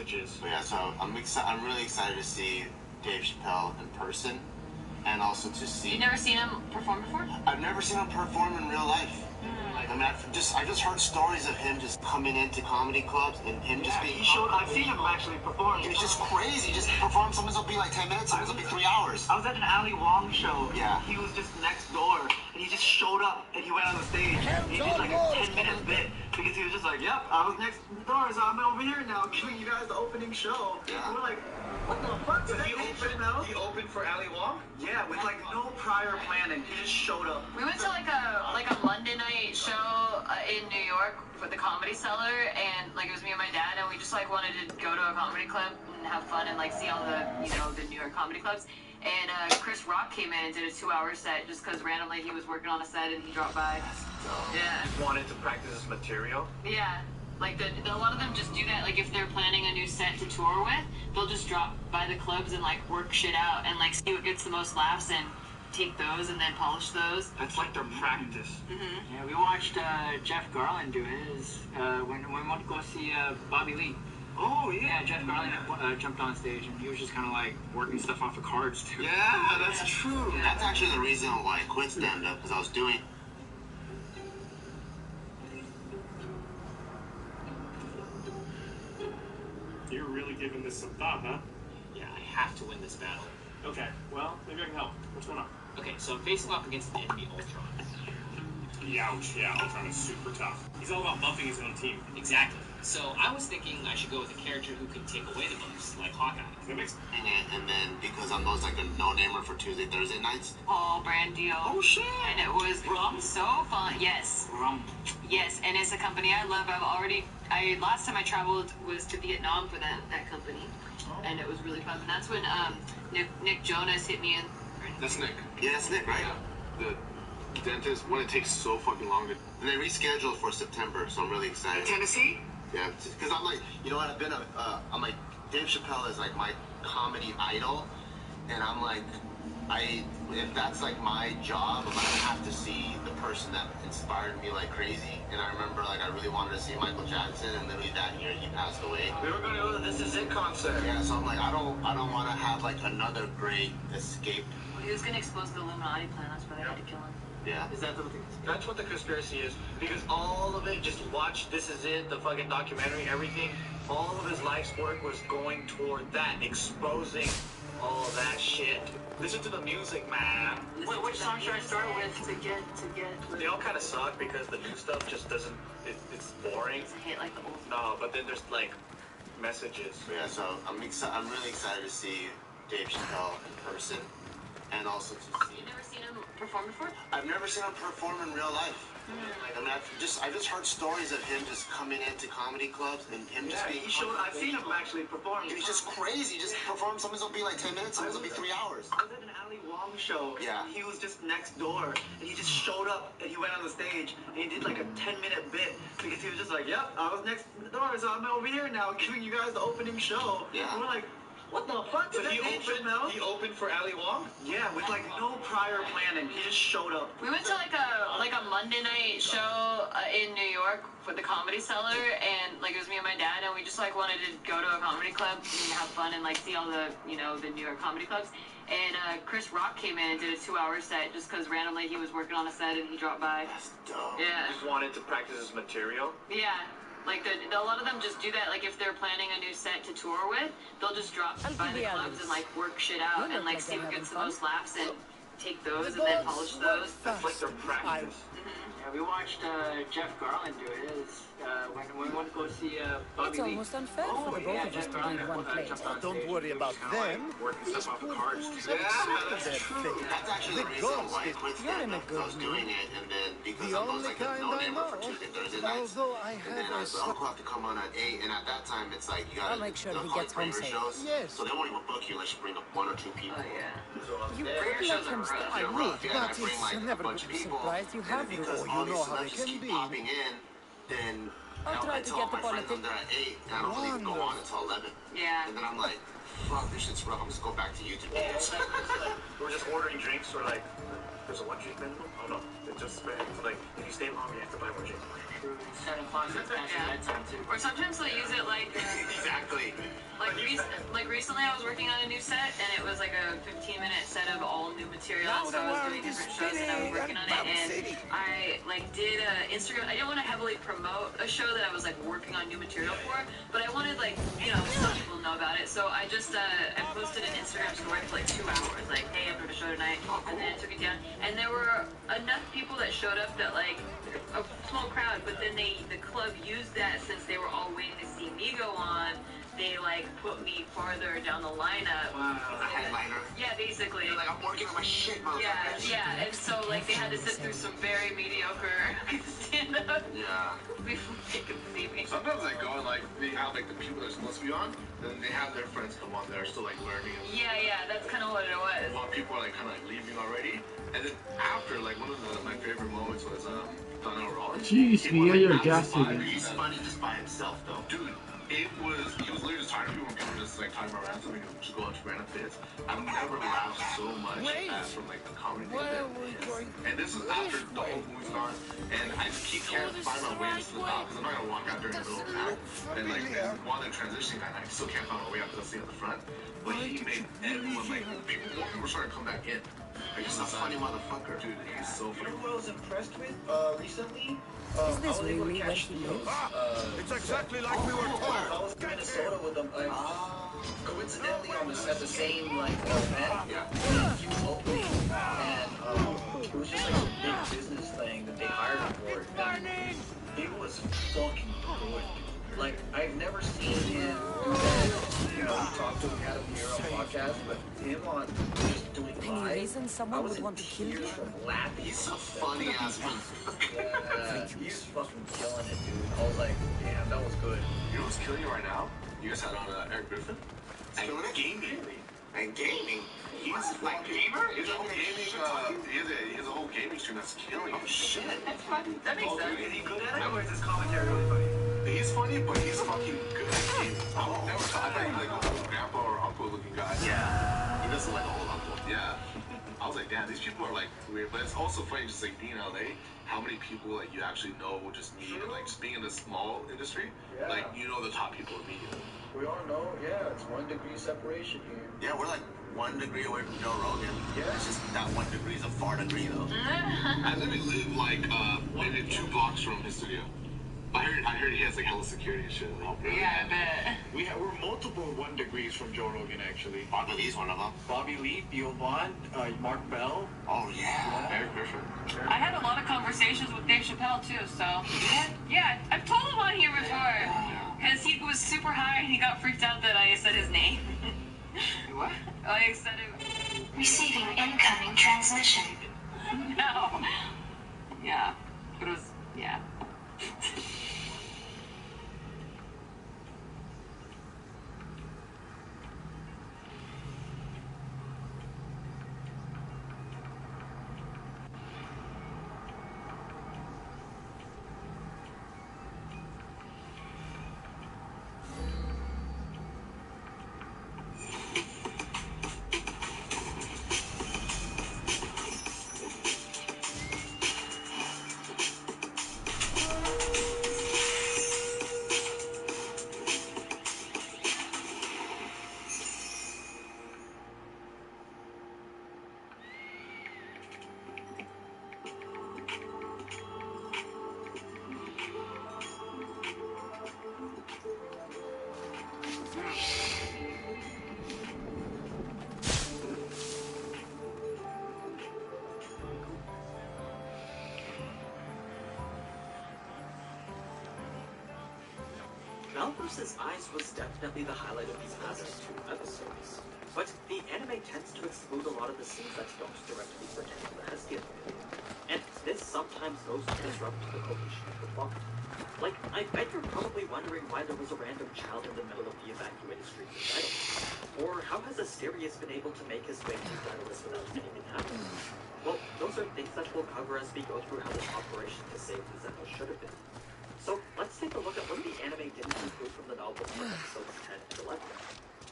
messages. But yeah, so I'm really excited to see Dave Chappelle in person, and also to see. You've never seen him perform before? I've never seen him perform in real life. I mean, I just heard stories of him just coming into comedy clubs and him just being. I've seen him actually perform. It's just crazy. Just perform. Sometimes it'll be like 10 minutes. Sometimes it'll be 3 hours. I was at an Ali Wong show. Yeah. He was just next door, and he just showed up, and he went on the stage. And he did like a 10-minute bit because he was just like, "Yep, I was next door, so I'm over here now, giving you guys the opening show." Yeah. And we're like, "What the fuck?" So he opened for Ali Wong? Yeah, with like no prior planning. He just showed up. We went to like a Monday night show in New York for the Comedy Cellar, and like it was me and my dad, and we just like wanted to go to a comedy club and have fun and like see all the the New York comedy clubs. And Chris Rock came in and did a 2-hour set just because randomly he was working on a set and he dropped by. Yeah. He wanted to practice his material? Yeah. Like a lot of them just do that. Like if they're planning a new set to tour with, they'll just drop by the clubs and like work shit out and like see what gets the most laughs and take those and then polish those. That's like their practice. Mm-hmm. Yeah, we watched Jeff Garland do his when we went to go see Bobby Lee. Oh, yeah. Yeah, Jeff Garland jumped on stage and he was just kind of like working stuff off of cards too. Yeah, that's true. Yeah. That's actually the reason why I quit stand-up, because I was doing. You're really giving this some thought, huh? Yeah, I have to win this battle. Okay, well, maybe I can help. What's going on? Okay, so I'm facing off against the enemy Ultron. Ouch, yeah, Ultron is super tough. He's all about buffing his own team. Exactly. So I was thinking I should go with a character who can take away the buffs, like Hawkeye. That makes And then because I'm most like a no-namer for Tuesday, Thursday nights. Oh, brand deal. Oh shit! And it was so fun. Yes. Yes, and it's a company I love. Last time I traveled was to Vietnam for that company, and it was really fun. And that's when Nick Jonas hit me in. That's Nick. Yeah, that's Nick, right? The dentist. When it takes so fucking long to. And they rescheduled for September, so I'm really excited. Tennessee? Yeah, because I'm like, you know what? I'm like, Dave Chappelle is like my comedy idol, and I'm like, if that's like my job, I'm gonna have to see the person that inspired me like crazy. And I remember like I really wanted to see Michael Jackson, and literally that year he passed away. We were going to go to the This Is It concert. Yeah, so I'm like, I don't want to have like another great escape. He was gonna expose the Illuminati plan. That's why they had to kill him. Yeah. Is that the thing? That's what the conspiracy is. Because all of it, just watch This Is It, the fucking documentary, everything, all of his life's work was going toward that, exposing all that shit. Listen to the music, man. Wait, which song should I start with to get? They all kind of suck because the new stuff just doesn't, it's boring. I hate like the old. No, but then there's like messages. Yeah, so I'm really excited to see Dave Chappelle in person, and also to see. You've never seen him perform before? I've never seen him perform in real life. I mean, I just heard stories of him just coming into comedy clubs and him just being. I've seen him actually perform. And he's just crazy. Just perform. Sometimes it'll be like 10 minutes. Sometimes it'll be 3 hours. I was at an Ali Wong show. Yeah. He was just next door, and he just showed up, and he went on the stage, and he did like a 10-minute bit because he was just like, "Yep, I was next door, so I'm over here now, giving you guys the opening show." Yeah. And we're like, "What the fuck?" So he opened for Ali Wong? Yeah, with like no prior planning. He just showed up. We went to like a Monday night show in New York for the Comedy Cellar, and like it was me and my dad, and we just like wanted to go to a comedy club and have fun and like see all the the New York comedy clubs. And Chris Rock came in and did a 2-hour set just because randomly he was working on a set and he dropped by. That's dope. Yeah. He just wanted to practice his material? Yeah. Like a lot of them just do that. Like if they're planning a new set to tour with, they'll just drop by the clubs and like work shit out and like see what gets the most laughs and take those and then polish those. That's like their practice. Yeah, we watched Jeff Garland do his when we went to go see Bobby It's Lee. almost unfair for the both of us to be in one place. Don't worry about them. working These stuff off poor of cards. fools too. have accepted their fate. That's actually the reason why I quit stand-up. I was doing it, and then because The I was only like a kind I no-namer for know. Tuesday, Thursday nights. Although I And then have I a was like, I'll have to come on at 8, and at that time, it's like you gotta I'll make sure do he gets home safe. shows. Yes. So they won't even book you unless you bring up 1 or 2 people. Oh yeah. You Prayer could shows let him are rough. stay. I They're would, rough, yeah, but I bring, it's like, a never bunch good of people, surprise. You and have then to, because or all you these know how they celebrities can keep be. popping in, then I'll try to tell get all the my friends I'm politics. there at 8, and I don't really go on until 11. Yeah. And then I'm like, fuck, this shit's rough. I'm just go back to YouTube videos. We're just ordering drinks. We're like, there's a 1 drink minimum? Oh no, it's just like if you stay longer, you have to buy 1 drink. 7 o'clock, it's past your bedtime too. Or sometimes they'll use it like Exactly. Like recently I was working on a new set, and it was like a 15-minute set of all new material. So I was doing different shows, and I was working on it, and I like did Instagram. I didn't want to heavily promote a show that I was like working on new material for, but I wanted like, you know, some people know about it. So I just I posted an Instagram story for like 2 hours, like, hey, I'm doing a show tonight, and then I took it down, and there were enough people that showed up that like a small crowd, but then the club used that since they were all waiting to see me go on. They like put me farther down the lineup. Wow. As a headliner. Yeah, basically. You're like, I'm working on my shit, motherfucker. Yeah, and so like they had to sit through some very mediocre stand-up. Yeah. Before they could see me. Sometimes I go and like they have like the people that are supposed to be on, then they have their friends come on that are still like learning. Yeah, that's kind of what it was. A lot of people are like kind of like leaving already, and then after like one of my favorite moments was Donnell Rollins. Jeez, Mia, you're gassing. He's funny just by himself though. Dude. He was literally just talking to people when people just like talking about something and just go on to random bits. I've never laughed so much from like the comedy thing. And this is after the whole movie's gone, and I can't find my way to slip out because I'm not gonna walk out during the middle of the night. And like while they're transitioning, I still can't find my way out because I'm sitting at the front. But he made everyone like more people started to come back in. Like, he's a funny motherfucker, dude. He's so funny. You know who I was impressed with recently? Is this really what he is? It's exactly like we were told. I was in Minnesota with them, like, coincidentally at the same, like, event. Yeah. He was opening, and it was just like a big business thing that they hired him for. And it was fucking good. Like, I've never seen him do that. You know, we talked to him, had him here on podcast, but him on just doing live. Any reason someone would want to kill you? From laughing. He's a funny ass motherfucker. Yeah, he's fucking killing it, dude. I was like, damn, that was good. You know what's killing you right now? You guys had on Eric Griffin? And gaming. And gaming. He's like gamer? He has a whole gaming, he has a whole gaming stream that's killing. Oh shit. That's funny. That makes sense. Is he good at it, or is his commentary really funny? He's funny, but he's fucking good at gaming. I would never thought. I thought he was like a old grandpa or uncle looking guy. Yeah. He doesn't like a old uncle. Yeah. I was like, damn, these people are like weird. But it's also funny, just like being in LA, how many people like you actually know just meet, and like just being in the small industry, like you know the top people immediately. We all know, yeah, it's 1 degree separation here. Yeah, we're like 1 degree away from Joe Rogan. Yeah. It's just that 1 degree is a far degree though. I literally live like maybe 2 blocks from his studio. I heard he has like hella security and shit. Like, really? Yeah, I bet. We're multiple 1 degrees from Joe Rogan actually. Bobby Lee's one of them. Bobby Lee, Bill Vaughn, Mark Bell. Oh yeah. Eric Griffin. I had a lot of conversations with Dave Chappelle too, so yeah, I've told him on here before, because he was super high and he got freaked out that I said his name. What? I said it. Receiving incoming transmission. No. Yeah, it was, yeah. Mel vs. Ice was definitely the highlight of these past 2 episodes. But the anime tends to exclude a lot of the scenes that don't directly pertain to the Hestia family. And this sometimes goes to disrupt the cohesion of the plot. Like, I bet you're probably wondering why there was a random child in the middle of the evacuated streets of Daedalus. Or how has Asterius been able to make his way to Daedalus without anything happening? Well, those are things that we'll cover as we go through how this operation to save the Zephyr should have been. So let's take a look at what the anime didn't include from the novel for episodes 10 and 11.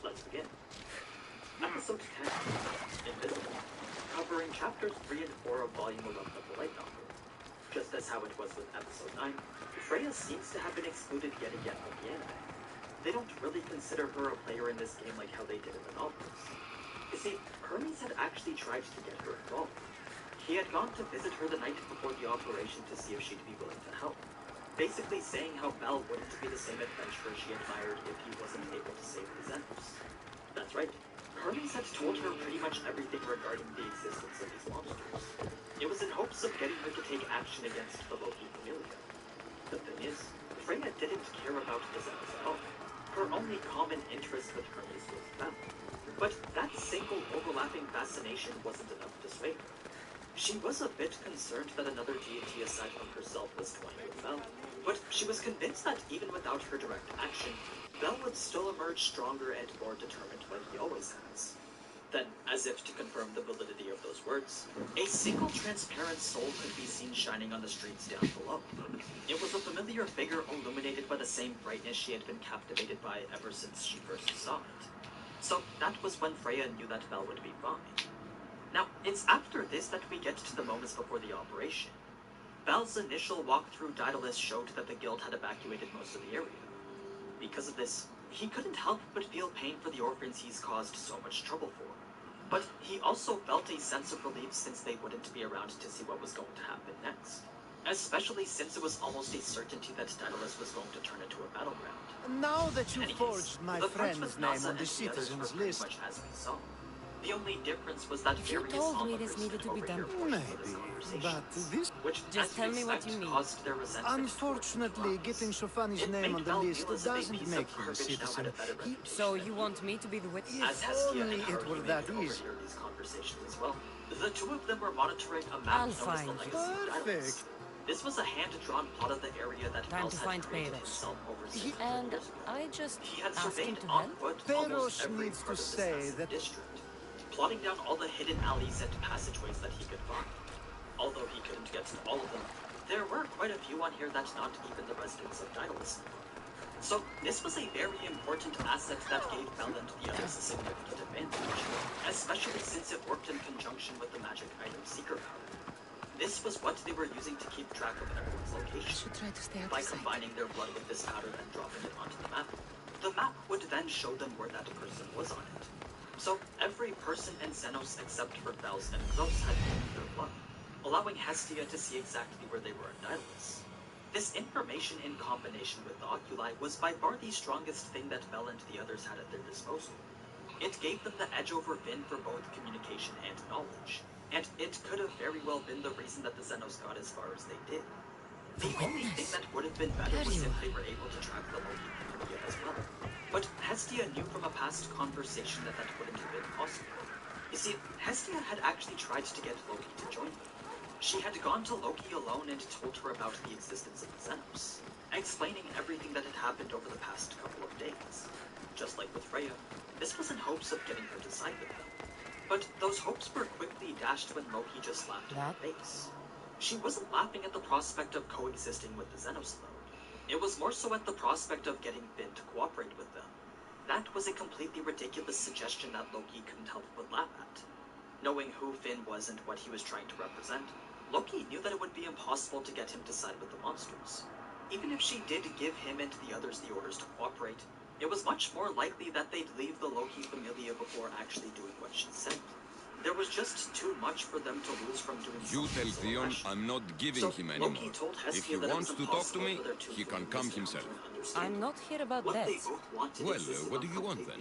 Let's begin. Episode 10, Invisible, covering chapters 3 and 4 of volume 11 of the light novel. Just as how it was with episode 9, Freya seems to have been excluded yet again from the anime. they don't really consider her a player in this game like how they did in the novels. You see, Hermes had actually tried to get her involved. He had gone to visit her the night before the operation to see if she'd be willing to help, basically saying how Belle wouldn't be the same adventurer she admired if he wasn't able to save the Xenos. That's right. Hermes had told her pretty much everything regarding the existence of these monsters. It was in hopes of getting her to take action against the Loki Familia. The thing is, Freya didn't care about the Xenos at all. Her only common interest with Hermes was Belle. But that single overlapping fascination wasn't enough to sway her. She was a bit concerned that another deity aside from herself was toying with Belle, but she was convinced that even without her direct action, Belle would still emerge stronger and more determined like he always has. Then, as if to confirm the validity of those words, a single transparent soul could be seen shining on the streets down below. It was a familiar figure illuminated by the same brightness she had been captivated by ever since she first saw it. So that was when Freya knew that Belle would be fine. Now, it's after this that we get to the moments before the operation. Belle's initial walk through Daedalus showed that the guild had evacuated most of the area. Because of this, he couldn't help but feel pain for the orphans he's caused so much trouble for. But he also felt a sense of relief since they wouldn't be around to see what was going to happen next. Especially since it was almost a certainty that Daedalus was going to turn into a battleground. Now that you forged my friend's name on the citizens list, much as we saw. The only difference was that if you told me this needed to be done, maybe, but this... Which, just tell me what you mean. Unfortunately, getting Shofani's name on the list doesn't make him a citizen. So you want me to be the witness? If only it were that easy. The two of them were monitoring a map I'll known as the find Legacy you. of Daedalus. Perfect. This was a hand-drawn plot of the area that Time to find Peros. And I just asked him to help? Peros needs to say that... Plotting down all the hidden alleys and passageways that he could find. Although he couldn't get to all of them, there were quite a few on here that not even the residents of Daedalus knew. So this was a very important asset that gave Belle and the others a significant advantage, especially since it worked in conjunction with the magic item Seeker Powder. This was what they were using to keep track of everyone's location. By combining their blood with this powder and dropping it onto the map would then show them where that person was on it. So every person in Xenos except for Bells and Close had their blood, allowing Hestia to see exactly where they were in Daedalus. This information in combination with the oculi was by far the strongest thing that Belle and the others had at their disposal. It gave them the edge over Finn for both communication and knowledge, and it could have very well been the reason that the Xenos got as far as they did. The only thing that would have been better was if they were able to track the Loki Familia as well. But Hestia knew from a past conversation that wouldn't have been possible. You see, Hestia had actually tried to get Loki to join them. She had gone to Loki alone and told her about the existence of the Xenos, explaining everything that had happened over the past couple of days. Just like with Freya, this was in hopes of getting her to side with them. But those hopes were quickly dashed when Loki just laughed in her face. She wasn't laughing at the prospect of coexisting with the Xenos, though. It was more so at the prospect of getting Finn to cooperate with them. That was a completely ridiculous suggestion that Loki couldn't help but laugh at. Knowing who Finn was and what he was trying to represent, Loki knew that it would be impossible to get him to side with the monsters. Even if she did give him and the others the orders to cooperate, it was much more likely that they'd leave the Loki Familia before actually doing what she said. There was just too much for them to lose from doing You tell Theon I'm not giving him anymore. If he wants to talk to me, he can come himself. I'm not here about that. Well, what do you want then?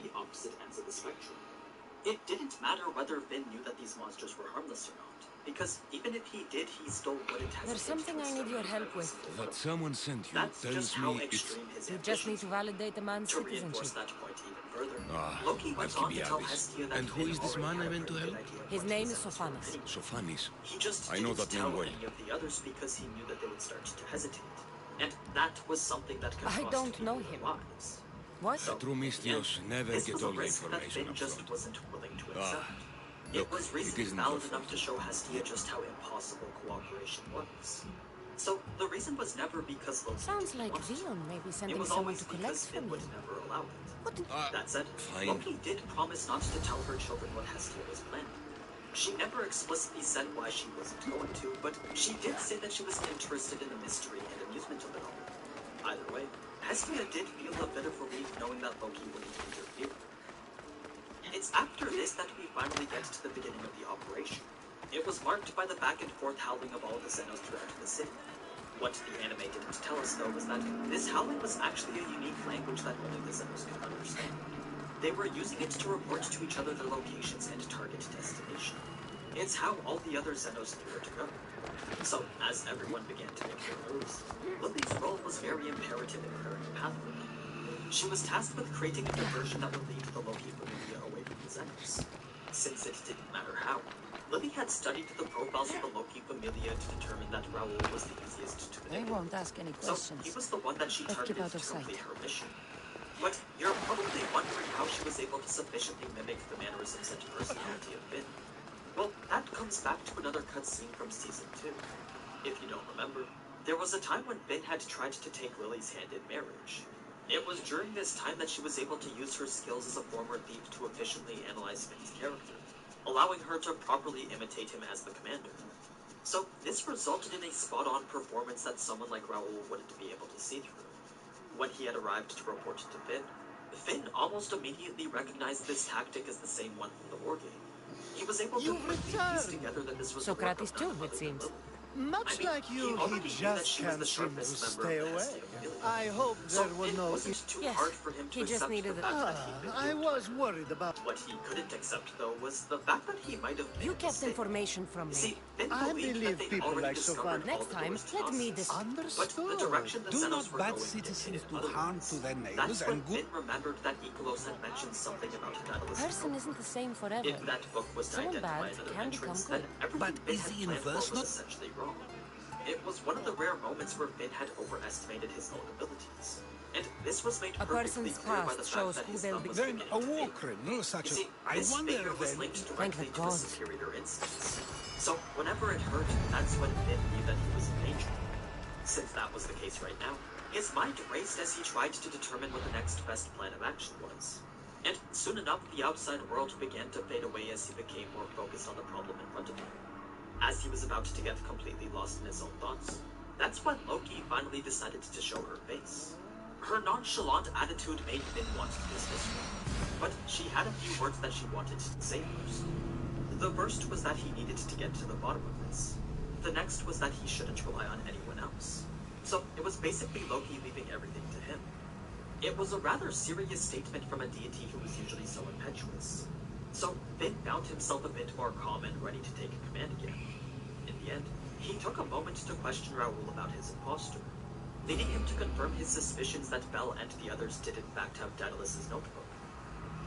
It didn't matter whether Finn knew that these monsters were harmless or not, because even if he did, he still wouldn't hesitate. There's something I need your help with. That someone sent you That's tells just how me it's... extreme his You just need to validate the man's to reinforce citizenship. that point even further. Ah, went on to tell Hestia that And who is this man I meant to help? His name is Sophanis. Sophanis. He just I know that name well. any of the others because he knew that they would start to hesitate. And that was something that could I cost don't know people him. their lives. What? The true Mystios never This get was a all the risk that information Finn up just front. wasn't willing to accept. Look, It was it reasonably isn't valid your enough to show Hestia just how impossible cooperation was. So the reason was never because Loki Sounds like wanted to. Theon may be It sending was someone always to because collect Finn from would you. never allow it. What? That said, fine. Loki did promise not to tell her children what Hestia was planning. She never explicitly said why she wasn't going to, but she did say that she was interested in the mystery and amusement of it all. Either way, Hestia did feel a bit of relief knowing that Loki wouldn't interfere. It's after this that we finally get to the beginning of the operation. It was marked by the back and forth howling of all the Xenos throughout the city. What the anime didn't tell us, though, was that this howling was actually a unique language that only the Xenos could understand. They were using it to report to each other their locations and target destination. It's how all the other Xenos knew where to go. So, as everyone began to make their moves, Lily's role was very imperative in clearing a path for them. She was tasked with creating a diversion that would lead the Loki familia away from the Xenos. Since it didn't matter how, Lily had studied the profiles of the Loki familia to determine that Raoul was the easiest to manipulate. They won't ask any questions. So he was the one that she Let's keep targeted out of to sight. complete her mission. But you're probably wondering how she was able to sufficiently mimic the mannerisms and personality of Finn. Well, that comes back to another cutscene from Season 2. If you don't remember, there was a time when Finn had tried to take Lily's hand in marriage. It was during this time that she was able to use her skills as a former thief to efficiently analyze Finn's character, allowing her to properly imitate him as the commander. So this resulted in a spot-on performance that someone like Raoul wouldn't be able to see through. When he had arrived to report to Finn, Finn almost immediately recognized this tactic as the same one from the war game. He was able to quickly piece together that this was Socrates too, it seems. Much like you, he just can't seem to stay away. I hope there were no... Yes, he just needed it. I was worried about... What he couldn't accept, though, was the fact that he might have made You a kept mistake. information from me. See, Finn I believed believe that they'd people already like discovered Sofan. all Next the time, doors let me to decide. But the direction the Do Xenos not were bad going citizens dictated do harm otherwise. to their neighbors That's when and good... Finn remembered that Ikelos had mentioned something about A Daedalus. person isn't the same forever. If that book was to Someone identify bad another can become entrance, good. then everything But Finn is had the planned for universe was not... essentially wrong. It was one of the rare moments where Finn had overestimated his own abilities. And this was made A perfectly person's clear by the past fact shows that who his they'll thumb be. was Then beginning a to war fade. criminal such You as... see, I this wonder failure was then... linked Thank directly the to the gods. superior instincts. So whenever it hurt, that's when Finn knew that he was in danger. Since that was the case right now, his mind raced as he tried to determine what the next best plan of action was. And soon enough, the outside world began to fade away as he became more focused on the problem in front of him. As he was about to get completely lost in his own thoughts, that's when Loki finally decided to show her face. Her nonchalant attitude made Finn want to dismiss her, but she had a few words that she wanted to say first. The first was that he needed to get to the bottom of this. The next was that he shouldn't rely on anyone else. So it was basically Loki leaving everything to him. It was a rather serious statement from a deity who was usually so impetuous. So Finn found himself a bit more calm and ready to take command again. In the end, he took a moment to question Raoul about his impostor, leading him to confirm his suspicions that Belle and the others did in fact have Daedalus' notebook.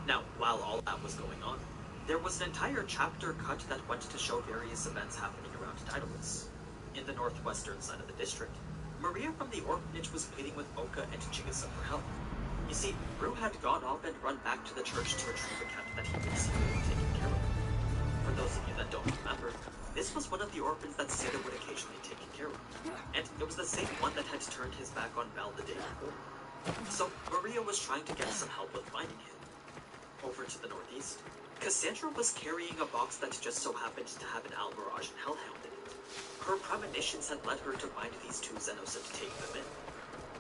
Now, while all that was going on, there was an entire chapter cut that went to show various events happening around Daedalus. In the northwestern side of the district, Maria from the orphanage was pleading with Oka and Chigusa for help. You see, Rue had gone off and run back to the church to retrieve a cat that he had secretly taken care of. For those of you that don't remember, this was one of the orphans that Seda would occasionally take care of. And it was the same one that had turned his back on Val the day before. So Maria was trying to get some help with finding him. Over to the northeast, Cassandra was carrying a box that just so happened to have an Almirage and Hellhound in it. Her premonitions had led her to find these two Xenos and take them in.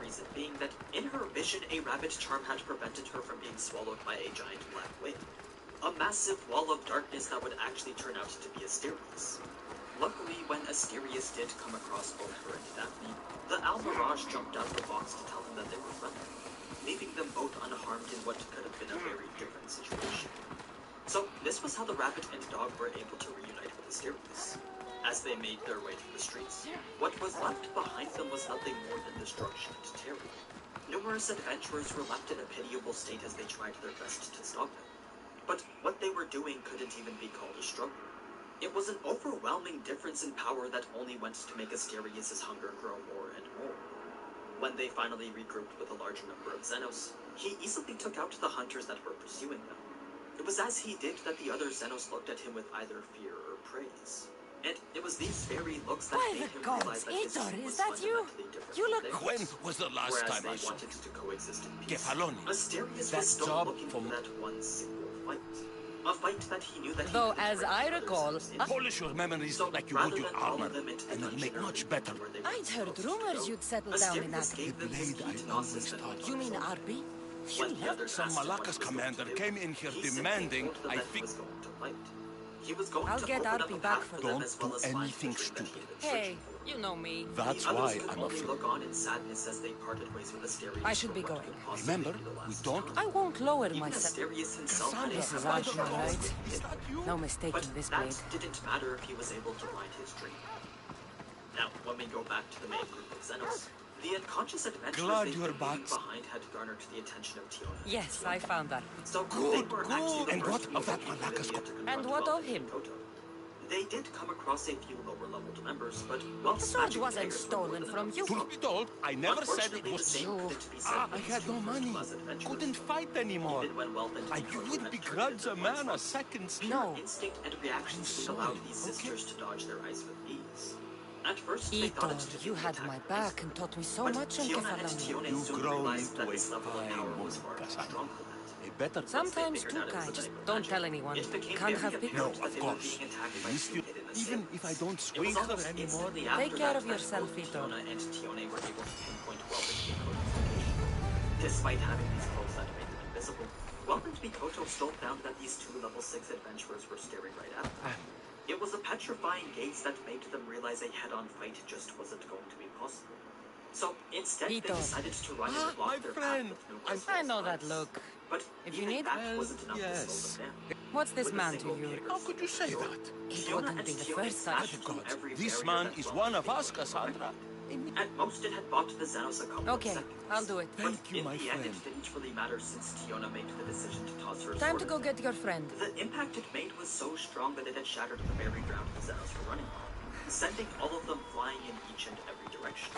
Reason being that in her vision, a rabbit charm had prevented her from being swallowed by a giant black whale. A massive wall of darkness that would actually turn out to be Asterius. Luckily, when Asterius did come across both her and Daphne, the Almirage jumped out the box to tell them that they were friendly, leaving them both unharmed in what could have been a very different situation. So, this was how the rabbit and dog were able to reunite with Asterius. As they made their way through the streets, what was left behind them was nothing more than destruction and terror. Numerous adventurers were left in a pitiable state as they tried their best to stop them. But what they were doing couldn't even be called a struggle. It was an overwhelming difference in power that only went to make Asterius' hunger grow more and more. When they finally regrouped with a larger number of Xenos, he easily took out the hunters that were pursuing them. It was as he did that the other Xenos looked at him with either fear or praise. And it was these very looks that made him realize that his Itor, team is was that you? fundamentally different You from look... theirs. When was the last Whereas time they I saw wanted to coexist in peace, Kefaloni? Asterius That was still job looking from... for that one single fight. A fight that he knew that he Though, couldn't as bring I others recall, in. Polish your memories So, like you rather would your than follow armor, them into the and you'll make dungeon much better. where they were I'd heard supposed to rumors go, you'd settled down in Asterius Acme. gave them his Blade key to I always Gnosis and thought went You on mean his own. Arby? When the others Some asked him what he Malakas was going commander to do, came in here he simply demanding told them I that he was going to fight. He was going I'll to get open up Arby a back path for for them. them Don't as well do as find anything the dream that he stupid. had been Hey, searching for. you know me. That's The others why could I'm only afraid. look on in sadness as they parted ways with Asterius. I should for be what going. could possibly Remember, be the we last don't. time. I won't lower Even myself. Asterius himself had This is a Archie, fight right? with him. No mistaking But this that blade. didn't matter if he was able to find his dream. Now, when we go back to the main group of Xenos, the unconscious adventurers Glad they've you're been leaving back. behind had garnered the attention of Tiona. Yes, I found that. So Good, they were actually good. the And first what of that people Malakas to confront And what Welp of him? and Koto. They did come across a few lower-leveled members, but Welp's The sword magic wasn't daggers were stolen more than from enough you. to Truth be told, I never said it Unfortunately, was the same you. couldn't be said I for had these no two money. first-class adventurers. Couldn't fight anymore. Even when Welp and I Koto would had begrudge turned a man a into second No. pure instinct and reactions I'm would sorry, allow these okay? sisters to dodge their eyes with ease. At first, they Ito, thought it to be you an had attack my of back wisdom. and taught me so But much in Tiona and Kefalania. Tione You've soon grown realized into that a this level of fine power woman, was far too Cassandra. strong for that. A better. Sometimes figured two out it was kinds. a Just type of don't magic, tell anyone. it became Can't very have big apparent No, that of they were course. being attacked by Used two to- hidden even assailants. if I don't It was swing her almost anymore. instantly Take after care that of that yourself, both Ito. Tiona and Tione were able to pinpoint Welp and Mikoto's location. Despite having these clothes that made them invisible, Welp and Mikoto still found that these two level 6 adventurers were staring right at them. It was a petrifying gaze that made them realize a head-on fight just wasn't going to be possible. So instead, they Ito. decided to run and block my their friend. path with numerous I know false that lights. look. But If you even need- that wasn't enough to yes. slow them down. What's this With a man to single you? dagger How could you say sword, that? It Tiona wouldn't and be the Tione first time. smashed through every This barrier man that is Welp one of had us, put Cassandra. At most, it had bought the Xenos a couple Okay, of seconds. I'll do it. Thank But you, in my the end, it friend. didn't really matter since Tiona made the decision to toss her Time sword to go at get them. your friend. The impact it made was so strong that it had shattered the very ground the Xenos were running on, sending all of them flying in each and every direction.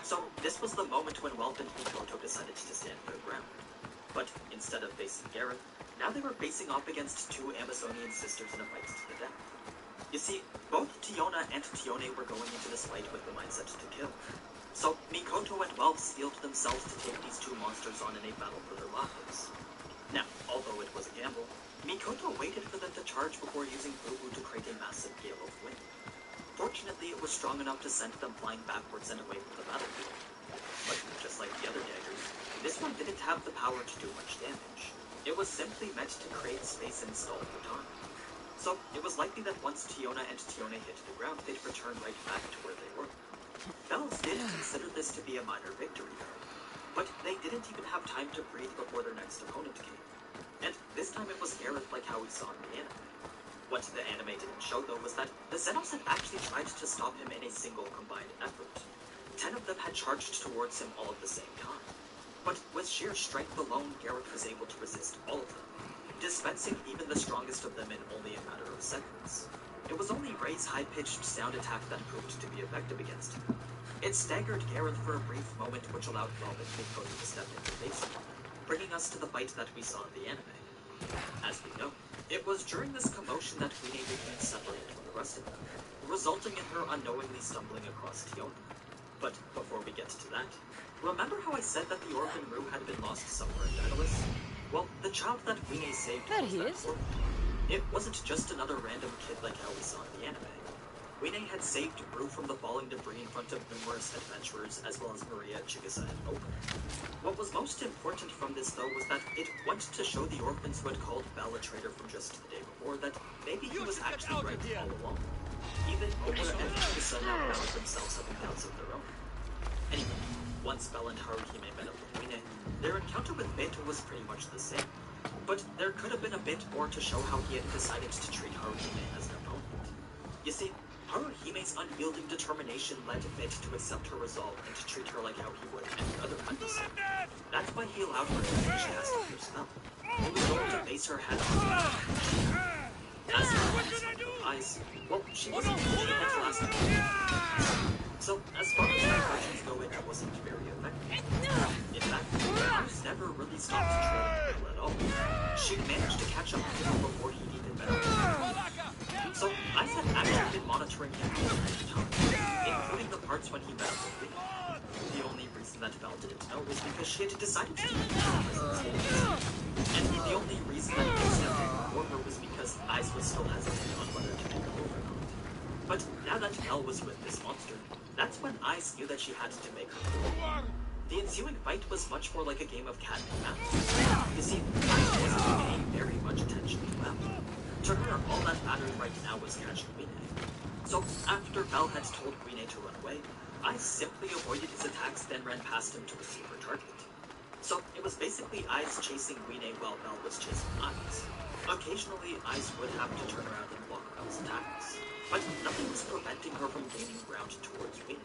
So this was the moment when Welp and Mikoto decided to stand their ground. But instead of facing Gareth, now they were facing off against two Amazonian sisters in a fight to the death. You see, both Tiona and Tione were going into this fight with the mindset to kill. So Mikoto and Welp steeled themselves to take these two monsters on in a battle for their lives. Now, although it was a gamble, Mikoto waited for them to charge before using Boo-Boo to create a massive gale of wind. Fortunately, it was strong enough to send them flying backwards and away from the battlefield. But just like the other daggers, this one didn't have the power to do much damage. It was simply meant to create space and stall for time. So it was likely that once Tiona and Tione hit the ground, they'd return right back to where they were. Bells did consider this to be a minor victory, though. But they didn't even have time to breathe before their next opponent came. And this time it was Gareth like how we saw in the anime. What the anime didn't show, though, was that the Xenos had actually tried to stop him in a single combined effort. 10 of them had charged towards him all at the same time. But with sheer strength alone, Gareth was able to resist all of them, dispensing even the strongest of them in only a matter of seconds. It was only Ray's high-pitched sound attack that proved to be effective against him. It staggered Gareth for a brief moment, which allowed Bob and Mikoto to step in and face him, bringing us to the fight that we saw in the anime. As we know, it was during this commotion that Wine became separated from the rest of them, resulting in her unknowingly stumbling across Tiona. But before we get to that, remember how I said that the orphan Rue had been lost somewhere in Daedalus? Well, the child that Wine saved There was he that is. orphan. It wasn't just another random kid like how we saw in the anime. Wine had saved Rue from the falling debris in front of numerous adventurers, as well as Maria, Chigusa, and Open. What was most important from this, though, was that it went to show the orphans who had called Bell a traitor from just the day before that maybe he was actually right all along. Even Open and Chigusa now found themselves having doubts of their own. Anyway, once Bell and Haruhime met up with Wine, their encounter with Beta was pretty much the same. But there could have been a bit more to show how he had decided to treat Haruhime as an opponent. You see, Haruhime's unyielding determination led Bit to accept her resolve and to treat her like how he would any other apprentice. That's why he allowed her to finish casting her spell. He was going to base her head on as for her eyes, well, she wasn't even at the last minute. So, as far as diversions go, it wasn't very effective. In fact, Mars never really stopped trailing Bill at all. She'd managed to catch up to him before he'd even been able. So, I had actually been monitoring him the entire time, including the parts when he met up with me. The only reason that Belle didn't know was because she had decided to keep his presence hidden. And the only reason that he was stepping before her was Ice was still hesitant on whether to make a move or not. But now that Belle was with this monster, that's when Ice knew that she had to make her move. The ensuing fight was much more like a game of cat and mouse. You see, Ice wasn't paying very much attention to Belle. To her, all that mattered right now was catching Guine. So, after Belle had told Guine to run away, Ice simply avoided his attacks, then ran past him to receive her target. So, it was basically Ice chasing Guine while Belle was chasing Ice. Occasionally, Ice would have to turn around and block Belle's attacks, but nothing was preventing her from gaining ground towards Guine.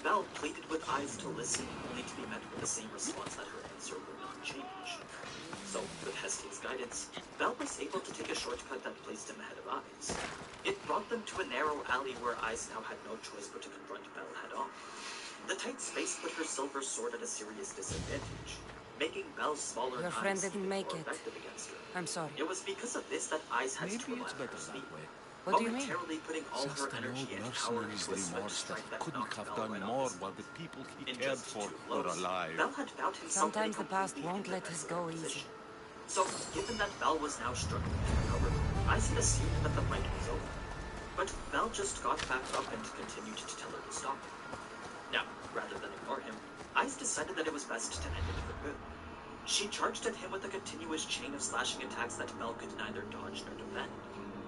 Belle pleaded with Ice to listen, only to be met with the same response that her answer would not change. So, with Hestia's guidance, Belle was able to take a shortcut that placed him ahead of Ice. It brought them to a narrow alley where Ice now had no choice but to confront Belle head-on. The tight space put her silver sword at a serious disadvantage, making Belle's smaller Your friend Ice didn't even make more it. effective against her. I'm sorry. It was because of this that Ice had to Maybe rely it's on her better speed, that way. What do you mean? momentarily putting all Just her an energy old and power mercenary's into a swift remorse that strike he that couldn't knocked have Belle done right more off his while feet. the people he In cared just for 2 were blows, alive. Belle had found himself in a Sometimes the past completely won't let us indefensible go easy. position. So, given that Belle was now struggling to recover, Ice had assumed that the fight was over. But Belle just got back up and continued to tell her to stop. Now, rather than ignore him, Ice decided that it was best to end it for good. She charged at him with a continuous chain of slashing attacks that Belle could neither dodge nor defend.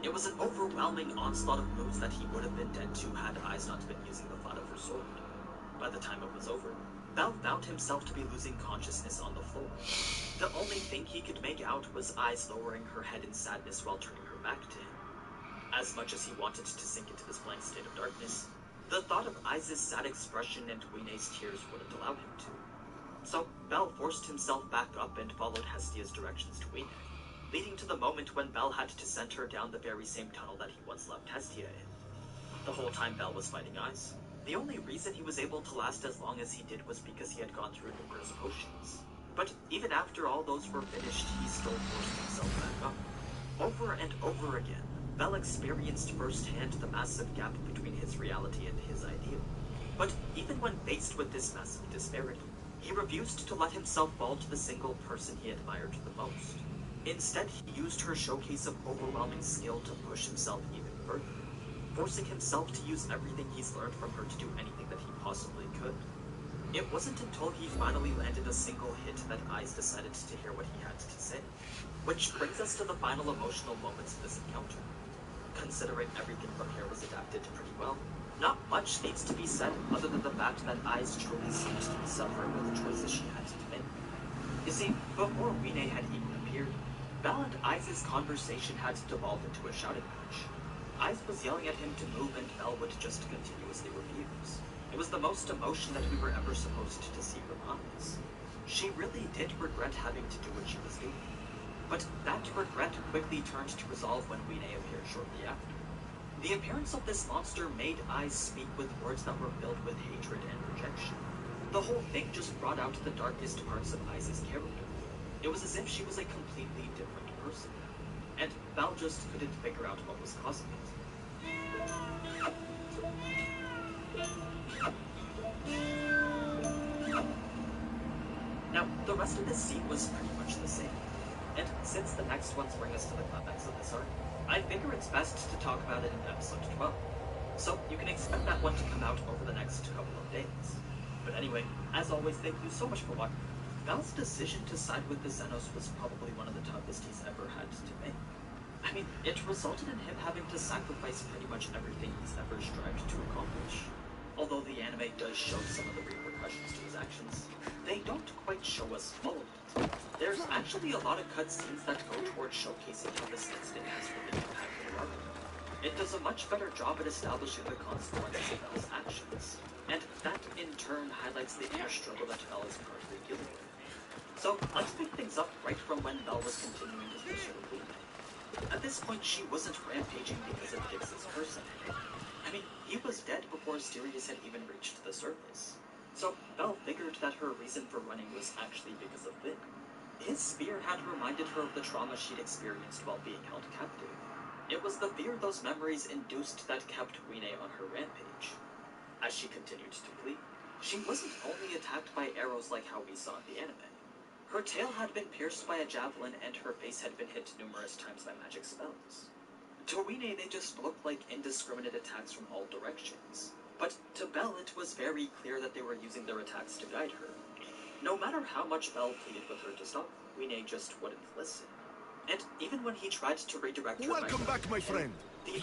It was an overwhelming onslaught of moves that he would have been dead to had Ice not been using the flat of her sword. By the time it was over, Belle found himself to be losing consciousness on the floor. The only thing he could make out was Ice lowering her head in sadness while turning her back to him. As much as he wanted to sink into this blank state of darkness, the thought of Ice's sad expression and Guine's tears wouldn't allow him to. So, Belle forced himself back up and followed Hestia's directions to Guine, leading to the moment when Belle had to send her down the very same tunnel that he once left Hestia in. The whole time Belle was fighting Ice, the only reason he was able to last as long as he did was because he had gone through numerous potions. But even after all those were finished, he still forced himself back up. Over and over again, Belle experienced firsthand the massive gap between his reality and his ideal. But even when faced with this massive disparity, he refused to let himself fall to the single person he admired the most. Instead, he used her showcase of overwhelming skill to push himself even further, forcing himself to use everything he's learned from her to do anything that he possibly could. It wasn't until he finally landed a single hit that Ice decided to hear what he had to say. Which brings us to the final emotional moments of this encounter. Considering everything from here was adapted pretty well, not much needs to be said other than the fact that Ice truly seemed to be suffering with the choices she had to make. You see, before Guine had even appeared, Belle and Ice's conversation had devolved into a shouting match. Ice was yelling at him to move and Belle would just continuously refuse. It was the most emotion that we were ever supposed to see from Ice. She really did regret having to do what she was doing. But that regret quickly turned to resolve when Guine appeared shortly after. The appearance of this monster made Ice speak with words that were filled with hatred and rejection. The whole thing just brought out the darkest parts of Ice's character. It was as if she was a completely different person. And Belle just couldn't figure out what was causing it. Now, the rest of this scene was pretty much the same. And since the next ones bring us to the climax of this arc, I figure it's best to talk about it in episode 12. So you can expect that one to come out over the next couple of days. But anyway, as always, thank you so much for watching. Belle's decision to side with the Xenos was probably one of the toughest he's ever had to make. I mean, it resulted in him having to sacrifice pretty much everything he's ever strived to accomplish. Although the anime does show some of the repercussions to his actions, they don't quite show us all of it. There's actually a lot of cutscenes that go towards showcasing how this incident has really impacted the arc. It does a much better job at establishing the consequences of Belle's actions, and that in turn highlights the inner struggle that Belle is currently dealing with. So let's pick things up right from when Belle was continuing his pursuit of Guine. At this point, she wasn't rampaging because of Dix's curse anymore. I mean, he was dead before Sirius had even reached the surface. So Belle figured that her reason for running was actually because of Vin. His spear had reminded her of the trauma she'd experienced while being held captive. It was the fear those memories induced that kept Guine on her rampage. As she continued to flee, she wasn't only attacked by arrows like how we saw in the anime. Her tail had been pierced by a javelin and her face had been hit numerous times by magic spells. To Wine, they just looked like indiscriminate attacks from all directions. But to Belle, it was very clear that they were using their attacks to guide her. No matter how much Belle pleaded with her to stop, Wine just wouldn't listen. And even when he tried to redirect her... Welcome back, my friend.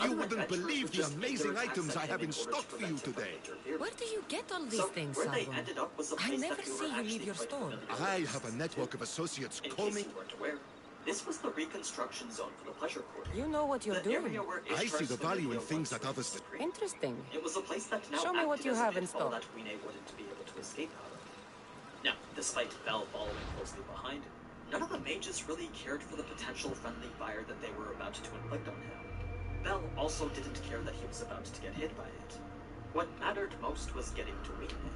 You wouldn't believe the amazing items I have in stock for you today. Where do you get all these things, Sabo? I never see you leave your store. I have a network of associates coming. This was the reconstruction zone for the pleasure court. You know what you're doing. I see the value in things that others... Interesting. It was a place that now show me what you have in stock. That Wine wouldn't be able to escape out of. Now, despite Belle following closely behind, none of the mages really cared for the potential friendly fire that they were about to inflict on him. Belle also didn't care that he was about to get hit by it. What mattered most was getting to Wine.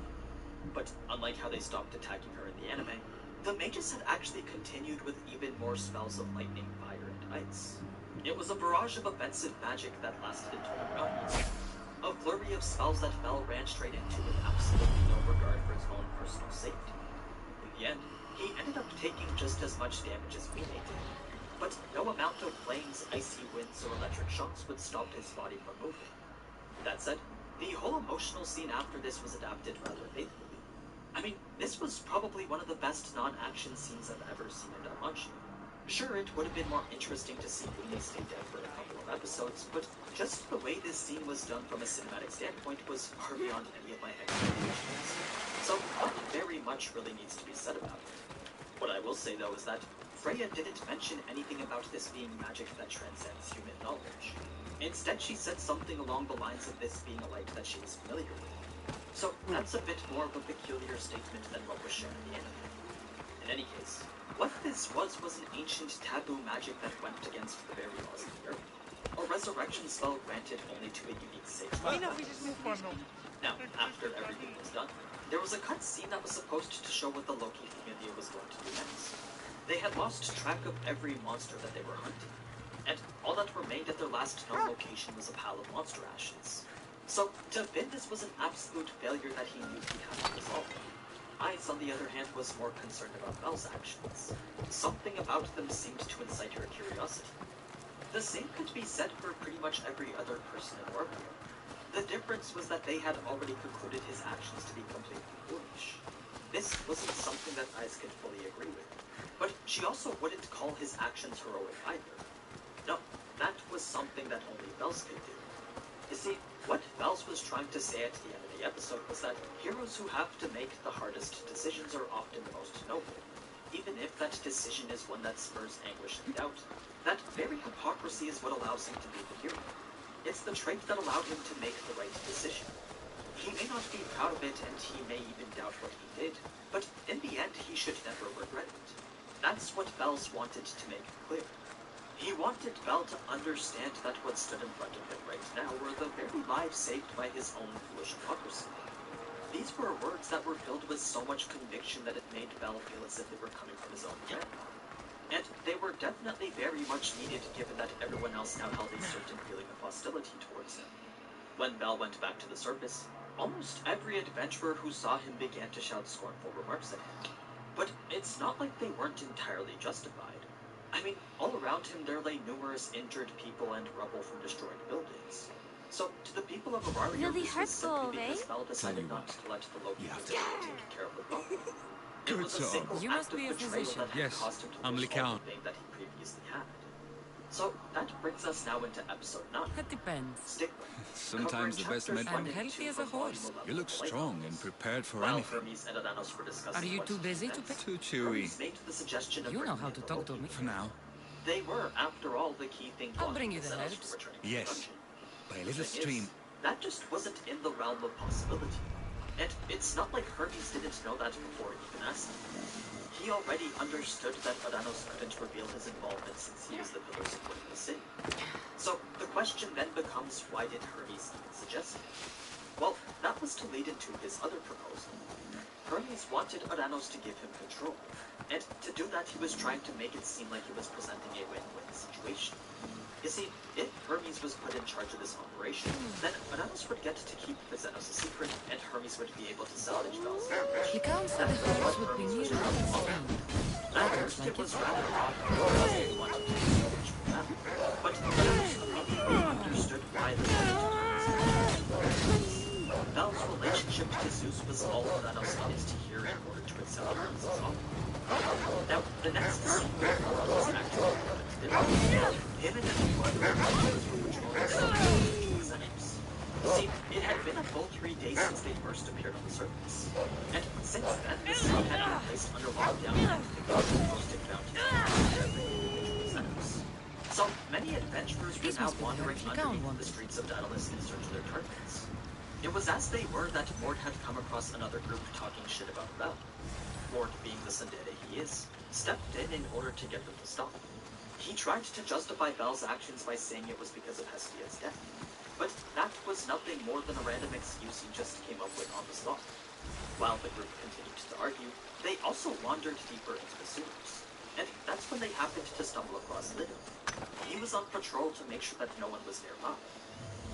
But unlike how they stopped attacking her in the anime, the mages had actually continued with even more spells of lightning, fire, and ice. It was a barrage of offensive magic that lasted until rounds. A flurry of spells that Belle ran straight into with absolutely no regard for his own personal safety. In the end, he ended up taking just as much damage as Wine did. But no amount of flames, icy winds, or electric shocks would stop his body from moving. That said, the whole emotional scene after this was adapted rather faithfully. I mean, this was probably one of the best non-action scenes I've ever seen in Danmachi. Sure, it would have been more interesting to see Wine stay dead for a couple of episodes, but just the way this scene was done from a cinematic standpoint was far beyond any of my expectations. So, not very much really needs to be said about it. What I will say, though, is that Freya didn't mention anything about this being magic that transcends human knowledge. Instead, she said something along the lines of this being a light that she was familiar with. So, that's a bit more of a peculiar statement than what was shown in the anime. In any case, what this was an ancient taboo magic that went against the very laws of the earth. A resurrection spell granted only to a unique sage. Now, after everything was done, there was a cut scene that was supposed to show what the Loki familia was going to do next. They had lost track of every monster that they were hunting, and all that remained at their last known location was a pile of monster ashes. So, to Finn, this was an absolute failure that he knew he had to resolve. Ice, on the other hand, was more concerned about Belle's actions. Something about them seemed to incite her curiosity. The same could be said for pretty much every other person in Orville. The difference was that they had already concluded his actions to be completely foolish. This wasn't something that Ice could fully agree with, but she also wouldn't call his actions heroic either. No, that was something that only Bells could do. You see, what Bells was trying to say at the end of the episode was that heroes who have to make the hardest decisions are often the most noble. Even if that decision is one that spurs anguish and doubt, that very hypocrisy is what allows him to be the hero. It's the trait that allowed him to make the right decision. He may not be proud of it, and he may even doubt what he did, but in the end, he should never regret it. That's what Bells wanted to make clear. He wanted Belle to understand that what stood in front of him right now were the very lives saved by his own foolish hypocrisy. These were words that were filled with so much conviction that it made Belle feel as if they were coming from his own grandpa. And they were definitely very much needed given that everyone else now held a certain feeling of hostility towards him. When Belle went back to the surface, almost every adventurer who saw him began to shout scornful remarks at him. But it's not like they weren't entirely justified. I mean, all around him there lay numerous injured people and rubble from destroyed buildings. So, to the people of Auraria, Really this was simply hurtful, because Belle decided not to let the Loki take care of the problem. It Good was a job. single You act must of be a betrayal physician. that had Yes, cost him to I'm lose all Likhan. the thing that he previously had. So, that brings us now into episode 9. It depends. Stickland. Sometimes the best Covering med... I'm chapters 1 and healthy 2 as a of volume horse. 11 You look of the strong Lighthouse. and prepared for While anything. Hermes and Adanos were discussing Are you what too to busy do to next, Too chewy. Hermes made the suggestion of You know bringing how in to the talk to Loki. me. For now. They were, after all, the key thing I'll blocking bring you the the Xenos herbs. from returning to Yes. the dungeon. By a The little thing stream. is, that just wasn't in the realm of possibility. And it's not like Hermes didn't know that before he even asked him. He already understood that Adanos couldn't reveal his involvement since he was the pillar supporting the city. So the question then becomes, why did Hermes even suggest it? Well, that was to lead into his other proposal. Hermes wanted Adanos to give him control, and to do that he was trying to make it seem like he was presenting a win-win situation. You see, if Hermes was put in charge of this operation, then Adanos would get to keep the Xenos a secret, and Hermes would be able to salvage Bells. The Count said the herbs would be near the next town. first like it was it. rather odd because they wanted to engage with them, but others immediately understood why they wanted to turn this. Bel's relationship to Zeus was all Thanos needed to hear in order to accept Hermes' offer. Now, the next scene was actually quite different. Him and his brother were patrolling some Xenos. See, it had been a full 3 days since they first appeared on the surface. And since then, the city had been placed under lockdown and the government posted bounties on every individual Xenos. So many adventurers were now wandering underneath the streets of Daedalus in search of their targets. It was as they were that Mort had come across another group talking shit about Bel. Mort, being the tsundere he is, stepped in order to get them to stop. He tried to justify Bel's actions by saying it was because of Hestia's death. But that was nothing more than a random excuse he just came up with on the spot. While the group continued to argue, they also wandered deeper into the sewers. And that's when they happened to stumble across Lido. He was on patrol to make sure that no one was nearby.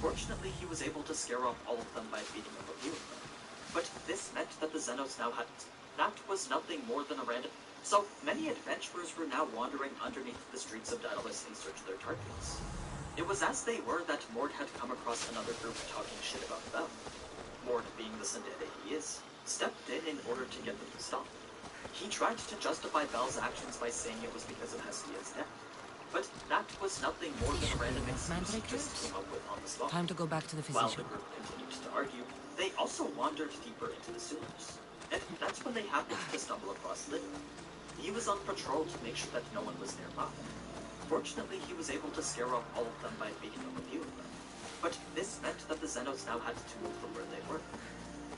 Fortunately, he was able to scare off all of them by beating up a few of them. But this meant that the Xenos now had... That was nothing more than a random... So, many adventurers were now wandering underneath the streets of Daedalus in search of their targets. It was as they were that Mort had come across another group talking shit about Bel. Mort, being the tsundere he is, stepped in order to get them to stop. He tried to justify Bel's actions by saying it was because of Hestia's death. But that was nothing more than a random excuse he just came up with on the spot. Time to go back to the While physician. the group continued to argue, they also wandered deeper into the sewers. And that's when they happened to stumble across Lido. He was on patrol to make sure that no one was nearby. Fortunately, he was able to scare off all of them by beating up a few of them. But this meant that the Xenos now had to move from where they were.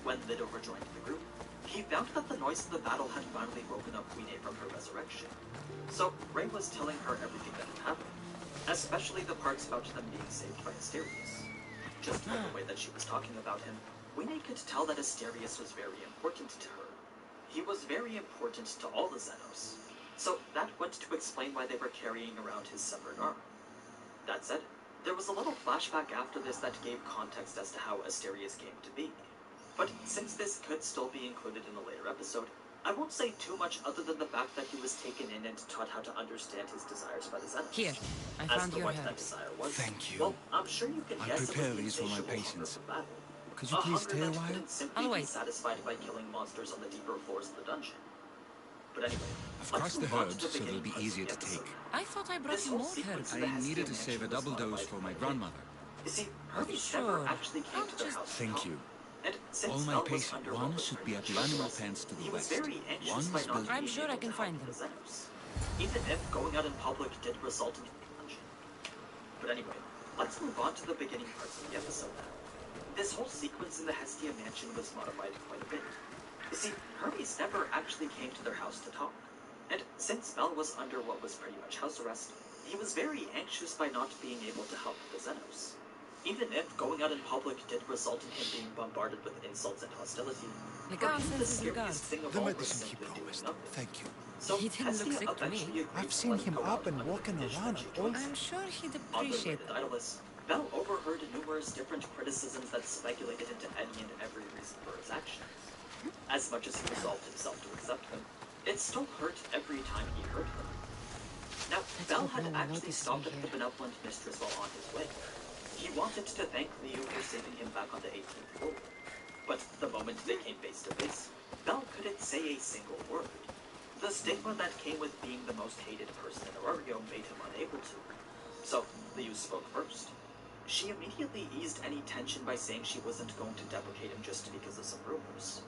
When Lido rejoined the group, he found that the noise of the battle had finally woken up Queen A from her resurrection. So, Ray was telling her everything that had happened, especially the parts about them being saved by Asterius. Just from the way that she was talking about him, Queen A could tell that Asterius was very important to her. He was very important to all the Xenos. So that went to explain why they were carrying around his severed arm. That said, there was a little flashback after this that gave context as to how Asterius came to be. But since this could still be included in a later episode, I won't say too much other than the fact that he was taken in and taught how to understand his desires by the Xenos. Here, I found your herbs. Thank you. Well, I'm sure you can guess prepare it was the these for my insatiable patients. hunger for battle. Could you please stay a while? Couldn't simply be satisfied by killing monsters on the deeper floors of the dungeon. But anyway, I've crushed the herbs so they'll be easier to take. I thought I brought you more herbs. I needed to save a double dose for my grandmother. You see, Hermes never actually came to their house. Thank you. And since All my Bel was patients, under one Roman's should be at the protection, animal pens to the he was west. very anxious One by is not built... I'm being sure I able can to find help them. the Xenos, even if going out in public did result in dungeon. But anyway, let's move on to the beginning parts of the episode now. This whole sequence in the Hestia mansion was modified quite a bit. You see, Hermes never actually came to their house to talk. And since Bel was under what was pretty much house arrest, he was very anxious by not being able to help the Xenos. Even if going out in public did result in him being bombarded with insults and hostility, for him the scariest thing of all was simply doing nothing. Thank you. So He didn't look Hestia sick to me. eventually agreed I've to seen let him go up out and under the walking condition around that she at all. joins I'm sure he'd on their way appreciate to that. Daedalus, Bel overheard numerous different criticisms that speculated into any and every reason for his actions. As much as he resolved himself to accept them, it still hurt every time he heard them. Now, Bel had actually stopped at the benevolent mistress while on his way. He wanted to thank Liu for saving him back on the 18th floor. But the moment they came face to face, Bel couldn't say a single word. The stigma that came with being the most hated person in Aurario made him unable to. So, Liu spoke first. She immediately eased any tension by saying she wasn't going to deprecate him just because of some rumors.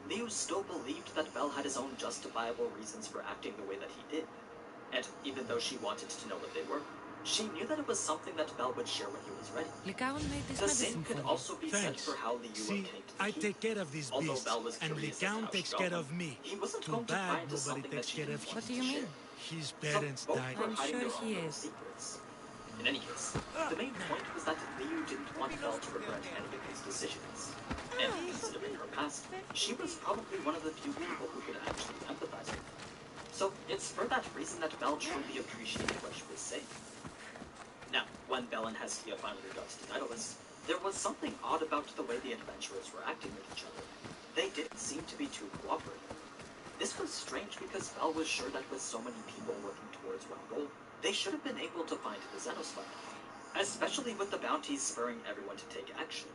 Liu still believed that Bel had his own justifiable reasons for acting the way that he did. And even though she wanted to know what they were, she knew that it was something that Bel would share when he was ready. Likawan made this The medicine same for could you. also be said Thanks. for how Liu See, obtained the I key. take care of these Although beasts, Bel was and curious as to how Likawan she takes got care them, of me. he wasn't Too going to pry bad into nobody something that takes she care didn't of want What him do to you share. mean? His So parents both died. were I'm hiding sure their he own little is. secrets. In any case, the main point was that Liu didn't want Bel to regret any of his decisions. And considering her past, she was probably one of the few people who could actually empathize with her. So it's for that reason that Bel truly appreciated what she was saying. Now, when Bel and Hestia finally got to Daedalus, there was something odd about the way the adventurers were acting with each other. They didn't seem to be too cooperative. This was strange because Bell was sure that with so many people working towards one goal, they should have been able to find the Xenos lab, especially with the bounties spurring everyone to take action.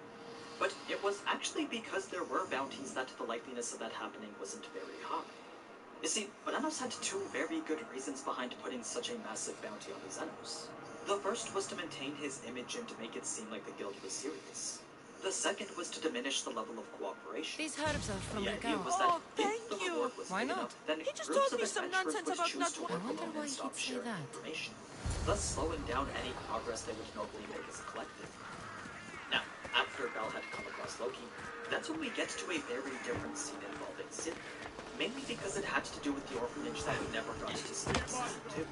But it was actually because there were bounties that the likeliness of that happening wasn't very high. You see, Bananos had two very good reasons behind putting such a massive bounty on the Xenos. The first was to maintain his image and to make it seem like the guild was serious. The second was to diminish the level of cooperation. These herbs are from the idea cow. was that if the reward was Why big not? enough, then He just groups told me of some adventurers nonsense would about choose not to wa- work I wonder alone why and stop he'd say sharing that. information, thus slowing down any progress they would normally make as a collective. Now, after Bell had come across Loki, that's when we get to a very different scene involving Sid, mainly because it had to do with the orphanage that we never got to see in season 2.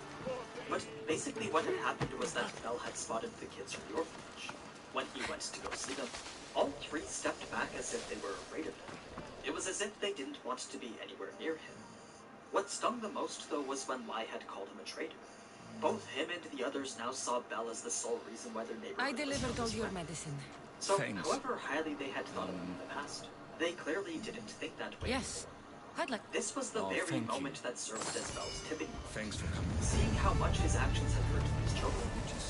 But basically what had happened was that Bell had spotted the kids from the orphanage. When he went to go see them, all three stepped back as if they were afraid of him. It was as if they didn't want to be anywhere near him. What stung the most, though, was when Lai had called him a traitor. Both him and the others now saw Bell as the sole reason why their neighborhood I was delivered known all as your friendly. medicine. So, Thanks. however highly they had thought of him in the past, they clearly didn't think that way. Yes. I'd like... This was the Oh, very thank you. moment that served as Bell's tipping point. Thanks for coming. Seeing how much his actions had hurt these children,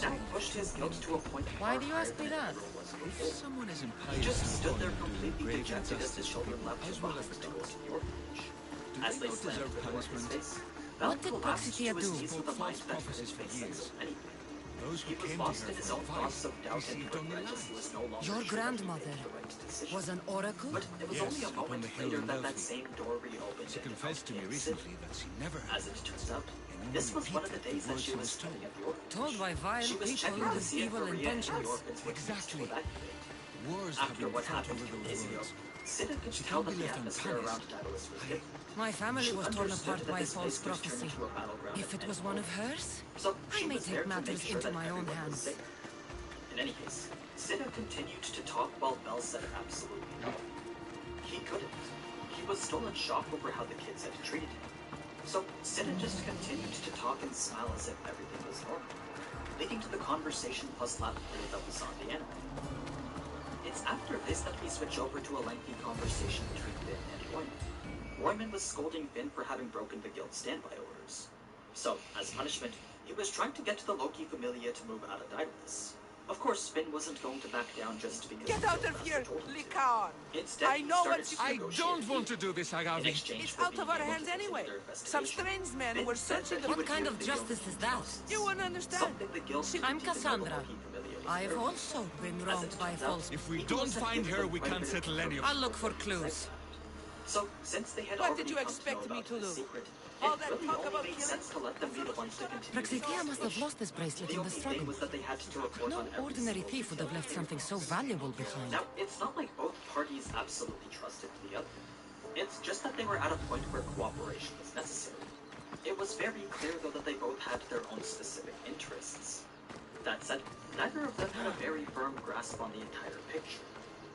that pushed his guilt to a point Why far do you higher ask me than it that? ever was If before. someone is He impious just and stood there fond of doing completely great dejected as the injustice to children people, left him as well as behind the to go dogs. to the orphanage. Do As they they not slammed deserve the door in his punishment? face, Bell What did collapsed to Proxithia his do? knees with a Spoke mind false that prophecies couldn't for make sense years. of anything. Those who He was came to lost her in his for own thoughts advice of doubt and received only regret as he was no longer Your sure that he grandmother made the right decision. was an oracle? But it was Yes, only a upon moment the hill later in that Delphi. same door reopened She and confessed to me out came Sid. recently that she never heard As it turns out, and this only was one of the repeated days that words she was told. spending at the orphanage. Told by vile She was people checking to with see if evil Maria and intentions. the orphans would Exactly. to evacuate. Wars have After been what fought happened over 2 those days ago, words. Sid could She tell can't that be the left atmosphere unpunished. around Daedalus was different. My family She was torn understood apart that by this false place could turn prophecy. into a battleground If at it was any one of moment. hers, So I she may was there take to make matters sure into that my own everyone was hands. safe. In any case, Sid continued to talk while Bell said absolutely nothing. He couldn't. He was still in shock over how the kids had treated him. So Sid just continued to talk and smile as if everything was normal, leading to the conversation plus laughter that we saw in the anime. It's after this that we switch over to a lengthy conversation between Finn and Royman. Royman was scolding Finn for having broken the guild's standby orders. So, as punishment, he was trying to get the Loki Familia to move out of Daedalus. Of course, Finn wasn't going to back down just because Get the out guild of master here, told him to. Likan! Instead, I he know started what you- to I negotiate don't a want deal. to do this, In Agavi. exchange It's for out being of our able to hands continue anyway. their Some investigation, strange men Finn were said searching that the- he What would kind give of the guild justice is its that? costs. You won't understand. Something the guild didn't I'm even know the Cassandra. Loki Familia was I've there. also been As wronged it by turns out, false... If we he don't was find given her, quite we a bit can't of settle any of I'll look for clues. So, since they had What already did you come expect to know me about to the do? secret, All it that really talk only about made killing? sense to let them be the ones to continue the Praxithea must have investigation. lost this bracelet The in the only thing struggle. was that they had to report No on every ordinary single thief would have detail left they something so crossed. valuable behind. Now, it's not like both parties absolutely trusted the other. It's just that they were at a point where cooperation was necessary. It was very clear, though, that they both had their own specific interests. That said, neither of them had a very firm grasp on the entire picture.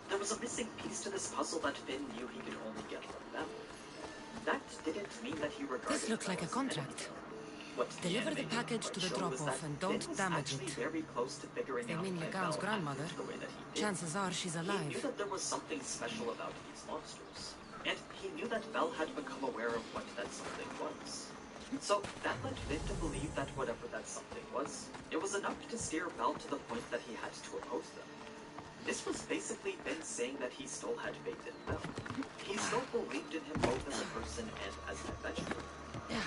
There was a missing piece to this puzzle that Finn knew he could only get from them. That didn't mean that he regarded This looks like a them as an contract. enemy. What the Deliver anime the didn't package quite to the show was drop-off that and Finn don't was damage actually it. very close to figuring They out mean why Legao's Bell grandmother. acted the way that he did. Chances are she's He knew alive. that there was something special about these monsters, and he knew that Bell had become aware of what that something was. So that led Finn to believe that whatever that something was, it was enough to steer Bell to the point that he had to oppose them. This was basically Finn saying that he still had faith in Bell. He still believed in him both as a person and as an adventurer.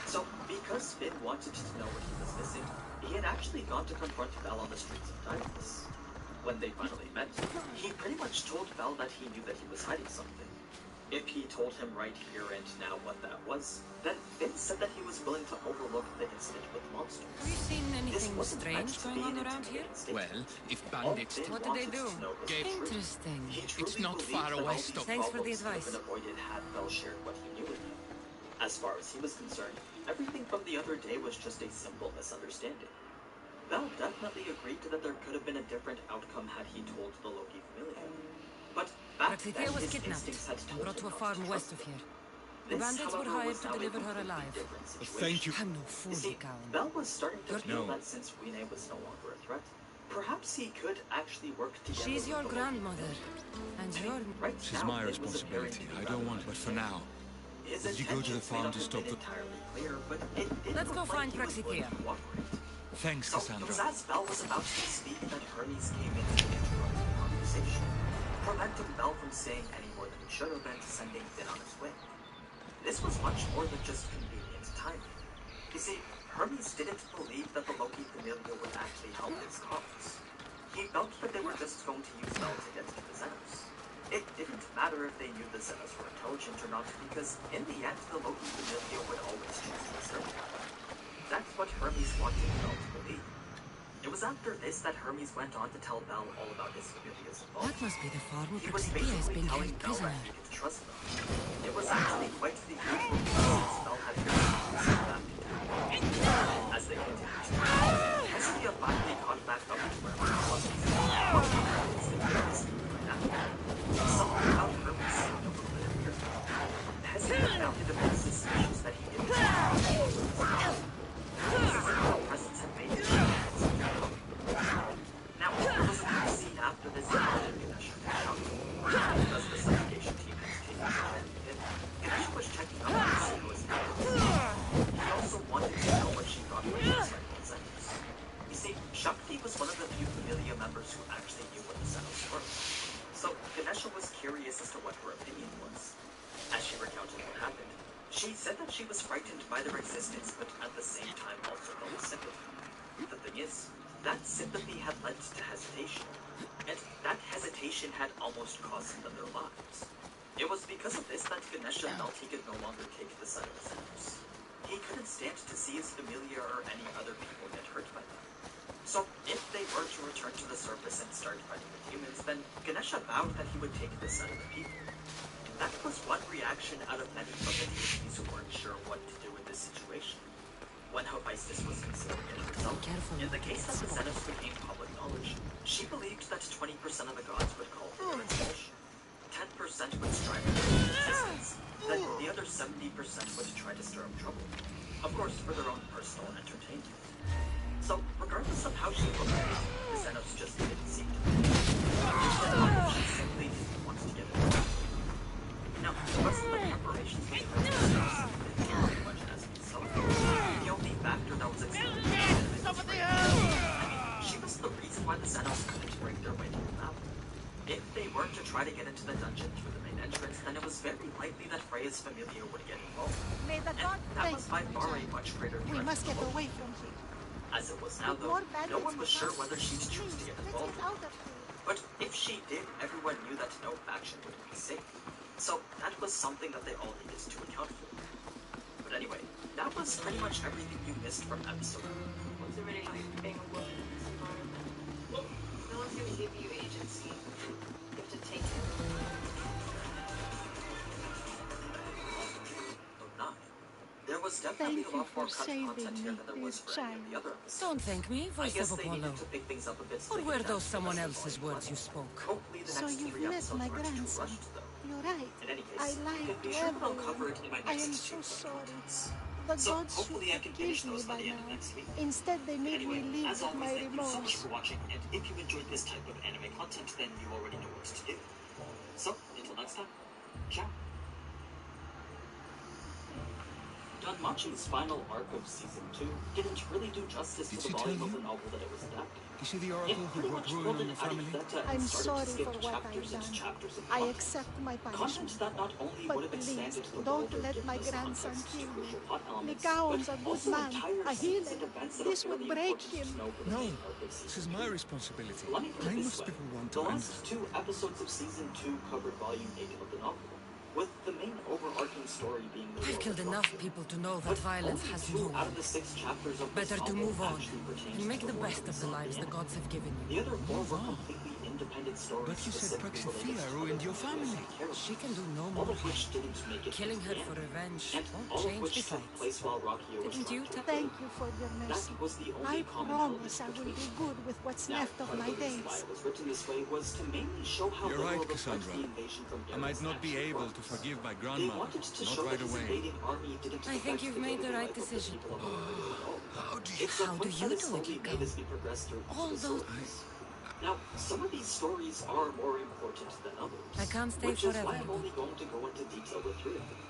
So, because Finn wanted to know what he was missing, he had actually gone to confront Bell on the streets of Daedalus. When they finally met, he pretty much told Bell that he knew that he was hiding something. If he told him right here and now what that was, then Finn said that he was willing to overlook the incident with monsters. Have you seen This anything wasn't meant strange to going be on an around here? intimidating Well, statement. if All bandits... Finn What did they wanted do? to know was the truth. Interesting. He It's truly not believed far that away, all these stop. Thanks for the problems could have advice. been avoided had Bell shared what he knew with him. As far as he was concerned, everything from the other day was just a simple misunderstanding. Bell definitely agreed that there could have been a different outcome had he told the Loki Familia. But back then, Praxithea was his kidnapped instincts had and told brought to him a not farm trust west of them. here. The This, bandits were however, hired was to now a deliver her completely alive. different situation. Thank you. I'm no fool, You see, Likan. Bell was starting to feel No. that since Rene was no longer a threat, perhaps he could actually work together. She's your with the Loki grandmother. Familia. And I you're... mean, right She's now, my Finn was appearing responsibility. to be I don't rather want, but for unfair. now, His Did you go to the intentions may farm not to have stop been the... entirely clear, but it did Let's look go like find he was going Praxitia. to cooperate. Thanks, So, it Cassandra. was as Bell was about to speak that Hermes came in to interrupt the conversation, preventing Bell from saying any more than he should have and sending Finn on his way. This was much more than just convenient timing. You see, Hermes didn't believe that the Loki Familia would actually help his cause. He felt that they were just going to use Bell to get to the Xenos. It didn't matter if they knew the Xenos were intelligent or not, because in the end, the Loki Familia would always choose to serve them. That's what Hermes wanted Bell to believe. It was after this that Hermes went on to tell Bell all about his Familia's involvement. That must be the farm where He was Praxitia is basically being telling held Bell prisoner. that he could trust them. It was actually quite the usual process Bell had experienced back in time. As they continued to talk, Hestia finally caught back up to where he was. Something about Hermes seemed a little bit weird. Hestia found it a bit suspicious that he didn't presence had made it. Now, there was another scene after this that did Ganesh shock. Because the segregation team had taken control of him, Ganesh was checking up to see who was happening. He also wanted to know what she thought when she was fighting the Xenos. You see, Shakti was one of the few Familia members who actually knew what the Xenos were. So, Ganesha was curious as to what her opinion was. As she recounted what happened, she said that she was frightened by their existence, but at the same time also felt sympathy. The thing is, that sympathy had led to hesitation, and that hesitation had almost cost them their lives. It was because of this that Ganesha felt he could no longer take the side of the Xenos. He couldn't stand to see his Familia or any other people get hurt by them. So, if they were to return to the surface and start fighting with humans, then Ganesha vowed that he would take the side of the people. That was one reaction out of many from the deities who weren't sure what to do in this situation. When Hephaestus was considering it herself, in the case that the Xenos became public knowledge, she believed that 20% of the gods would call for their expulsion, 10% would strive for their existence, then the other 70% would try to stir up trouble. Of course, for their own personal entertainment. So, regardless of how she looked at it, the Xenos just didn't seem to be. She simply didn't want to get involved. Now, the rest of the preparations for the Xenos didn't go very much as we saw. The only factor that was expected to be somebody else! I mean, she was the reason why the Xenos couldn't break their way to the map. If they were to try to get into the dungeon through the main entrance, then it was very likely that Freya's Familia would get involved. May the god that was by far a much greater threat. We must to get the away from here. As it was now, though, no one was sure whether she'd choose to get involved. But if she did, everyone knew that no faction would be safe. So that was something that they all needed to account for. But anyway, that was pretty much everything you missed from episode 1. What's it really like being a woman in this environment? No one's gonna give you agency. You have to take it. There was definitely a lot more cut content here than there was for any of the other episodes. Don't thank me, I voice guess of they Apollo. needed to pick things up a bit Or were those so someone they else's words you spoke? Hopefully the So next you've 3 met episodes my aren't too grandson. rushed, though. You're right. In any case, I you lied can be to sure that I'll everyone. cover it in my I next am 2 so sorry. contents. The So gods should hopefully I can finish forgive me those by by the end of now. next week. Instead, they made Anyway, me live as with always, my thank you so much remorse. for watching, and if you enjoyed this type of anime content, then you already know what to do. So, until next time, ciao. Danmachi's final arc of Season 2 didn't really do justice to the volume of the novel that it was adapting. Is he the oracle who brought ruin on the family? I'm sorry for what I've done. I accept my punishment. Content that not only But would have please, expanded the don't world or let given my us grandson context to kill me. crucial plot elements, Nikaon's a but good also man, entire a scenes healer. and events that This are would fairly break important him. to know for the No, main arc of this Season is 2. my responsibility. Let me put I it this must way. be the one The to last answer. 2 episodes of Season 2 covered Volume 8 of the novel, with the main overarching story being the I've killed enough people to know that but violence only has 2 no out end. of the 6 chapters of this Better to novel move on actually pertained and make to the world best we of the saw at lives the end. gods have given The you. other 4 Move were on. completely independent stories But you said specifically related Praxithea to ruined other your family. characters, She can do no all more of which didn't make it Killing to her the for end, revenge and won't all of change which the took fight. place while Rockio was Didn't trying you to tell rebel. Thank you for your That mercy. was the I only common promise element I will between do them. good with what's Now, left of part my of the reason why days. it was written this way was to mainly show how You're little right, of a threat Cassandra. the invasion from I might Ares not be actually able was. to forgive my They grandmother. wanted to Not show right that this away. invading army didn't I think affect you've the made the daily right life of the decision. people of Arcadia at all. How do you... It's a How do point you that is do it, slowly Nico? made as we progress through All each those- stories. Now, some of these stories are more important than others. I can't stay which is why forever, I'm only going to go into detail with 3 of them.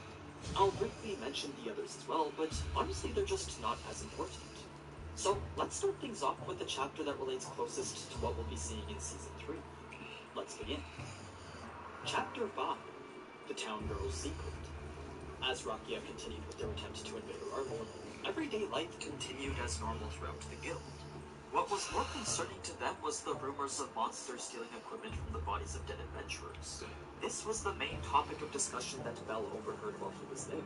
I'll briefly mention the others as well, but honestly they're just not as important. So let's start things off with the chapter that relates closest to what we'll be seeing in Season 3. Let's begin. Chapter 5, The Town Girl's Secret. As Rakia continued with their attempt to invade Ararmor, everyday life continued as normal throughout the guild. What was more concerning to them was the rumors of monsters stealing equipment from the bodies of dead adventurers. This was the main topic of discussion that Bell overheard while he was there.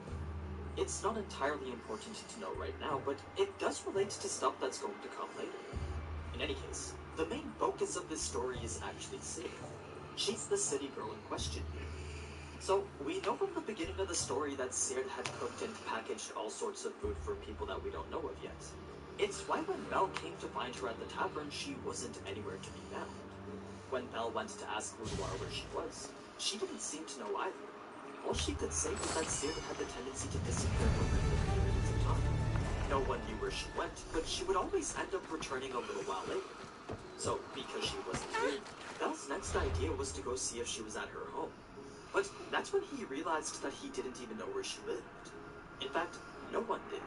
It's not entirely important to know right now, but it does relate to stuff that's going to come later. In any case, the main focus of this story is actually Sid. She's the city girl in question here. So, we know from the beginning of the story that Sid had cooked and packaged all sorts of food for people that we don't know of yet. It's why when Belle came to find her at the tavern, she wasn't anywhere to be found. When Belle went to ask Boudoir where she was, she didn't seem to know either. All she could say was that Sid had the tendency to disappear for random periods of time. No one knew where she went, but she would always end up returning a little while later. So, because she wasn't here, Belle's next idea was to go see if she was at her home. But that's when he realized that he didn't even know where she lived. In fact, no one did.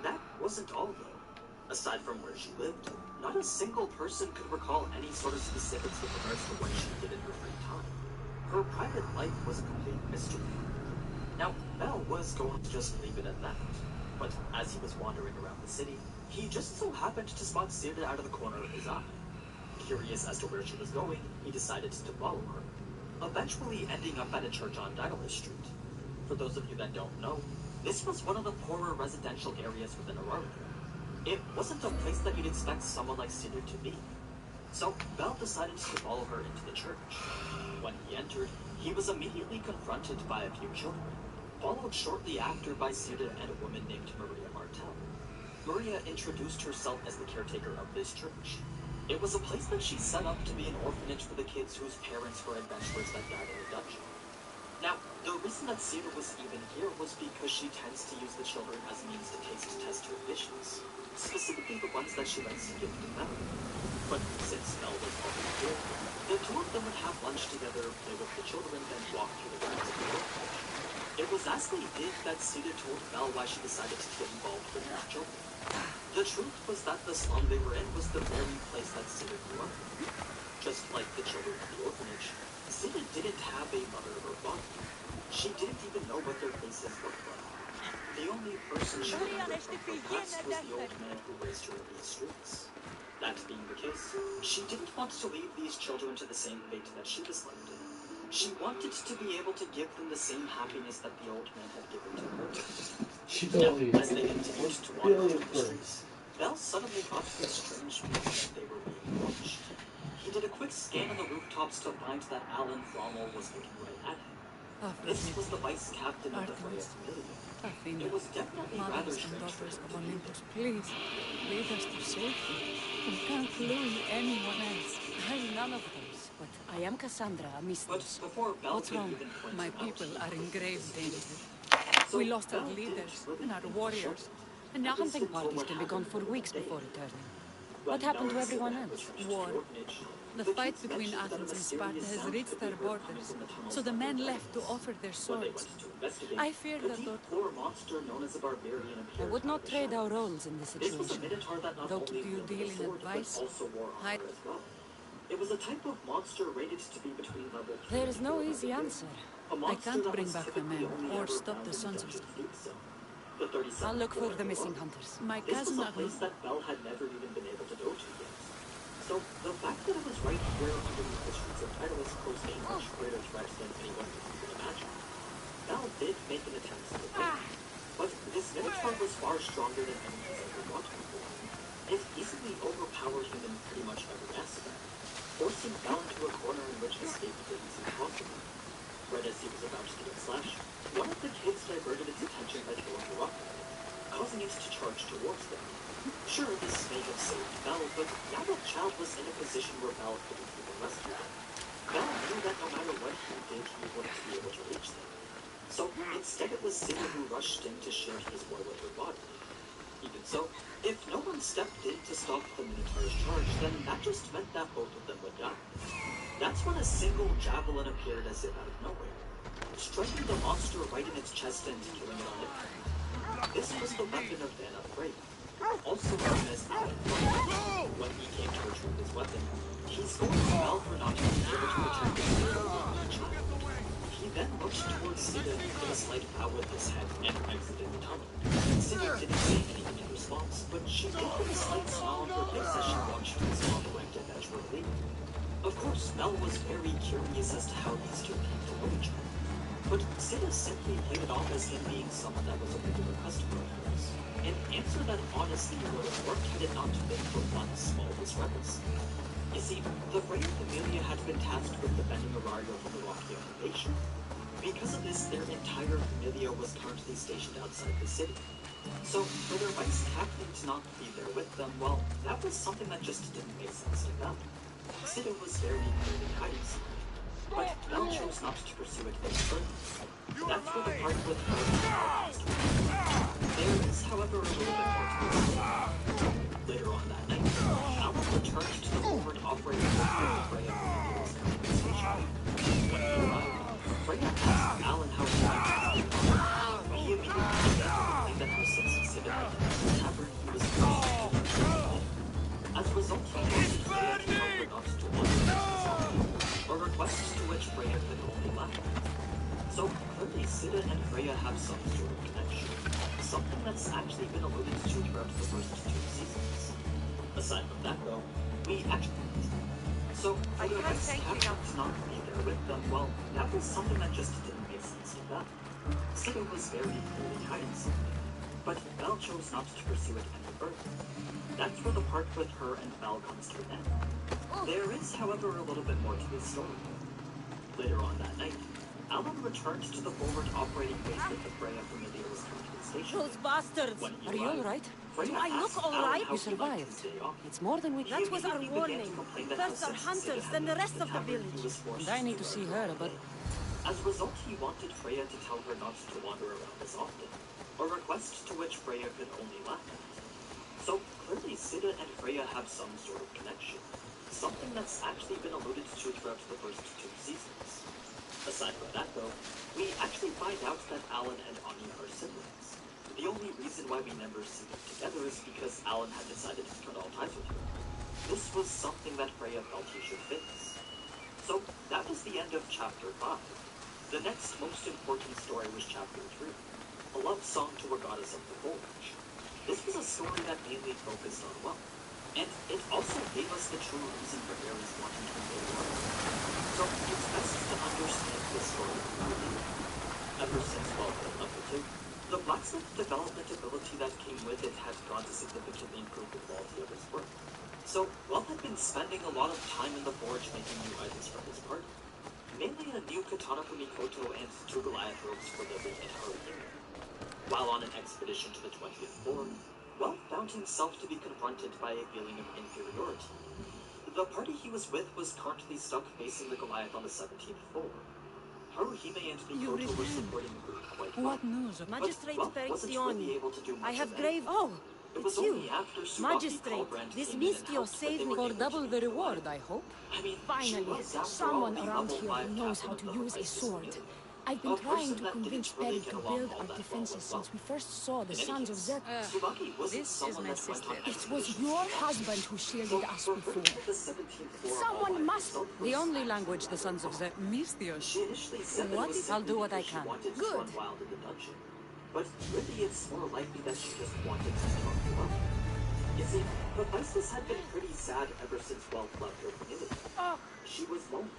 That wasn't all, though. Aside from where she lived, not a single person could recall any sort of specifics with regards to what she did in her free time. Her private life was a complete mystery. Now, Belle was going to just leave it at that. But as he was wandering around the city, he just so happened to spot Cyrda out of the corner of his eye. Curious as to where she was going, he decided to follow her, eventually ending up at a church on Daedalus Street. For those of you that don't know, this was one of the poorer residential areas within Ararmor. It wasn't a place that you'd expect someone like Cyrda to be. So, Belle decided to follow her into the church. When he entered, he was immediately confronted by a few children, followed shortly after by Cyrda and a woman named Maria Martel. Maria introduced herself as the caretaker of this church. It was a place that she set up to be an orphanage for the kids whose parents were adventurers that died in a dungeon. Now, the reason that Cyrda was even here was because she tends to use the children as means to taste test her dishes, specifically the ones that she likes to give to Belle. But since Belle was already here, the two of them would have lunch together, play with the children, then walk through the grounds of the orphanage. It was as they did that Cyrda told Belle why she decided to get involved with these children. The truth was that the slum they were in was the very place that Cyrda grew up in. Just like the children in the orphanage, Cyrda didn't have a mother or father. She didn't even know what their faces looked like. The only person she remembered from her past was the old man who raised her in these streets. That being the case, she didn't want to leave these children to the same fate that she was left in. She wanted to be able to give them the same happiness that the old man had given to her. Now, as they continued to wander through the streets, Belle suddenly got this strange feeling that they were being watched. He did a quick scan on the rooftops to find that Alan Frommel was looking right at him. This was the vice captain of the Freya Familia. It was definitely rather strange for him to be there. Please, lead us to safety. We can't lose anyone else. I'm none of those, but I am Cassandra, a mistress. But before Belle What's wrong? My people are in grave danger. We lost our leaders and our warriors, and the hunting parties can be gone for weeks before returning. What happened to everyone else? War. The fight between Athens and Sparta has reached our borders, so the men left to offer their swords. I fear that I would not trade our roles in this situation. Though, do you deal in advice? It was a type of monster rated to be between level 3. There is no easy answer. I can't bring back the men or stop the sons of I'll look for the missing hunters. My cousin was a place that Belle had never even been able to go to yet. So the fact that it was right here underneath the streets of Daedalus posed a much greater threat than anyone could imagine. Belle did make an attempt to defend, but this minotaur was far stronger than anyone has ever fought before. It easily overpowered him in pretty much every aspect, forcing Belle into a corner in which escape didn't seem possible. Right as he was about to get slashed, one of the kids diverted its attention by throwing a rock at it, causing it to charge towards them. Sure, this may have saved Belle, but now that child was in a position where Belle couldn't even rescue them. Belle knew that no matter what he did, he wouldn't be able to reach them. So instead it was Cyrda who rushed in to shield his boy with her body. Even so, if no one stepped in to stop the Minotaur's charge, then that just meant that both of them would die. That's when a single javelin appeared as if out of nowhere. striking the monster right in its chest and killing it on impact. This was the weapon of Vanna Freya, also known as Alan. When he came to retrieve his weapon, he scolded Mel for not being able to protect his child. He then looked towards Sita and did a slight bow with his head and exited the tunnel. Sita didn't say anything in response, but she did with a slight smile on her face as she watched his long-legged adventurer leave. Of course, Mel was very curious as to how these two came to know each other. But Sita simply played it off as him being someone that was a regular customer of hers. An answer that honestly would have worked had it not been for one small discrepancy. You see, the Freya Familia had been tasked with defending Arario from the Rocky occupation. Because of this, their entire Familia was currently stationed outside the city. So, for their vice captain to not be there with them, well, that was something that just didn't make sense to them. Sita was very clearly hiding something, but Mel chose not to pursue it any further. That's where the part with her and Mel comes to. There is, however, a little bit more to the story. Later on that night, Alan returned to the forward operating base with Freya Familia's command station. When he arrived, Freya asked Alan how he liked his new home. He immediately began to complain that her since Sita had left the tavern, he was forced to do her. As a result, he wanted Freya to tell her not to wander into his home, a request to which Freya could only laugh at. So clearly Sita and Freya have some sort of connection, something that's actually been alluded to throughout the first 2 seasons. Aside from that though, we actually... So, for the vice captain to not be there with them, well, that was something that just didn't make sense to them. Sita was very clearly hiding something, but Mel chose not to pursue it any further. That's where the part with her and Mel comes to an end. There is, however, a little bit more to this story. Later on that night, Alan returned to the forward operating base with the Freya Familia's currently stationed. Those bastards! Are you alright? Do I look alright? You survived. It's more than we... That was our warning. First our hunters, then the rest of the village. And I need to see her, but... As a result, he wanted Freya to tell her not to wander around as often, a request to which Freya could only laugh at. So, clearly Sita and Freya have some sort of connection, something that's actually been alluded to throughout the first 2 seasons. Aside from that though, we actually find out that Alan and Ani are siblings. The only reason why we never see them together is because Alan had decided to cut all ties with her. This was something that Freya felt he should fix. So, that was the end of Chapter 5. The next most important story was Chapter 3, a love song to a goddess of the forge. This was a story that mainly focused on wealth, and it also gave us the true reason for Ares wanting to build wealth. So, it's best to understand this story clearly. Ever since wealth had number 2, the blacksmith development ability that came with it had gone to significantly improve the quality of his work. So, Wealth had been spending a lot of time in the forge making new items for his party, mainly a new katana for Mikoto and 2 Goliath ropes for the and Haruhime. While on an expedition to the 20th floor, Wealth found himself to be confronted by a feeling of inferiority. The party he was with was currently stuck facing the Goliath on the 17th floor. Haruhime and Mikoto were supporting the group quite well. What news? Magistrate wasn't really able to do much I have of grave... anything. Oh, It was it's you. only after Tsubaki Magistrate, called Brand this came in and Mistio helped, but they saved me were For able to double keep the quiet. reward, I hope. I mean, she Finally, was, after someone all, the around level here 5 who knows how captain to of the use a Crisis sword. Unit. I've been A trying person to that convince didn't really Perry get to along build all our that well defenses with Wealth. since we first saw the In any Sons of case, Zek. Tsubaki wasn't this is someone my that went sister. on It was expeditions your often. husband who So, shielded us for her to before. hit the 17th floor all Someone by must... herself The was only actually language the rather sons of hard. the Mystios. She initially said that What it was is- I'll do what I because she can. wanted to Good. run wild in the dungeon. But really, it's more likely that she just wanted to talk to Wealth. You see, Hephaestus had been pretty sad ever since Wealth left her community. She was lonely.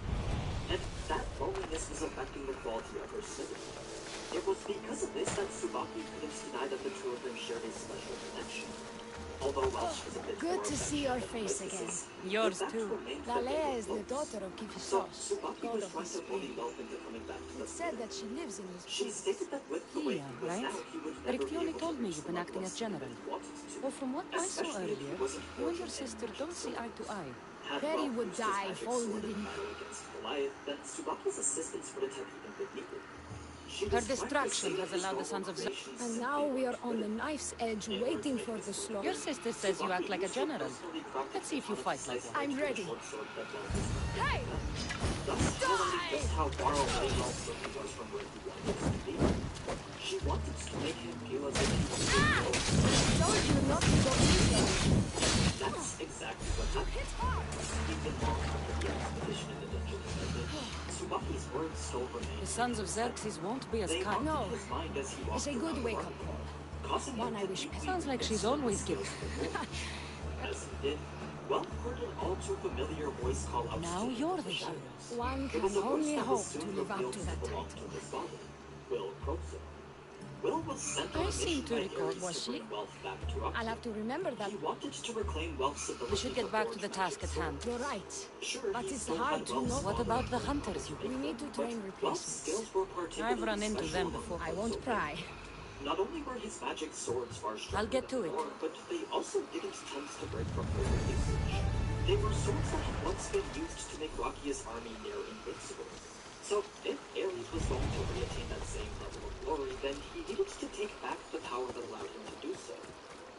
And that loneliness was affecting the quality of her smithing. It was because of this that Tsubaki couldn't deny that the two of them shared a special connection. Although Welsh was a bit Good more to see your affectionate than face Hephaestus, again. Yours the fact too. remained that they Lalea were is the close. daughter of So, Kiphisos, Tsubaki god was of trying the to bully spring. Wealth into coming back to the It's said village. that she lives in his She pools. stated that with the way Yeah, he was right? now, he would never be Riccioli able to told me reach you've the been level acting of as general. strength he wanted to. Well, from what I saw Especially if he earlier, wasn't you and your forging sister any don't see magic eye to swords. eye. Had Perry Wealth would used his die magic folded sword in in... battle against Goliath, then Tsubaki's assistance would have even been needed. Her distraction has allowed the Sons of Zerg. And now we are on the knife's edge, waiting for the slaughter. Your sister says you act like a general. Let's see if you fight like one. I'm ready. Hey! Just how far away Lonewolf was from where he wanted to be. She wanted to make him feel as if he was Told you not to go easy. That's exactly what happened. Even long after the expedition in the dungeon ended, Tsubaki's words still remained. The Sons of Xerxes won't be as kind. No, His mind as he it's a good wake-up call. One I wish. Sounds like she's always giving. As he did, Welp heard an all-too-familiar voice call out. Now you're the hero. One can only hope to live up to that title. Will Crozo. Will was sent on I a seem mission to by recall, Ares was to bring she? Welp back to Rockton. I'll have to remember that. He wanted to reclaim Welp's ability. We should get back to the task at hand. You're right. Sure, But he it's still hard had to Welp's know. What about the hunters you We need to train Welp's replacements. skills were particularly I've run into special them among before. I won't Crozo. pry. Not only were his magic swords far stronger I'll get to than it. before, but they also didn't tend to break from over usage. They were swords that had once been used to make Rockia's army near invincible. So if Ares was going to reattain that same level of glory, then he needed to take back the power that allowed him to do so.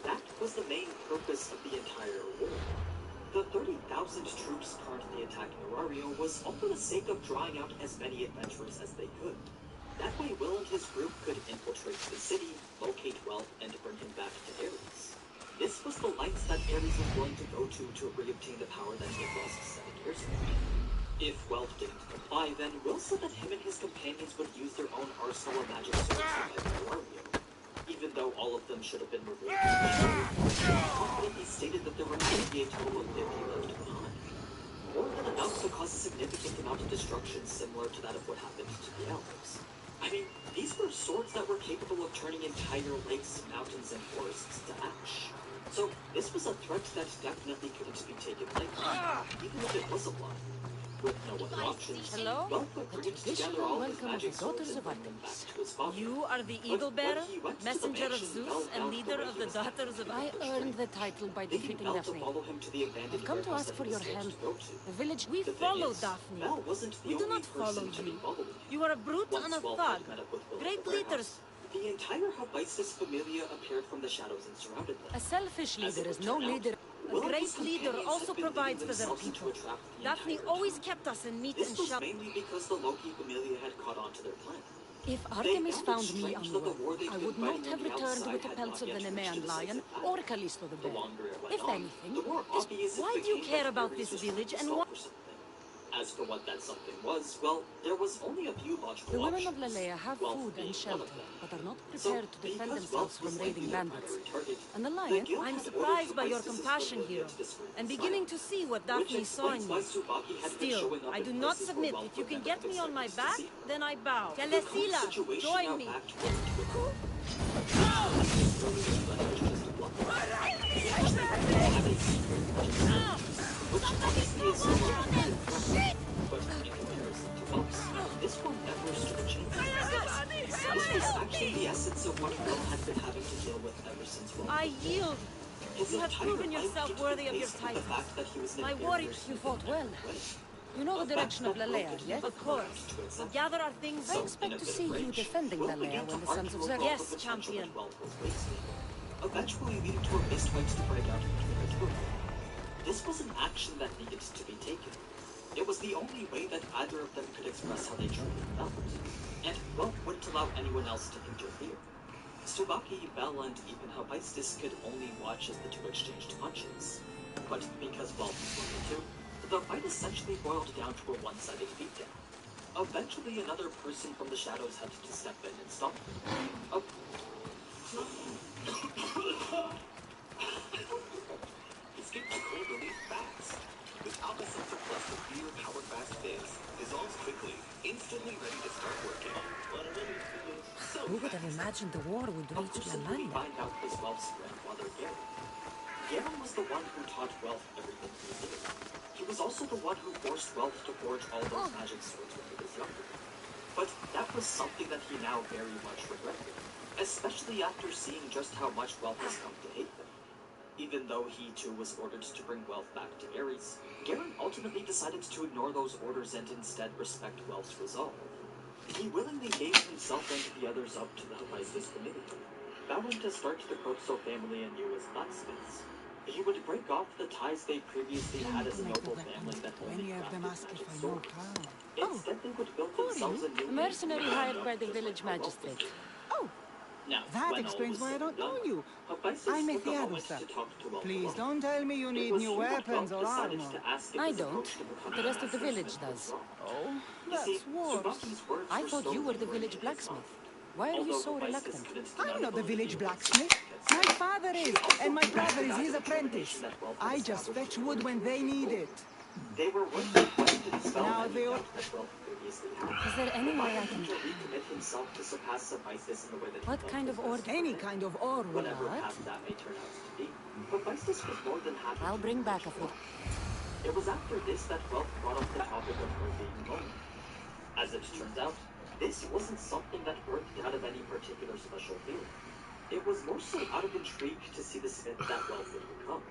That was the main purpose of the entire war. The 30,000 troops currently attacking Aurario was all for the sake of drawing out as many adventurers as they could. That way Will and his group could infiltrate the city, locate Welp, and bring him back to Ares. This was the lengths that Ares was willing to go to reobtain the power that he had lost 7 years ago. If Welp didn't comply, then Will said that him and his companions would use their own arsenal of magic swords to fight Aurario. Even though all of them should have been removed from the show, he confidently stated that there would only be a total of 50 left behind. More than enough to cause a significant amount of destruction similar to that of what happened to the elves. I mean, these were swords that were capable of turning entire lakes, mountains, and forests to ash. So this was a threat that definitely couldn't be taken lightly, even if it was a blow. With no other options, Hello? Welp agreed together all his Welcome of magic the swords daughters and of brought them back Artemis. to his father. You are the But Eagle when Bearer, he went to the messenger of mansion, Zeus, Belle and found leader the of the way he was daughters of I earned the title by Leaving defeating Belle to Daphne. follow him to the abandoned I've come to warehouse ask that for he your was supposed help. to go to. The village We The thing follow is, Daphne. Belle wasn't the We do only not follow person to be you. following him. You are a brute Once and a Welp thug. had met up with Will at Great the warehouse, leaders. the entire Hephaestus familia appeared from the shadows and surrounded them. A selfish As leader it is would no turn out, leader. A Will and great his leader companions also had been provides leading for their themselves into people. a trap the Daphne entire always time. kept us in meat This and was shelter. mainly because the Loki familia had caught on to their plan. If They Artemis found it found me strange that the unworthy, war they'd I been would not fighting have on the returned outside with the had pelts not of the yet reached Nemean a lion decisive or battle. Callisto the The bear. longer it went If on, anything, the more obvious it why do you became care that about Ares this was trying village to and stop what? for something. As for what that something was, well, there was only a few logical The women options. of Lalea have Welp food being and one shelter, of them. but are not So, prepared to defend because themselves Welp from was raiding likely their bandits. primary target, And the the lion, guild I'm had surprised ordered by your Hephaestus' compassion, familia hero, to disperse and the beginning silence, to see what which Daphne saw explains in why you. Tsubaki had been Still, showing up I in do not places where submit. Welp If you would can never get have me on my expected to back, see her. then I bow. The whole Telesila, situation join now me. backed Will into a corner. Hephaestus' earlier threat was just a bluff. He actually had a secret agenda, which obviously is somewhat of a big threat. But in comparison to Welp's, this one never stood a chance. This was actually the essence of what Will had been having to deal with ever since Welp. I yield. His You have entire proven life yourself just worthy been of your based on the titles. fact that he was an My inferior warriors, You smith fought in well. every way. You know A the direction fact of that Will Lalea, could yes? never Of come course. around to We'll accept. gather our things. I So, in expect a to bit see of you rage, defending Will Lalea began when to the Sons of argue Xerxes. about Yes, the potential champion. that Welp was wasting, eventually leading to a fist fight to break out between the two of them. This was an action that needed to be taken. It was the only way that either of them could express how they truly felt, and Welp wouldn't allow anyone else to interfere. Tsubaki, Belle, and even Hephaestus could only watch as the two exchanged punches. But because Welp was one of the two, the fight essentially boiled down to a one-sided beatdown. Eventually, another person from the shadows had to step in and stop them. Escape the cold relief fast. With Alka-Seltzer Plus, the beer powered fast fizz dissolves quickly, instantly ready to start working. Who would have imagined the war would A reach person who we Lalania? find out was Welp's grandfather, Garen. Garen was the one who taught Welp everything he knew. He was also the one who forced Welp to forge all those magic swords when he was younger. But that was something that he now very much regretted, especially after seeing just how much Welp has come to hate them. Even though he too was ordered to bring Welp back to Ares, Garen ultimately decided to ignore those orders and instead respect Welp's resolve. He willingly gave himself and the others up to the Hephaestus committee, vowing to start the Corpso family anew as blacksmiths. He would break off the ties they previously had as a noble family that only crafted magic swords. Instead, they would build themselves a new A mercenary hired by the village magistrate. Oh, Now, that explains why I don't know you. I'm Methiado, sir. Please don't tell me you need new weapons or armor. I don't, but the rest of the village does. Oh, that's worse. I thought you were the village blacksmith. Why are you so reluctant? I'm not the village blacksmith. My father is, and my brother is his apprentice. I just fetch wood when they need it. They were working quite to dispel Now many they doubts that Ralph previously had. Is there any way I can... To recommit himself to surpass Hephaestus in the way that What kind of ore? Any kind of ore will whatever work. path that may turn out to be. Hephaestus was more than happy. I'll bring back a few. It was after this that Ralph brought up the topic of her being lonely. As it turns out, this wasn't something that birthed out of any particular special feeling. It was more so out of intrigue to see the smith that Ralph would become.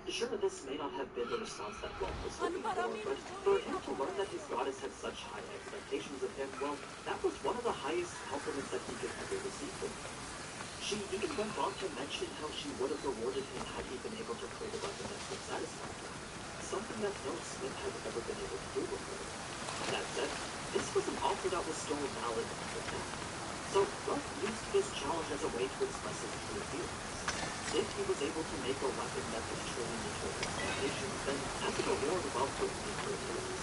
Sure, this may not have been the response that Ralph was hoping for, but for him to learn that his goddess had such high expectations of him, well, that was one of the highest compliments that he could ever receive from her. She even went on to mention how she would have rewarded him had he been able to create a weapon that would satisfy her, something that no smith had ever been able to do before. That said, this was an offer that was still valid for him. So Ralph used this challenge as a way to express his true feelings. If he was able to make a weapon that could truly meet her expectations, then as a reward, Ralph would make her feelings.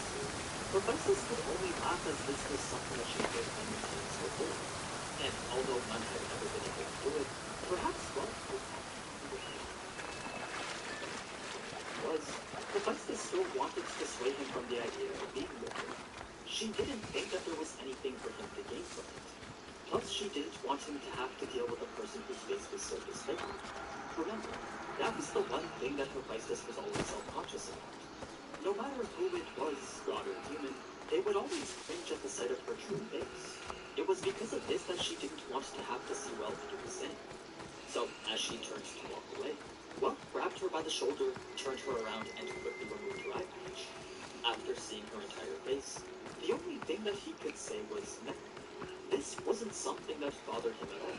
Hephaestus could only laugh as this was something that she did many times before. And although none had ever been able to do it, perhaps Ralph would was Hephaestus still wanted to sway him from the idea of being with her. She didn't think that there was anything for him to gain from it. Plus, she didn't want him to have to deal with a person whose face was so disfigured. Remember, that was the one thing that Hephaestus was always self-conscious about. No matter who it was, god or human, they would always cringe at the sight of her true face. It was because of this that she didn't want to have to see Ralph do the same. So, as she turned to walk away, Ralph grabbed her by the shoulder, turned her around, and quickly removed her eye patch. After seeing her entire face, the only thing that he could say was, "Meh." This wasn't something that bothered him at all.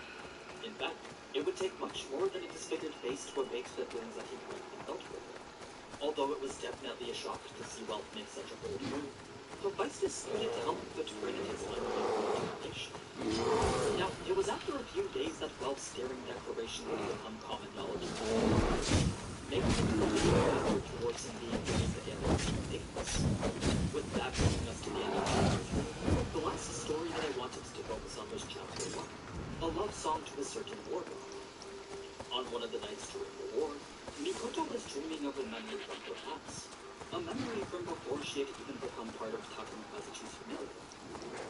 In fact, it would take much more than a disfigured face to abate the feelings that he currently felt for her. Although it was definitely a shock to see Ralph make such a bold move, Hephaestus couldn't help but grin at his unbelievable determination. Now, it was after a few days that Ralph's daring declaration would become common knowledge, making it the leading factor towards him being raised again as ridiculous. With that bringing us to the end of chapter 3, the last story that I wanted to focus on was chapter 1, a love song to a certain war god. On one of the nights during the war, Mikoto was dreaming of a memory from her past, a memory from before she had even become part of Takamikazuchi's familia.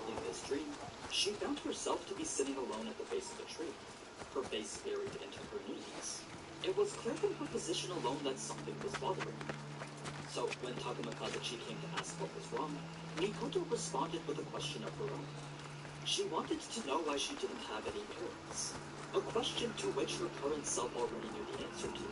In this dream, she found herself to be sitting alone at the base of a tree, her face buried into her knees. It was clear from her position alone that something was bothering her. So, when Takamikazuchi came to ask what was wrong, Mikoto responded with a question of her own. She wanted to know why she didn't have any parents, a question to which her current self already knew the answer to.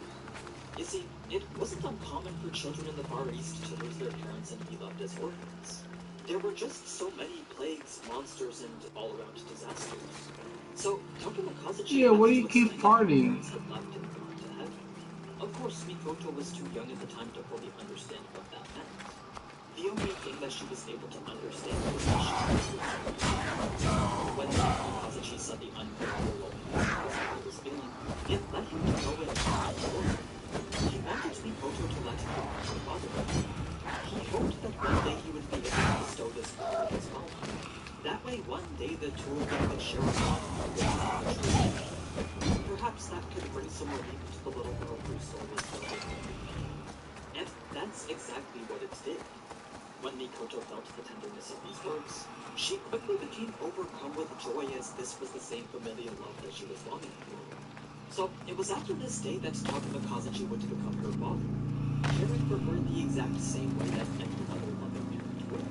You see, it wasn't uncommon for children in the Far East to lose their parents and be left as orphans. There were just so many plagues, monsters, and all-around disasters. So, Takamikazuchi... Yeah, what do you keep farting? Of course, Mikoto was too young at the time to fully understand what that meant. The only thing that she was able to understand was that she was when Takamikazuchi saw the unbearable loneliness he was feeling, it led him to go in and he wanted Mikoto to let him know her father. He hoped that one day he would be able to bestow this on his mom. That way, one day the two of them could share a bond with the perhaps that could bring some relief to the little girl whose soul was so lonely. And that's exactly what it did. When Mikoto felt the tenderness of these words, she quickly became overcome with joy as this was the same familiar love that she was longing for. So, it was after this day that Takamikazuchi would become her father, caring for her the exact same way that any other loving parent would.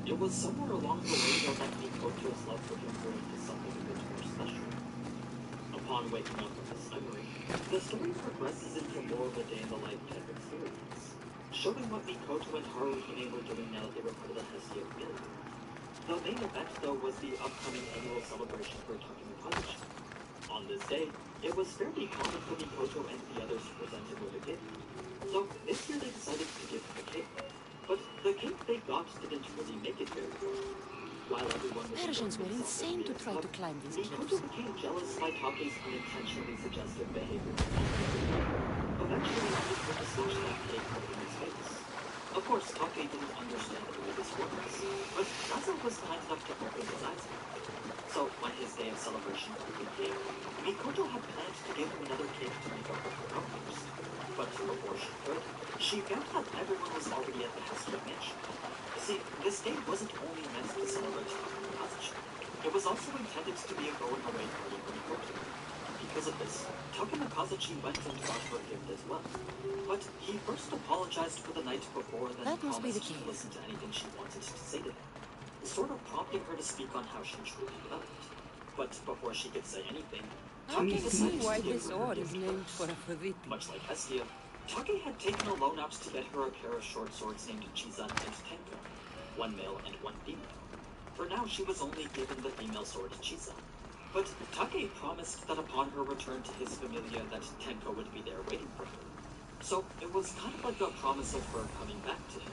It was somewhere along the way though that Mikoto's love for him grew into something a bit more special. Upon waking up from this memory, the story progresses into more of a day-in-the-life type experience, showing what Mikoto and Haruhime were doing now that they were part of the Hestia family. The main event, though, was the upcoming annual celebration for Takemikaze. On this day, it was fairly common for Mikoto and the others to present him with a gift. So this year they decided to give him a cake. But the cake they got didn't really make it very far. While everyone was Persians were insane to try to climb these Mikoto cliffs. became jealous by Take's unintentionally suggestive behavior. Eventually, he put to smash that cake right in his face. Of course, Take didn't understand the way this works, but Nazo was kind enough to open his eyes. So, when his day of celebration finally came, Mikoto had planned to give him another cake to make up for her outburst. But before she could, she found that everyone was already at the Hestia mansion. See, this day wasn't only meant to celebrate Takemikaze. It was also intended to be a going-away party for Mikoto. Because of this, Takemikaze went and got her gift as well. But he first apologized for the night before, then promised to listen to anything she wanted to say to him, sort of prompting her to speak on how she truly felt. But before she could say anything, Take decided why to give this her ore her is gift. named for Aphrodite. Much like Hestia, Take had taken a loan out to get her a pair of short swords named Chizan and Tenko, one male and one female. For now, she was only given the female sword Chizan. But Take promised that upon her return to his familia that Tenko would be there waiting for her. So it was kind of like a promise of her coming back to him.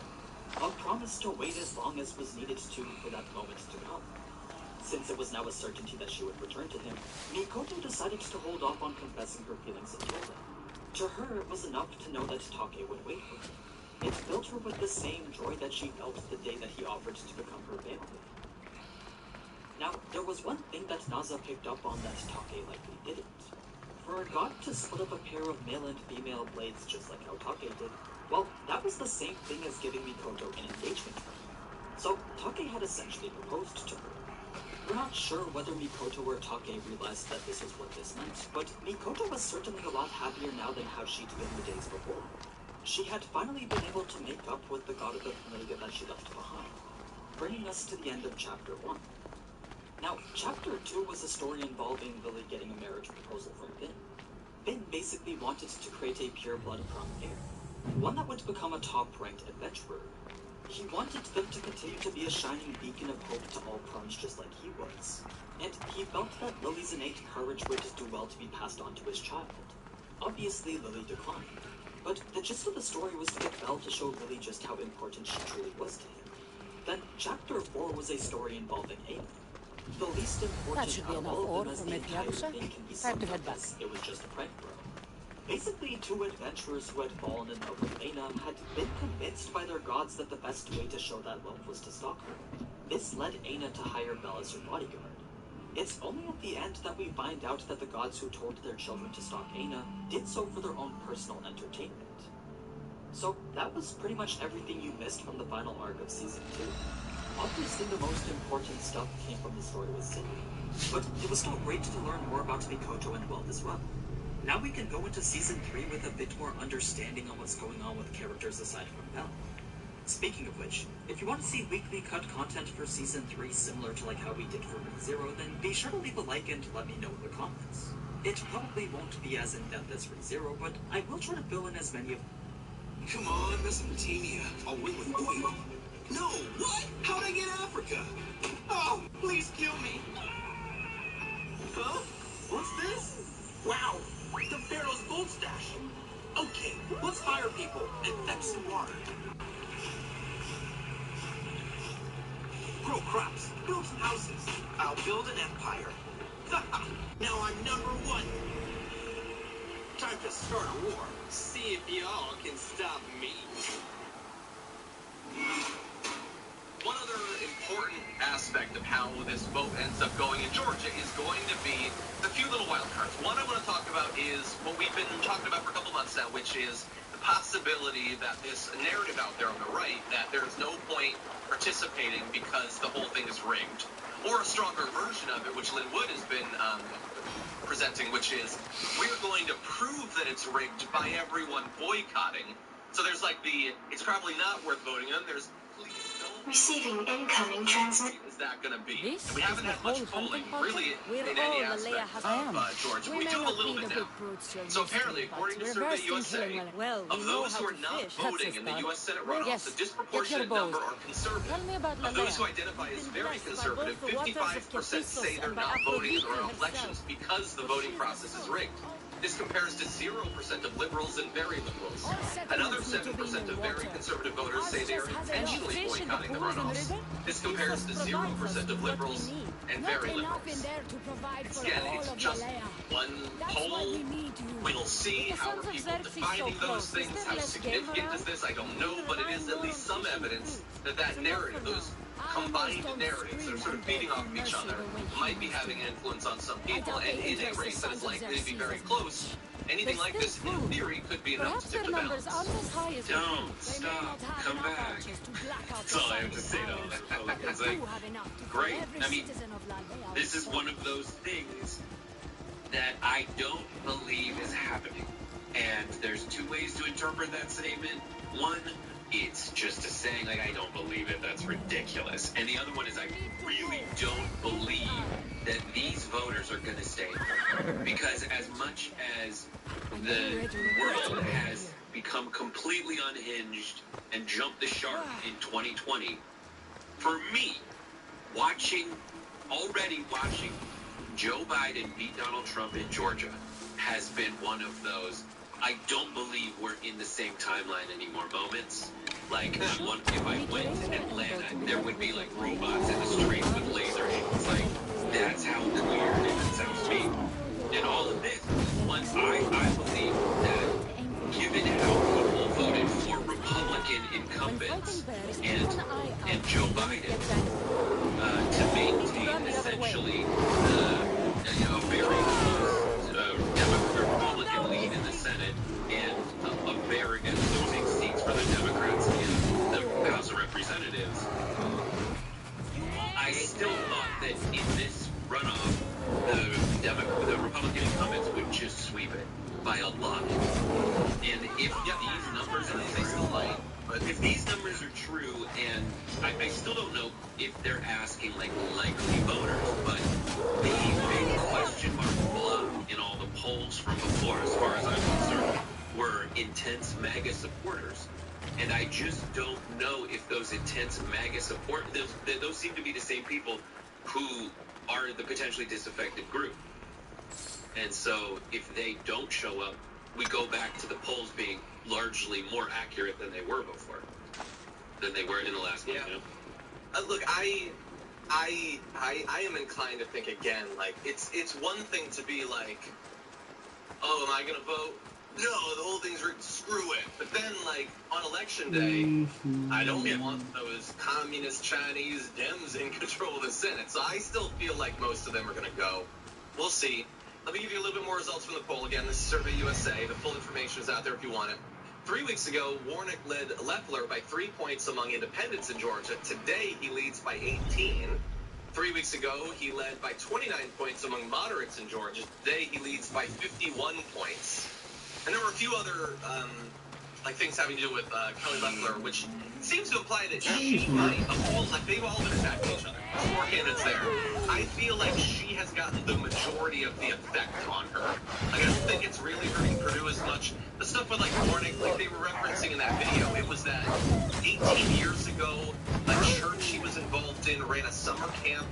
A promise to wait as long as was needed to for that moment to come. Since it was now a certainty that she would return to him, Mikoto decided to hold off on confessing her feelings until then. To her, it was enough to know that Take would wait for her. It filled her with the same joy that she felt the day that he offered to become her family. Now, there was one thing that Naza picked up on that Take likely didn't. For a god to split up a pair of male and female blades just like how Take did, well, that was the same thing as giving Mikoto an engagement ring. So, Take had essentially proposed to her. We're not sure whether Mikoto or Take realized that this was what this meant, but Mikoto was certainly a lot happier now than how she'd been the days before. She had finally been able to make up with the god of the familia that she left behind, bringing us to the end of Chapter 1. Now, Chapter 2 was a story involving Lily getting a marriage proposal from Finn. Finn basically wanted to create a pure-blood prom heir, one that would become a top-ranked adventurer. He wanted them to continue to be a shining beacon of hope to all proms just like he was. And he felt that Lily's innate courage would do well to be passed on to his child. Obviously, Lily declined. But the gist of the story was to get Belle to show Lily just how important she truly was to him. Then Chapter 4 was a story involving Aina. The least important out of all of them, as the entire thing can be summed up as it was just a prank bro. Basically, two adventurers who had fallen in love with Aina had been convinced by their gods that the best way to show that love was to stalk her. This led Aina to hire Belle as her bodyguard. It's only at the end that we find out that the gods who told their children to stalk Aina did so for their own personal entertainment. So that was pretty much everything you missed from the final arc of Season 2. Obviously, the most important stuff came from the story with Cindy, but it was still great to learn more about Mikoto and Welt as well. Now we can go into Season 3 with a bit more understanding on what's going on with characters aside from Belle. Speaking of which, if you want to see weekly cut content for Season 3 similar to like how we did for ReZero, then be sure to leave a like and let me know in the comments. It probably won't be as in-depth as ReZero, but I will try to fill in as many of... Come on, Mesopotamia. I'll win with oil. No, what? How'd I get Africa? Oh, please kill me. Huh? What's this? Wow, the Pharaoh's gold stash. Okay, let's hire people and fetch some water. Grow crops, build some houses. I'll build an empire. Now I'm #1. Time to start a war. See if y'all can stop me. One other important aspect of how this vote ends up going in Georgia is going to be the few little wild cards. One I want to talk about is what we've been talking about for a couple months now, which is the possibility that this narrative out there on the right, that there's no point participating because the whole thing is rigged. Or a stronger version of it, which Lynn Wood has been presenting, which is we're going to prove that it's rigged by everyone boycotting. So there's like the, it's probably not worth voting on. There's, please don't Receiving incoming transmission. Is that going to be? This We haven't is had the much whole polling, hunting really, We're in any all aspect of Georgia. We We may do have a not little be bit the now. big brutes you're So used to, apparently, but according to we're Survey versed in USA, killing well. We of know those how who are to not fish. That's voting a in the start. U.S. Senate runoffs, Yes, a get your disproportionate bows. number are conservative. Tell me about Of those who Lalea. identify You've as been very blessed by conservative, both the waters of 55% say Kephissos they're and by not voting in their own Aphrodite elections herself. because the voting process is rigged. This compares to 0% of liberals and very liberals. Another 7% of very conservative voters say they are intentionally boycotting the runoffs. This compares to 0% of liberals and very liberals. Again, it's just one poll. We'll see how are people defining those things. How significant is this? I don't know, but it is at least some evidence that that narrative, those combined narratives that are sort of feeding off of each other, might be having an influence on some people. And in a race that is likely to be very close, anything like this, in theory, could be enough to tip the balance. Don't stop. Come back. That's all I have to say to all that. Republicans. Like, great. I mean, this is one of those things that I don't believe is happening. And there's two ways to interpret that statement. One, it's just a saying, like, I don't believe it, that's ridiculous. And the other one is, I really don't believe that these voters are going to stay. Because as much as the world has become completely unhinged and jumped the shark in 2020, for me, already watching Joe Biden beat Donald Trump in Georgia has been one of those, I don't believe we're in the same timeline anymore moments. Like, if I went to Atlanta, there would be, like, robots in the streets with laser hands. Like, that's how weird it sounds to me. And all of this, I believe that given how people voted for Republican incumbents and Joe Biden to maintain essentially a very Republican lead in the Senate and a very losing seats for the Democrats in the House of Representatives, I still thought that in this runoff, the Republican incumbents would just sweep it by a lot. And if these numbers, and they still might, but if these numbers are true, and I still don't know if they're asking like likely voters, but the big question mark bluff in all the polls from before, as far as I'm concerned, were intense MAGA supporters. And I just don't know if those intense MAGA supporters, those seem to be the same people who are the potentially disaffected group. And so if they don't show up, we go back to the polls being largely more accurate than they were before, than they were in the last one. You know? Look, I am inclined to think again, like, it's one thing to be like, oh, am I going to vote? No, the whole thing's rigged, screw it. But then, like, on election day, I don't want those communist Chinese Dems in control of the Senate. So I still feel like most of them are going to go. We'll see. Let me give you a little bit more results from the poll. Again, this is Survey USA. The full information is out there if you want it. 3 weeks ago, Warnock led Loeffler by 3 points among independents in Georgia. Today, he leads by 18. 3 weeks ago, he led by 29 points among moderates in Georgia. Today, he leads by 51 points. And there were a few other things having to do with Kelly Loeffler, which seems to imply that she might, they've all been attacking each other. There's more candidates there. I feel like she has gotten the majority of the effect on her. Like, I don't think it's really hurting Purdue as much. The stuff with, like, Warnick, like they were referencing in that video, it was that 18 years ago, a church she was involved in ran a summer camp,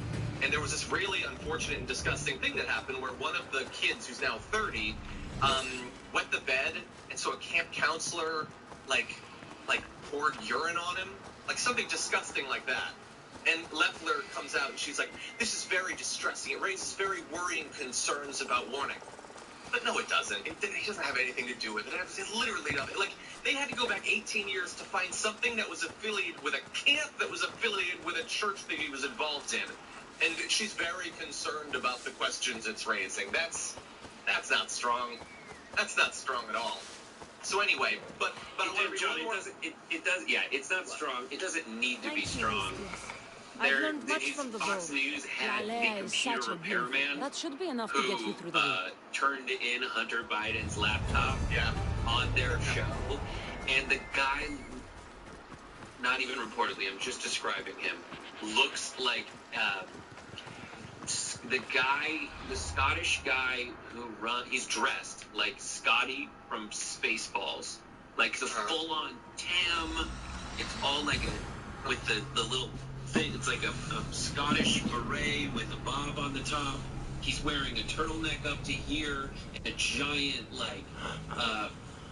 and there was this really unfortunate and disgusting thing that happened where one of the kids, who's now 30, wet the bed, and so a camp counselor, like poured urine on him, like something disgusting like that. And Loeffler comes out and she's like, this is very distressing. It raises very worrying concerns about Warnick. But no, it doesn't. It doesn't have anything to do with it. It's literally nothing. Like, they had to go back 18 years to find something that was affiliated with a camp that was affiliated with a church that he was involved in. And she's very concerned about the questions it's raising. That's not strong. That's not strong at all. So anyway, but John, it's not strong. It doesn't need to be strong. I've learned much from the Fox vote. News had a computer repairman That should be enough to get you through the week. turned in Hunter Biden's laptop on their show, and the guy not even reportedly, I'm just describing him, looks like the Scottish guy who he's dressed like Scotty from Spaceballs. Like the full-on tam. It's all like with the little thing. It's like a Scottish beret with a bob on the top. He's wearing a turtleneck up to here and a giant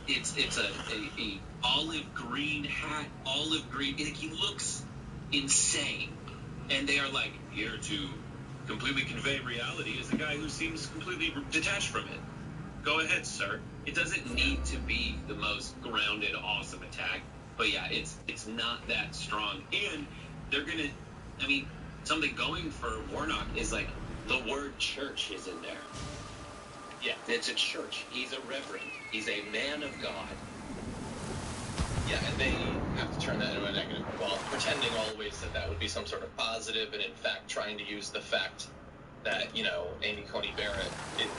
it's a olive green hat, olive green. He looks insane, and they are like, here to completely convey reality is a guy who seems completely detached from it. Go ahead, sir. It doesn't need to be the most grounded, awesome attack, but yeah, it's not that strong. And they're gonna, I mean, something going for Warnock is like the word church is in there. Yeah, it's a church. He's a reverend. He's a man of God. Yeah, and they have to turn that into a negative, while pretending always that that would be some sort of positive, and in fact trying to use the fact that, you know, Amy Coney Barrett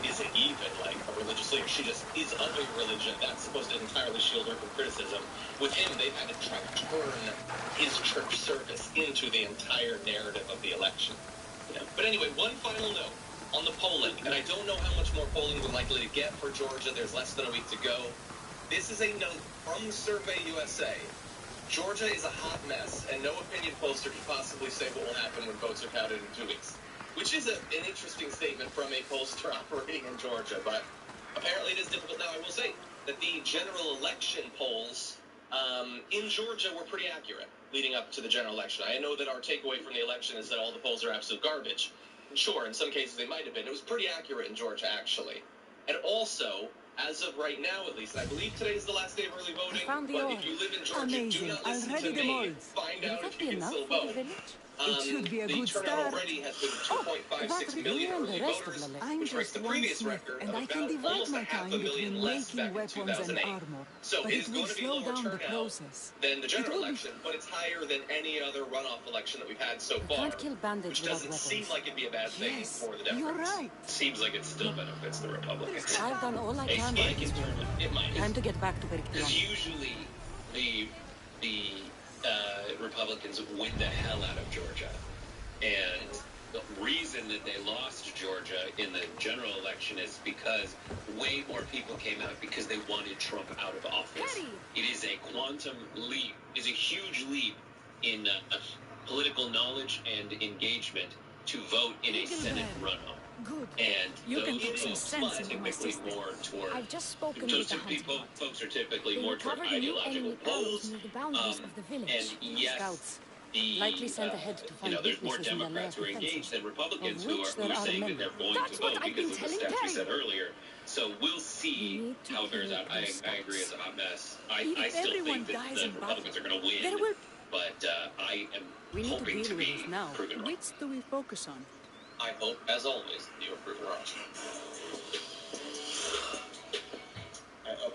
isn't even like a religious leader. She just is of a religion that's supposed to entirely shield her from criticism. With him, they've had to try to turn his church service into the entire narrative of the election. Yeah. But anyway, one final note on the polling, and I don't know how much more polling we're likely to get for Georgia. There's less than a week to go. This is a note from Survey USA. Georgia is a hot mess, and no opinion pollster could possibly say what will happen when votes are counted in 2 weeks. Which is an interesting statement from a pollster operating in Georgia, but apparently it is difficult. Now, I will say that the general election polls in Georgia were pretty accurate leading up to the general election. I know that our takeaway from the election is that all the polls are absolute garbage. Sure, in some cases they might have been. It was pretty accurate in Georgia, actually. And also, as of right now, at least, I believe today is the last day of early voting. But if you live in Georgia, do not listen to me. Find out if you can still vote. It should be a the good turnout start. already has been 2.56 million early voters, I'm which breaks just the one previous smith, record and of I can about divide almost my 500,000 time between less making back in weapons and 2008. armor. So But it it is will going to be slow lower down the turnout process. than the general election, but it's higher than any other runoff election that we've had so We far, can't kill bandits which without doesn't weapons. seem like it'd be a bad thing Yes, for the Democrats. you're right. Seems like it still benefits the Republicans. I've done all I A can. spike in turnout, it might. Time to get back to Because Berkeley. usually the Republicans win the hell out of Georgia. And the reason that they lost Georgia in the general election is because way more people came out because they wanted Trump out of office. It is a quantum leap, is a huge leap in political knowledge and engagement to vote in a Senate runoff. Good. And You can those put some folks sense are into my typically system. more toward. I've just spoken Those with the two hunting people, hut. folks are typically They more toward recovered new ideological enemy arrows poles. near the boundaries of the village. And yes, Scouts. the Likely sent ahead to find there's more weaknesses in their Democrats who are defenses, engaged than Republicans of who which are there are saying many. that they're going That's to what vote I've been because of the telling stats we Terry. said earlier. So we'll see how it bears out. I agree, it's a hot mess. I still think that the Republicans are going to win, but I am hoping to be proven wrong. Which do we focus on? I hope, as always, you are proven wrong.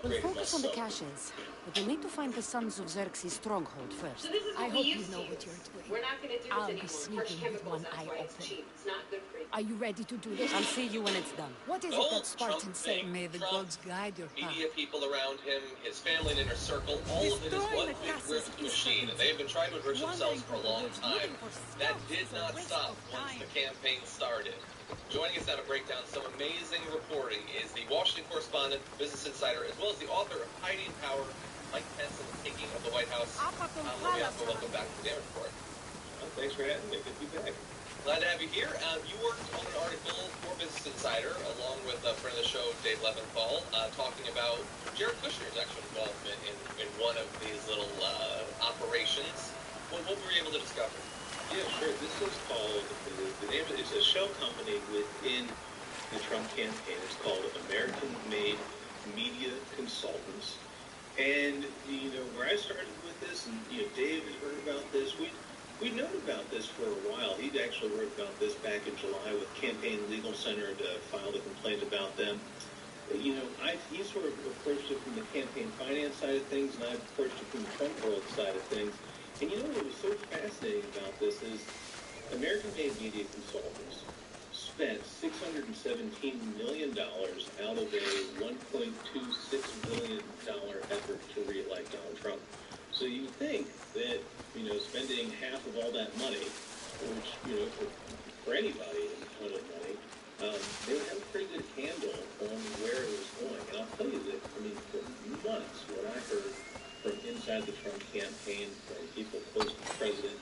We'll focus on the caches, but we'll need to find the Sons of Xerxes' stronghold first. So this is what I we hope you used know to what use. you're doing. We're not going to do I'll this be anymore. Fresh sneaking with chemicals, one that's eye why it's open. cheap. It's not good for you. Are you ready to do this? I'll see you when it's done. What is it that Spartans say? May the gods guide your path. Media people around him, his family and inner circle, all of it is one big grift machine, and they have been trying to enrich themselves for a long time. That did not stop once the campaign started. Joining us now to break down some amazing reporting is the Washington correspondent, Business Insider, as well as the author of Hiding Power, Mike Pence and the Taking of the White House. Welcome back to the Damage Report. Well, thanks for having me. Good to be back. Glad to have you here. You worked on an article for Business Insider, along with a friend of the show, Dave Leventhal, talking about Jared Kushner's actual involvement in one of these little operations. What were you able to discover? Yeah, sure. This is called, the name of it is a shell company within the Trump campaign. It's called American Made Media Consultants. And, where I started with this, and, Dave has heard about this, we'd known about this for a while. He'd actually wrote about this back in July with Campaign Legal Center to file a complaint about them. He sort of approached it from the campaign finance side of things, and I approached it from the Trump world side of things. And what was so fascinating about this is American-made media consultants spent $617 million out of a $1.26 billion effort to re-elect Donald Trump. So you think that, spending half of all that money, which, you know, for anybody is a ton of money, they would have a pretty good handle on where it was going. And I'll tell you that, I mean, for months, what I heard from inside the Trump campaign, from people close to the president,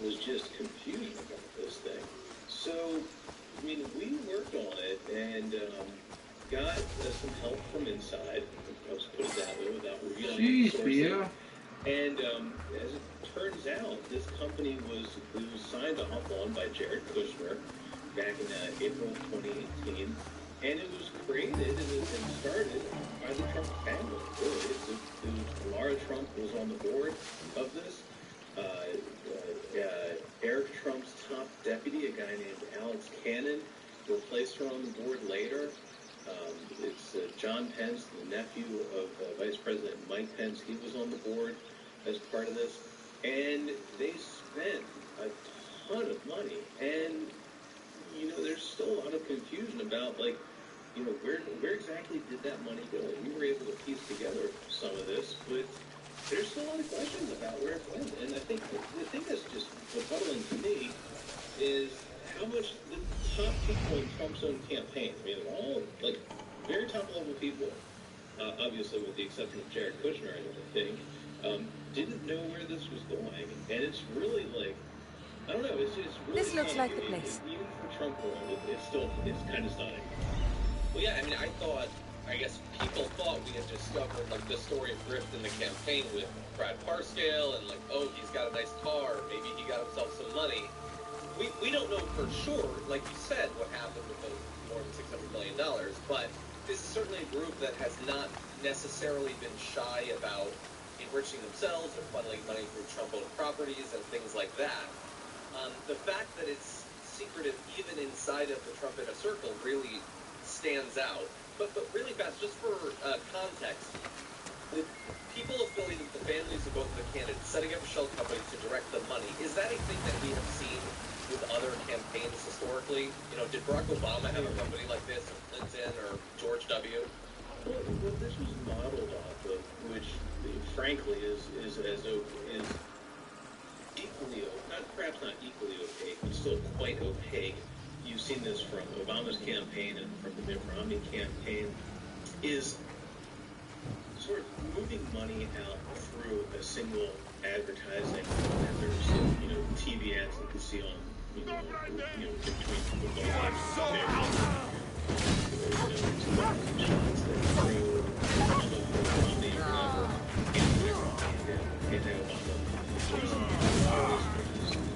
was just confusion about this thing. So, I mean, we worked on it and got some help from inside. Let's put it that way without revealing sourcing. And as it turns out, this company was signed off on by Jared Kushner back in April 2018, and it was created and started by the Trump family. Really, Laura Trump was on the board of this. Eric Trump's top deputy, a guy named Alex Cannon, replaced her on the board later. It's John Pence, the nephew of Vice President Mike Pence. He was on the board as part of this. And they spent a ton of money. And, you know, there's still a lot of confusion about, like, you know, where exactly did that money go? We were able to piece together some of this, but there's still a lot of questions about where it went. And I think the thing that's just befuddling to me is how much the top people in Trump's own campaign, I mean, all, like, very top-level people, obviously with the exception of Jared Kushner, I think, didn't know where this was going. And it's really, like, I don't know, it's really... This looks like the place. Even for Trump world, it's kind of stunning. Well, yeah, I mean, I guess people thought we had discovered, like, the story of grift in the campaign with Brad Parscale, and, like, oh, he's got a nice car, maybe he got himself some money. We don't know for sure, like you said, what happened with the more than $600 million, but this is certainly a group that has not necessarily been shy about enriching themselves or funneling money through Trump-owned properties and things like that. The fact that it's secretive even inside of the Trump inner circle really stands out. But really fast, just for context, the people affiliated with the families of both the candidates setting up a shell company to direct the money, is that a thing that we have seen with other campaigns historically? You know, did Barack Obama have a company like this, or Clinton, or George W.? Well, what this was modeled off of, which frankly is equally, perhaps not equally opaque, but still quite opaque. You've seen this from Obama's campaign and from the Mitt Romney campaign, is sort of moving money out through a single advertising. And there's, you know, TV ads that you see on, you know between football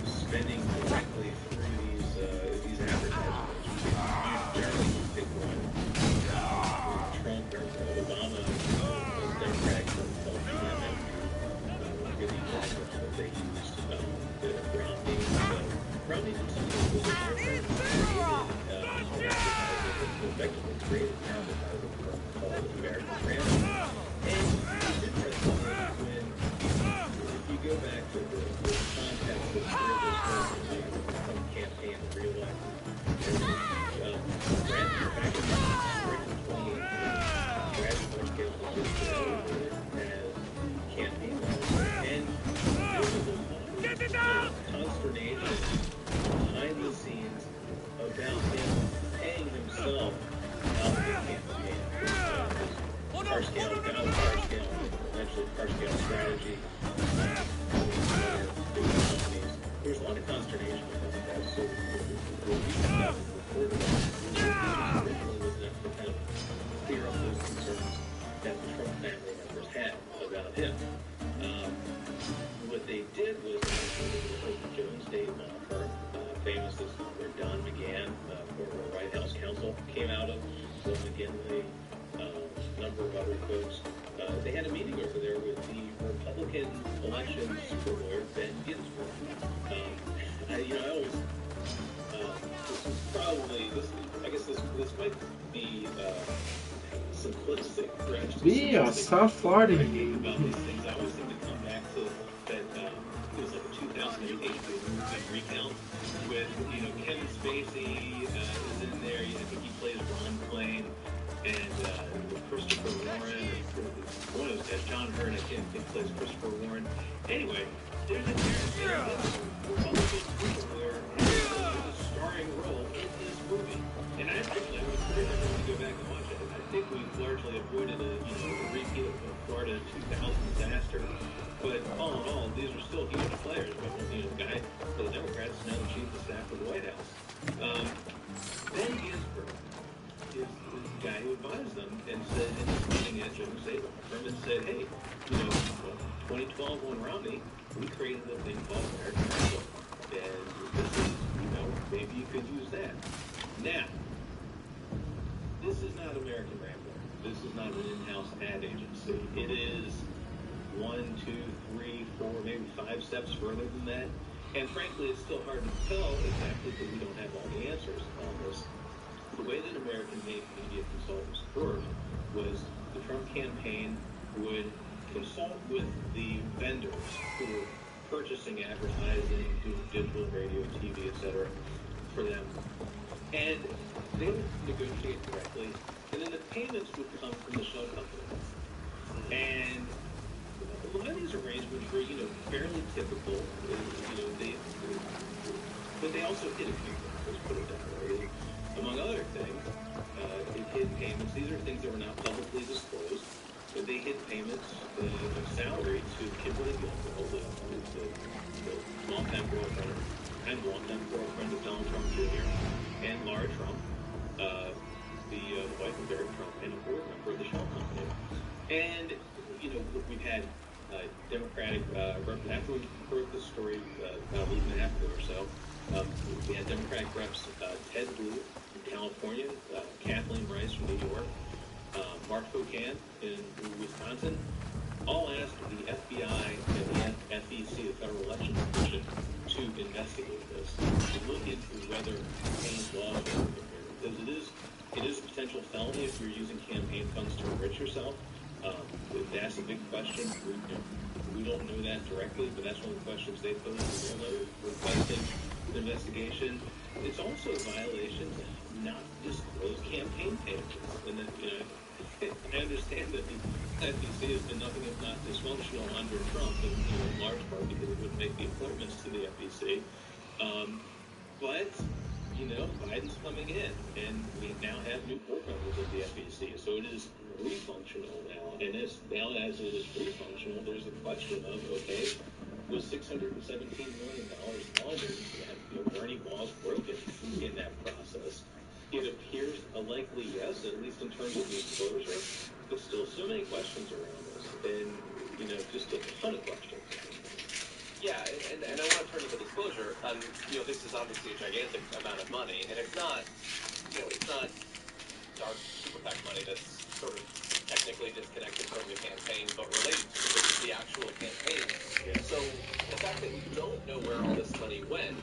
spending directly through these advertisements. Generally, big one. Trump or Obama, Democratic giving offers that they used Romney effectively created an advertising firm called American Brand. And it did resonate when, if you go back to the context of where this was from campaign in real life, Brad, back in spring of 2018, Brad Parscale was just as campaign manager, and there was a lot of consternation behind the scenes about him paying himself out of the campaign. Parscale, eventually Parscale strategy, there's a lot of consternation about that. So what we have reported on originally was enough to kind of clear up those concerns that the Trump family members had about him. What they did was the Jones Day law firm, famous as where Don McGahn, former White House counsel, came out of, Bill McGinley, a number of other folks. They had a meeting over there with the Republican elections lawyer, Ben Ginsburg. I always, this is probably, I guess this might be simplistic, perhaps. Safari. About these things, I always seem to come back to that, it was like a 2008 recount with, you know, Kevin Spacey is in there. I think he plays Ron Klain, and Christopher Warren, one of those guys, John Hurd, I think plays Christopher Warren. Anyway, there's a where a starring role in this movie. And I would encourage everyone to go back and watch it. I think we've largely avoided a repeat of the Florida 2000 disaster. But all in all, these are still huge players. But the guy for the Democrats is now the chief of staff for the White House. Ben Ginsburg is the guy who advised them and said in his meeting at Jones State Law Firm and said, hey, 2012 on Romney, we created a thing called American Rambler. And this is, maybe you could use that. Now, this is not American Rambler. This is not an in-house ad agency. It is 1, 2, 3, 4, maybe 5 steps further than that. And frankly, it's still hard to tell exactly because we don't have all the answers on this. The way that American-made media consultants worked was the Trump campaign would consult with the vendors who were purchasing advertising, doing digital, radio, TV, etc. for them. And they would negotiate directly, and then the payments would come from the shell company. And a lot of these arrangements were, fairly typical. But they also hid a few things, let's put it that way. Among other things, it hid payments. These are things that were not publicly disclosed. But they hid payments of salary to Kimberly Guilfoyle, the longtime girlfriend of Donald Trump Jr., and Laura Trump, the wife of Eric Trump, and a board member of the Shell Company. And, we've had Democratic, after we broke this story about a week and a half ago or so, we had Democratic reps Ted Blue from California, Kathleen Rice from New York, Mark Pocan in Wisconsin, all asked the FBI and the FEC, the Federal Election Commission, to investigate this, to look into whether campaign laws are interfered. Because it is a potential felony if you're using campaign funds to enrich yourself. That's a big question. We don't know that directly, but that's one of the questions they posed in their letter requesting an investigation. It's also a violation to not disclose campaign payments. And then, I understand that the FEC has been nothing if not dysfunctional under Trump, in large part because it wouldn't make the appointments to the FEC. But Biden's coming in, and we now have new board members of the FEC, so it is re-functional now. And now as it is re-functional, there's a question of, okay, was $617 million laundered? Were any laws broken in that process? It appears a likely yes, at least in terms of disclosure, but still so many questions around this, and just a ton of questions. Yeah, and I want to turn to the disclosure. This is obviously a gigantic amount of money, and it's not dark super PAC money that's sort of technically disconnected from the campaign, but related to it. This is the actual campaign. Yeah. So the fact that we don't know where all this money went,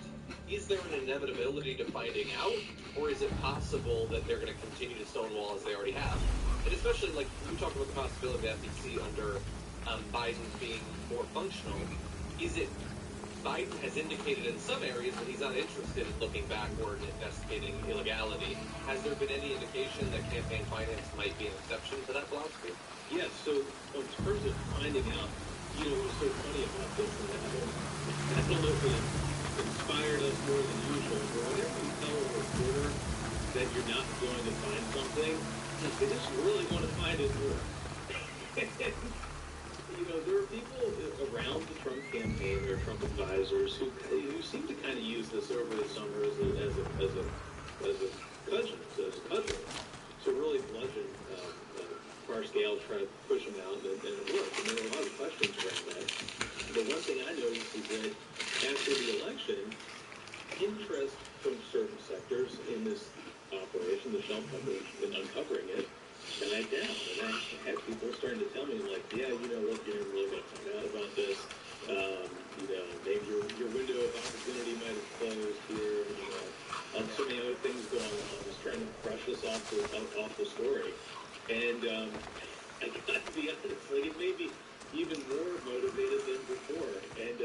is there an inevitability to finding out, or is it possible that they're going to continue to stonewall as they already have? And especially, like, you talk about the possibility of the FEC under Biden being more functional. Is it Biden has indicated in some areas that he's not interested in looking backward and investigating illegality. Has there been any indication that campaign finance might be an exception to that philosophy? Yes, so in terms of finding out, what's so funny about this, and I don't know if it inspired us more than usual, but whenever you tell a reporter that you're not going to find something, they just really want to find it more. There are people around the Trump campaign or Trump advisors who seem to kind of use this over the summer as a cudgel to really bludgeon Parscale, try to push him out, and it worked. And there were a lot of questions around that. But one thing I noticed is that after the election, interest from certain sectors in this operation, the Shell coverage, and uncovering it, died down. And I had people starting to tell me, like, yeah, look, you're never really going to find out about this. Maybe your window of opportunity might have closed here. So many other things going on. Just trying to brush this off the story. And I got to be honest, like, it made me even more motivated than before. And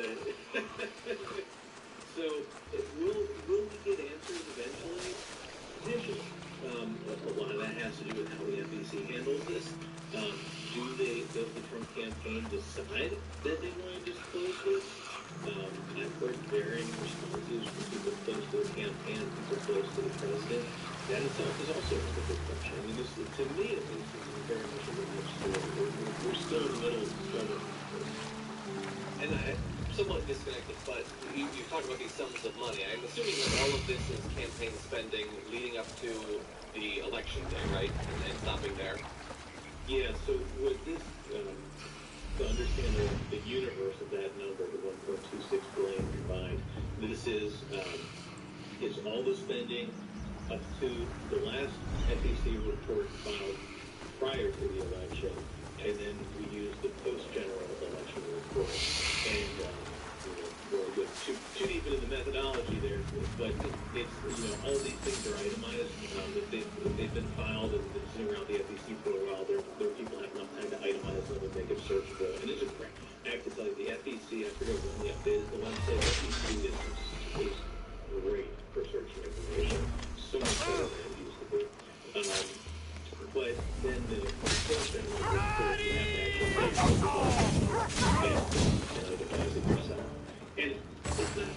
so will we get answers eventually? Potentially. A lot of that has to do with how the FEC handles this. Does the Trump campaign decide that they want to disclose this? I've heard varying responses from people close to the campaign and people close to the president. That itself is also a good function. I mean, this, to me at least, this is very much a live story. We're still in the middle of discovering this. And somewhat disconnected, but you talked about these sums of money. I'm assuming that all of this is campaign spending leading up to the election day, right? And stopping there. Yeah, so with this, to understand the universe of that number, the 1.26 billion combined, this is it's all the spending up to the last FEC report filed prior to the election, and then we use the post-general election report. And we'll go too deep into the methodology there, but it's all these things are itemized. They've been filed and been sitting around the FEC for a while. There people have enough time to itemize them and make it searchable. And it's a crap. I have to tell you, the FEC, I forget when the update is, the website FEC is great for searching information. So much better than it used to be. But then the post-general report, you have to actually and itemize it yourself. And it's not that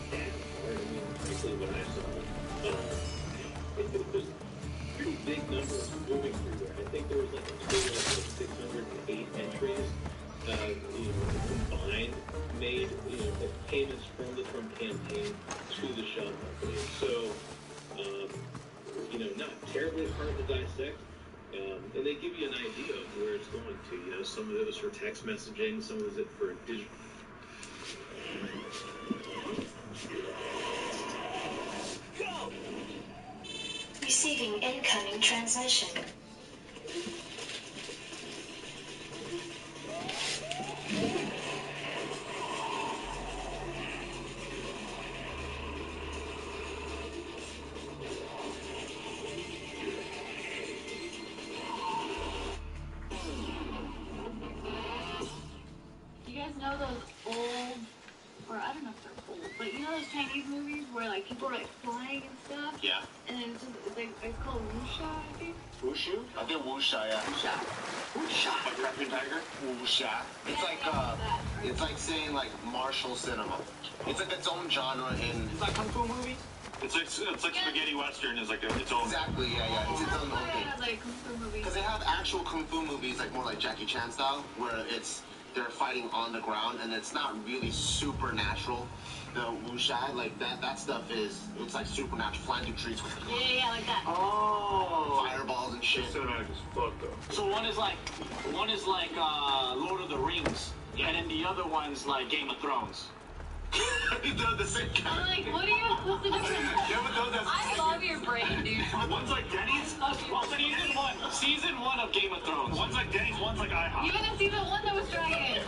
hard. I mean, frankly, when I saw it was pretty big numbers moving through there. I think there was like a total of 608 entries, combined, made, payments from the Trump campaign to the shell company. So, not terribly hard to dissect. And they give you an idea of where it's going to. Some of it was for text messaging, some of it for digital. Receiving incoming transmission. You guys know those old, or I don't know if they're old, but you know those Chinese movies where like people are like flying and stuff? Yeah. And then it's called wuxia, I think. Wushu? I think wuxia, yeah. Wuxia. Like Raccoon Tiger? Wuxia. It's like saying like martial cinema. It's like its own genre in. It's like kung fu movies. It's like spaghetti western is like its own. Exactly, yeah. It's its own thing. Like kung fu movies. Because they have actual kung fu movies, like more like Jackie Chan style, where they're fighting on the ground and it's not really supernatural. The wuxia, like that stuff it's like supernatural, flying through trees with Yeah, like that. Oh. fireballs and shit. Cinematic as fuck though. So one is like Lord of the Rings, and then the other one's like Game of Thrones. They're the same kind. I'm like, what's the difference? I love your brain, dude. One's like Denny's. Season one of Game of Thrones. One's like Denny's, one's like IHOP. You haven't seen the one that was dragon.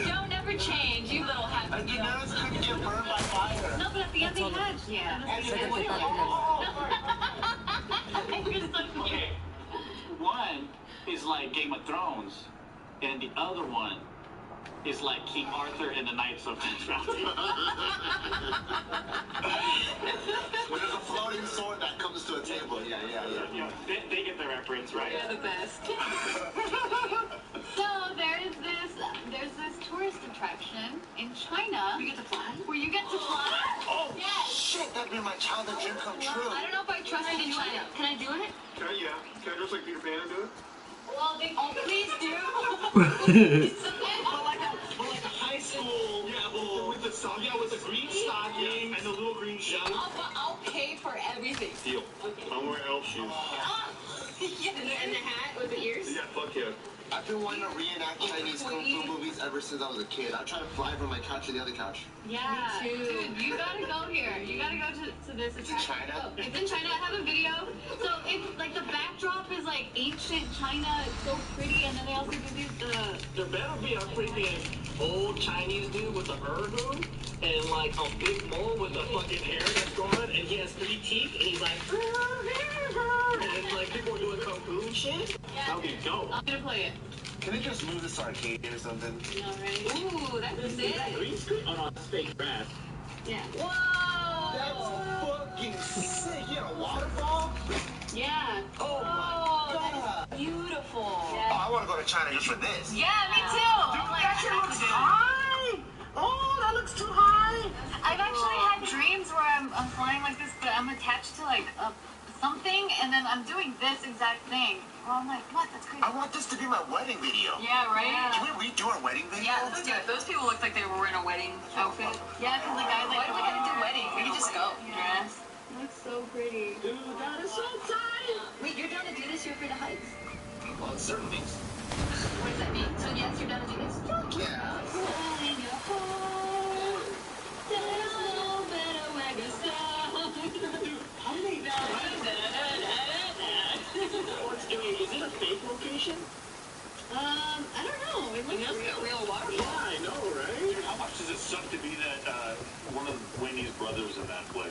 Don't never change, you little happy. And you notice couldn't get burned by fire. No, but at the end they had. Yeah. You're so Okay. One is like Game of Thrones, and the other one is like King Arthur and the Knights of the Round Table. When there's a floating sword that comes to a table. Yeah. They get the reference, right? You're the best. So there's this tourist attraction in China. You get to fly? Where you get to fly. Oh, yes. Shit, that'd be my childhood dream come true. I don't know if I trust it in China. Can I do it? Can I dress like Peter Pan and do it? Well, please do. But like a high school, with the green stocking and the little green shell. I'll pay for everything. Deal. Okay. I'm wearing elf shoes. And the hat with the ears? Yeah, fuck yeah. I've been wanting to reenact Chinese kung fu movies ever since I was a kid. I try to fly from my couch to the other couch. Yeah, me too. Dude, you gotta go here. You gotta go to this. It's in China? It's in China. I have a video. So it's like the backdrop is like ancient China. It's so pretty, and then they also give you There better be a freaking old Chinese dude with a hood and like a big mole with a fucking hair that's going, and he has 3 teeth, and he's like, and like people are doing kung fu and shit. Yeah. That would be dope. I'm gonna play it. Can they just move this arcade or something? No, ready? Ooh, that's sick. Green screen? Oh no, it's fake grass. Yeah. Whoa! That's fucking sick. You had a waterfall? Yeah. Oh my god. That's beautiful. Yeah. Oh, I want to go to China just for this. Yeah, me too. Dude, that shit looks high. Oh, that looks too high. I I'm attached to like something, and then I'm doing this exact thing. Well, I'm like, what? That's crazy. I want this to be my wedding video. Yeah, right? Yeah. Can we redo our wedding video? Yeah, let's do it. Those people looked like they were in a wedding outfit. Yeah, because the guy's like, why do we gotta do weddings? We can just go. Yeah. Looks so pretty. Dude, that is so tight. Wait, you're down to do this? You're afraid of heights? Well, it certainly means. What does that mean? So yes, you're down to do this? Yeah. In your heart, there's no better way to start. Dude, how do they Is it a fake location? I don't know. It looks real waterfall. Yeah, I know, right? How much does it suck to be that one of Wendy's brothers in that play?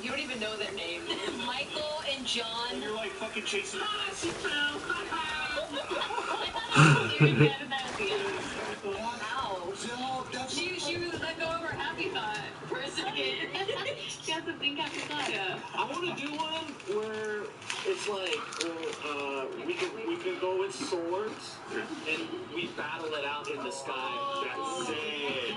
You don't even know their names. Michael and John. And you're like fucking chasing. She fell. Wow. She was let go of her happy thought for a second. She has to think happy thought. Yeah. I want to do one where it's like we can go with swords and we battle it out in the sky. That's it.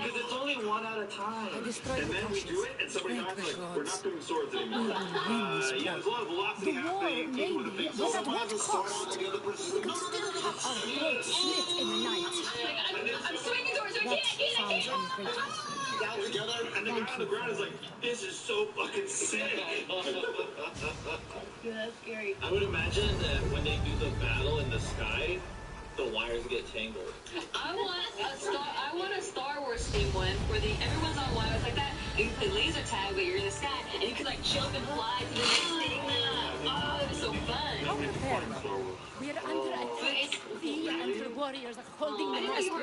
Because it's only one at a time. And then we do it, and somebody else like, we're not doing swords anymore. Yeah, there's a lot of velocity happening. Even with a big sword. Someone has a sword on the other person's I'm swinging towards her. I can't. Down together, and the guy on the ground is like, this is so fucking sick. Yeah, that's scary. I would imagine that when they do the battle in the sky, the wires get tangled. I want a Star Wars theme one where everyone's on wires like that. And you play laser tag, but you're in the sky, and you can like jump and fly to the next thing. Oh, that'd be so fun. We are under attack. We and the warriors are holding the rest of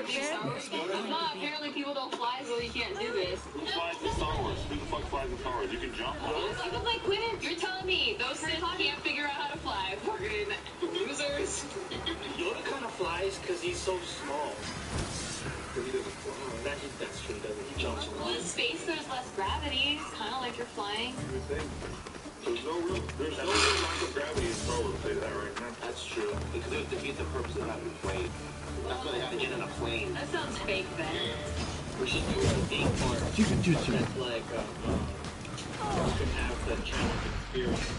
the No, apparently people don't fly, so you can't do this. Who flies in Star Wars? Who the fuck flies in Star Wars? You can jump. You can play Quidditch. You're telling me those Sith can't figure out how to fly. Fucking losers. Yoda kind of flies because he's so small. But he doesn't fly. That's true, doesn't he? He jumps Well, in space, there's less gravity. It's kind of like you're flying. There's no real lack of gravity in Star Wars. I'll tell you that right now. That's true. Because it would defeat the purpose of having a plane. That's why they have to get in a plane. That sounds fake, then. We should do a theme park. That's like, you can have the channel experience,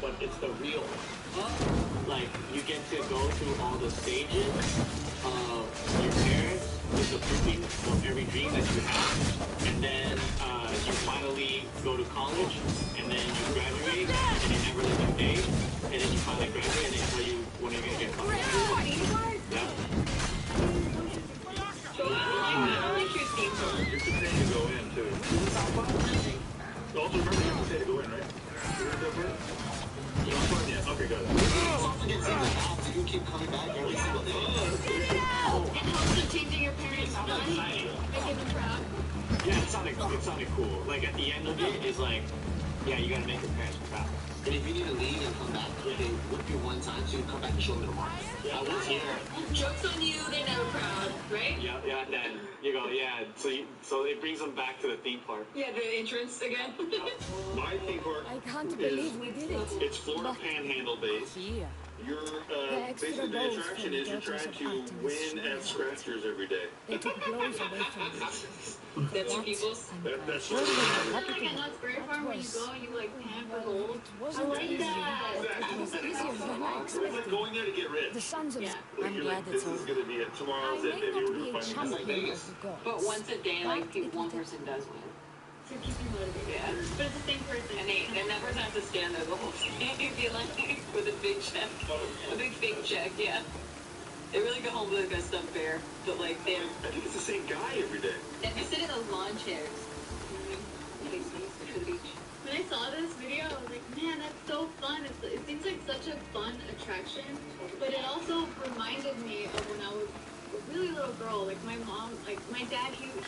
but it's the real one. Like, you get to go through all the stages of your parents with the proofing of every dream that you have, and then you finally go to college, and then you graduate, and they never let you date, and then you finally graduate, and they tell you when you're gonna get college. Yeah. So I like your theme park. You have to pay to go in, too. Also, remember you have to pay to go in, right? Yeah, okay, good. You can keep coming back every single day. It helps in changing your parents' mind. Making them proud. Yeah, it sounded cool. Like, at the end of it, it's like, yeah, you gotta make your parents proud. And if you need to leave and come back, they whip you one time, so you come back and show them tomorrow. Yeah, I was here. Joke's on you, they're never proud, right? Yeah, and then you go, yeah, so it brings them back to the theme park. Yeah, the entrance again. My theme park I can't believe we did it. It's Florida Panhandle based. Yeah. Your basically the attraction is you're trying to win at scratchers every day. They took blows away from us. That's your people's. That's Like at Knott's Berry Farm, when you go and you like pan for gold. It wasn't easy. It was easier than I It's like expected. going there to get rich. The sons of Like I'm you're glad like, it's this is over. gonna be it. I Tomorrow's it. may If you not were be to a find champion of the gods. But once a day, like one person does win. To keep you motivated. Yeah. But it's the same person. And that person has to stand there the whole time. Be like, with a big check. A big fake check, yeah. They really go home with like a stuffed bear. But like, they're... I think it's the same guy every day. And they sit in those lawn chairs. For the beach. When I saw this video, I was like, man, that's so fun. It seems like such a fun attraction. But it also reminded me of when I was a really little girl. Like my mom, like my dad, he would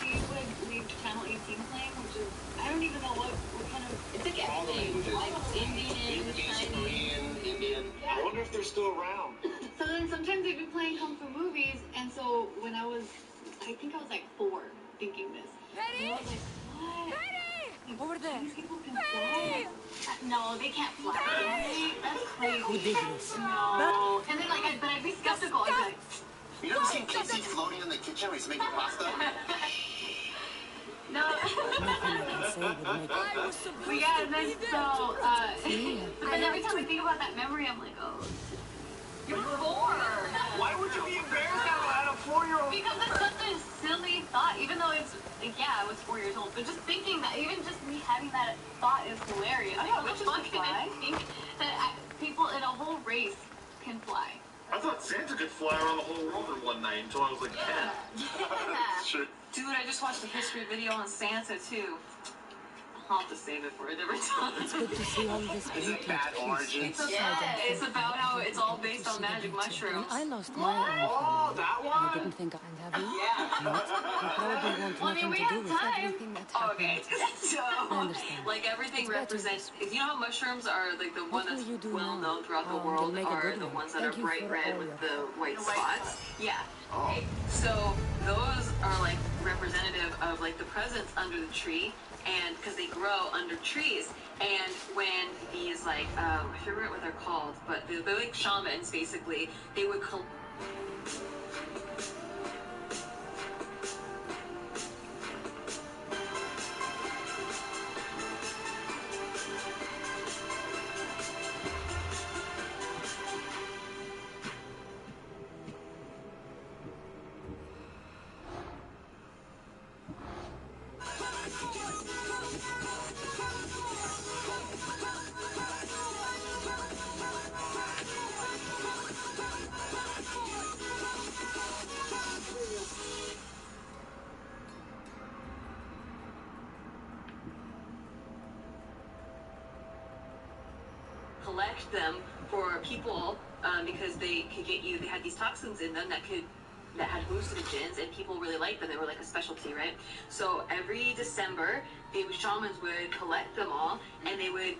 leave Channel 18 playing, which is, I don't even know what kind of, it's like everything. Like Indian, Chinese, Korean, Indian. I wonder if they're still around. So then sometimes they'd be playing kung fu movies, and so when I think I was like 4 thinking this. And I was like, what? Over there. These people can fly? No, they can't fly. That's crazy. Who did this? No. And then but I'd be skeptical. I'd be like, You ever seen Casey floating in the kitchen when he's making pasta? no. Nothing I can before would make But yeah, and then so, and every time I think about that memory, I'm like, oh, you're 4. Why would you be embarrassed at a 4-year-old? Because it's such a silly thought, even though it's, like, yeah, I was 4 years old, but just thinking that, even just me having that thought is hilarious. How the fuck can I think that people in a whole race can fly? I thought Santa could fly around the whole world in one night until I was like 10. Yeah. Sure. Dude, I just watched a history video on Santa, too. I'll have to save it for a different time. It's good to see all this beauty. It's about how it's all based on magic mushrooms. I lost my own family. Oh, that one? I didn't think I'd have you. Yeah. Not. You probably want nothing to do with everything that happened. Okay, so, I understand. like, everything represents, you know how mushrooms are, like, the one that's well known throughout the world are the ones that are bright red with the white spots? Yeah. Okay, so those are, like, representative of, like, the presents under the tree, and because they grow under trees, and when these, like, I forget what they're called, but they're like shamans, basically, they would collect them for people because they could get you. They had these toxins in them that had hallucinogens, and people really liked them. They were like a specialty, right? So every December, the shamans would collect them all, and they would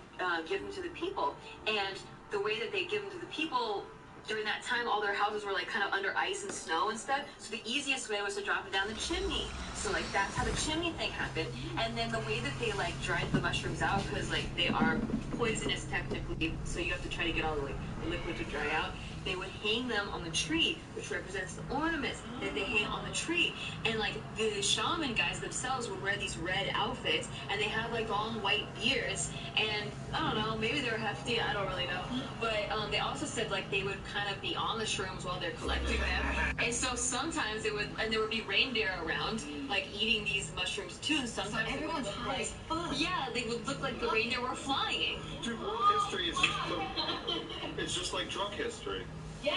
give them to the people. And the way that they give them to the people during that time, all their houses were like kind of under ice and snow and stuff. So the easiest way was to drop it down the chimney. So like that's how the chimney thing happened. And then the way that they like dried the mushrooms out, because like they are poisonous technically, so you have to try to get all the like the liquid to dry out. They would hang them on the tree, which represents the ornaments that they hang on the tree. And like the shaman guys themselves would wear these red outfits, and they have like long white beards. And I don't know, maybe they were hefty, I don't really know. But they also said like they would kind of be on the shrooms while they're collecting them. And so sometimes there would be reindeer around, like eating these mushrooms too. And sometimes everyone's high as fuck. Yeah, they would look like the reindeer were flying. Dude, history is it's just like drunk history. Yeah.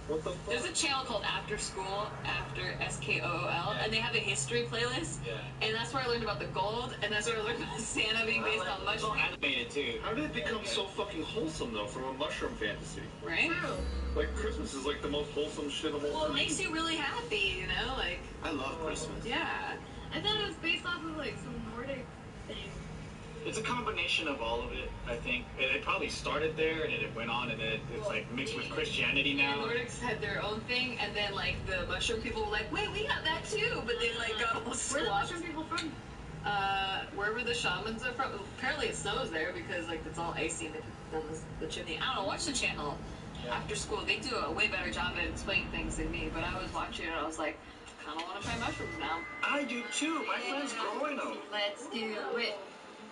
What the fuck? There's a channel called After School, after SKOOL, and they have a history playlist. Yeah. And that's where I learned about the gold, and that's where I learned about Santa being based on mushrooms. Animated too. How did it become so fucking wholesome though from a mushroom fantasy? Right? Like Christmas is like the most wholesome shit of all time. Well, it makes you really happy, you know? Like, I love Christmas. yeah. I thought it was based off of like some Nordic thing. It's a combination of all of it, I think. It probably started there, and it went on, and then it's like mixed with Christianity now. The Nordics had their own thing, and then like the mushroom people were like, wait, we got that too, but they like got all swapped. Where are the mushroom people from? Wherever the shamans are from. Apparently it snows there because like it's all icy and they put it down the chimney. I don't know, watch the channel. After school, they do a way better job at explaining things than me, but I was watching it and I was like, I kind of want to try mushrooms now. I do too. My friend's growing them. Let's do it.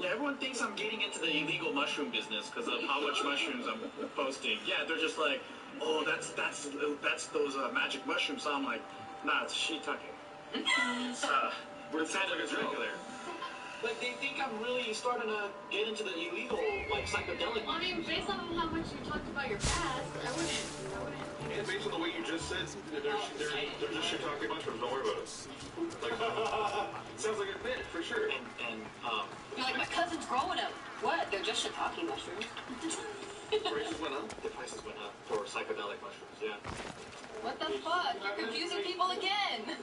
Yeah, everyone thinks I'm getting into the illegal mushroom business because of how much mushrooms I'm posting. Yeah, they're just like, oh, that's those magic mushrooms. So I'm like, nah, it's shiitake. It sounds like it's regular. Like, they think I'm really starting to get into the illegal, like, psychedelic. I mean, based on how much you talked about your past, I wouldn't. And based on the way you just said, they're just shiitake mushrooms. Don't worry about it. Like, sounds like a fit for sure. You're like, my cousin's growing them. What? They're just shiitake mushrooms. Prices went up. The prices went up for psychedelic mushrooms, yeah. What the fuck? You're confusing people again.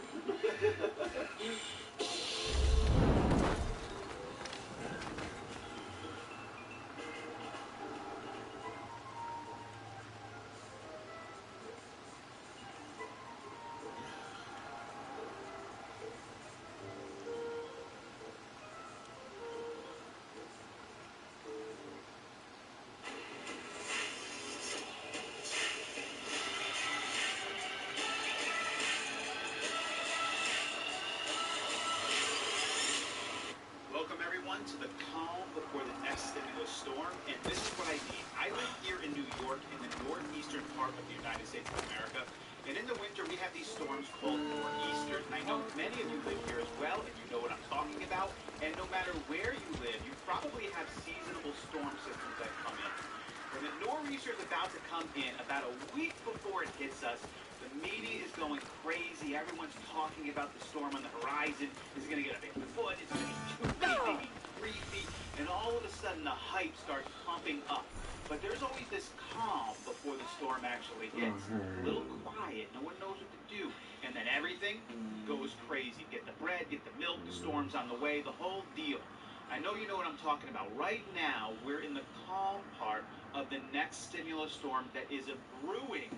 everyone to the calm before the next stimulus storm, and this is what I mean. I live here in New York, in the northeastern part of the United States of America, and in the winter we have these storms called nor'easters, and I know many of you live here as well, and you know what I'm talking about, and no matter where you live, you probably have seasonable storm systems that come in. When the nor'easter is about to come in, about a week before it hits us, the media is going crazy. Everyone's talking about the storm on the horizon. Is it going to get a big foot? Is it going to be 2 feet, maybe 3 feet? And all of a sudden, the hype starts pumping up. But there's always this calm before the storm actually hits. A little quiet. No one knows what to do. And then everything goes crazy. Get the bread, get the milk, the storm's on the way, the whole deal. I know you know what I'm talking about. Right now, we're in the calm part of the next stimulus storm that is brewing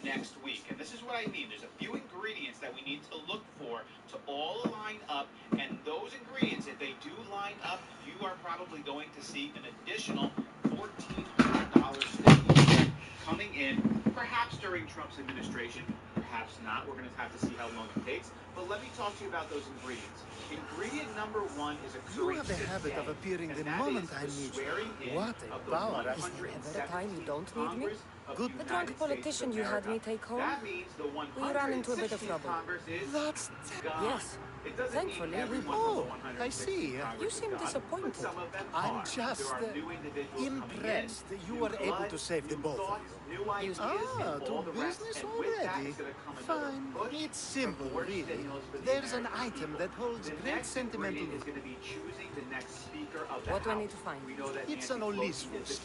next week. And this is what I mean. There's a few ingredients that we need to look for to all line up. And those ingredients, if they do line up, you are probably going to see an additional $1,400 stimulus coming in, perhaps during Trump's administration, perhaps not. We're going to have to see how long it takes. But let me talk to you about those ingredients. Ingredient number one is You have a habit of appearing the moment I need you. What a power. Is there ever a time you don't need me? The drunk politician you had me take home? We ran into a bit of trouble. That's... Yes. Thankfully, we... Oh, I see. You seem disappointed. I'm just impressed you were able to save the both of you. To business already? Fine. It's simple, really. There's an item that holds great sentimental... What do I need to find? It's an Olisfus.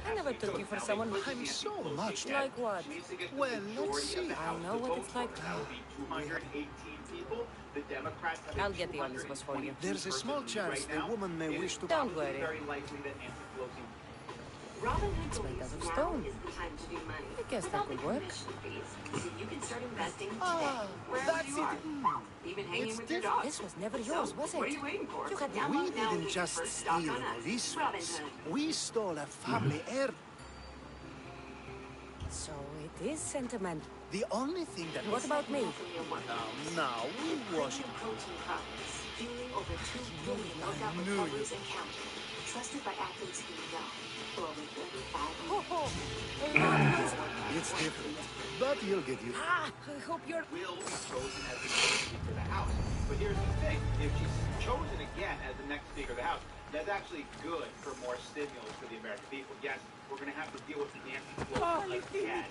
I never took you for someone... I'm so much... Like what? Well, let's see. I know what it's like. I'll get the Olisfus for you. There's a small chance the woman may wish to... Don't worry. It's made out of stone. I guess that could work. That's it. Even hanging with your dog. This was never yours, was it? What are you waiting for? You had We didn't just steal this. We stole a family heir. So it is sentimental. The only thing that... What about me? Now we wash it. Fueling over 2 billion workout recoveries and counting. Trusted by athletes who know for over 35 It's different, but you'll get used to it. I hope you're... Will be chosen as the next Speaker of the House. But here's the thing. If she's chosen again as the next Speaker of the House, that's actually good for more stimulus for the American people. Yes, we're going to have to deal with Nancy Pelosi again.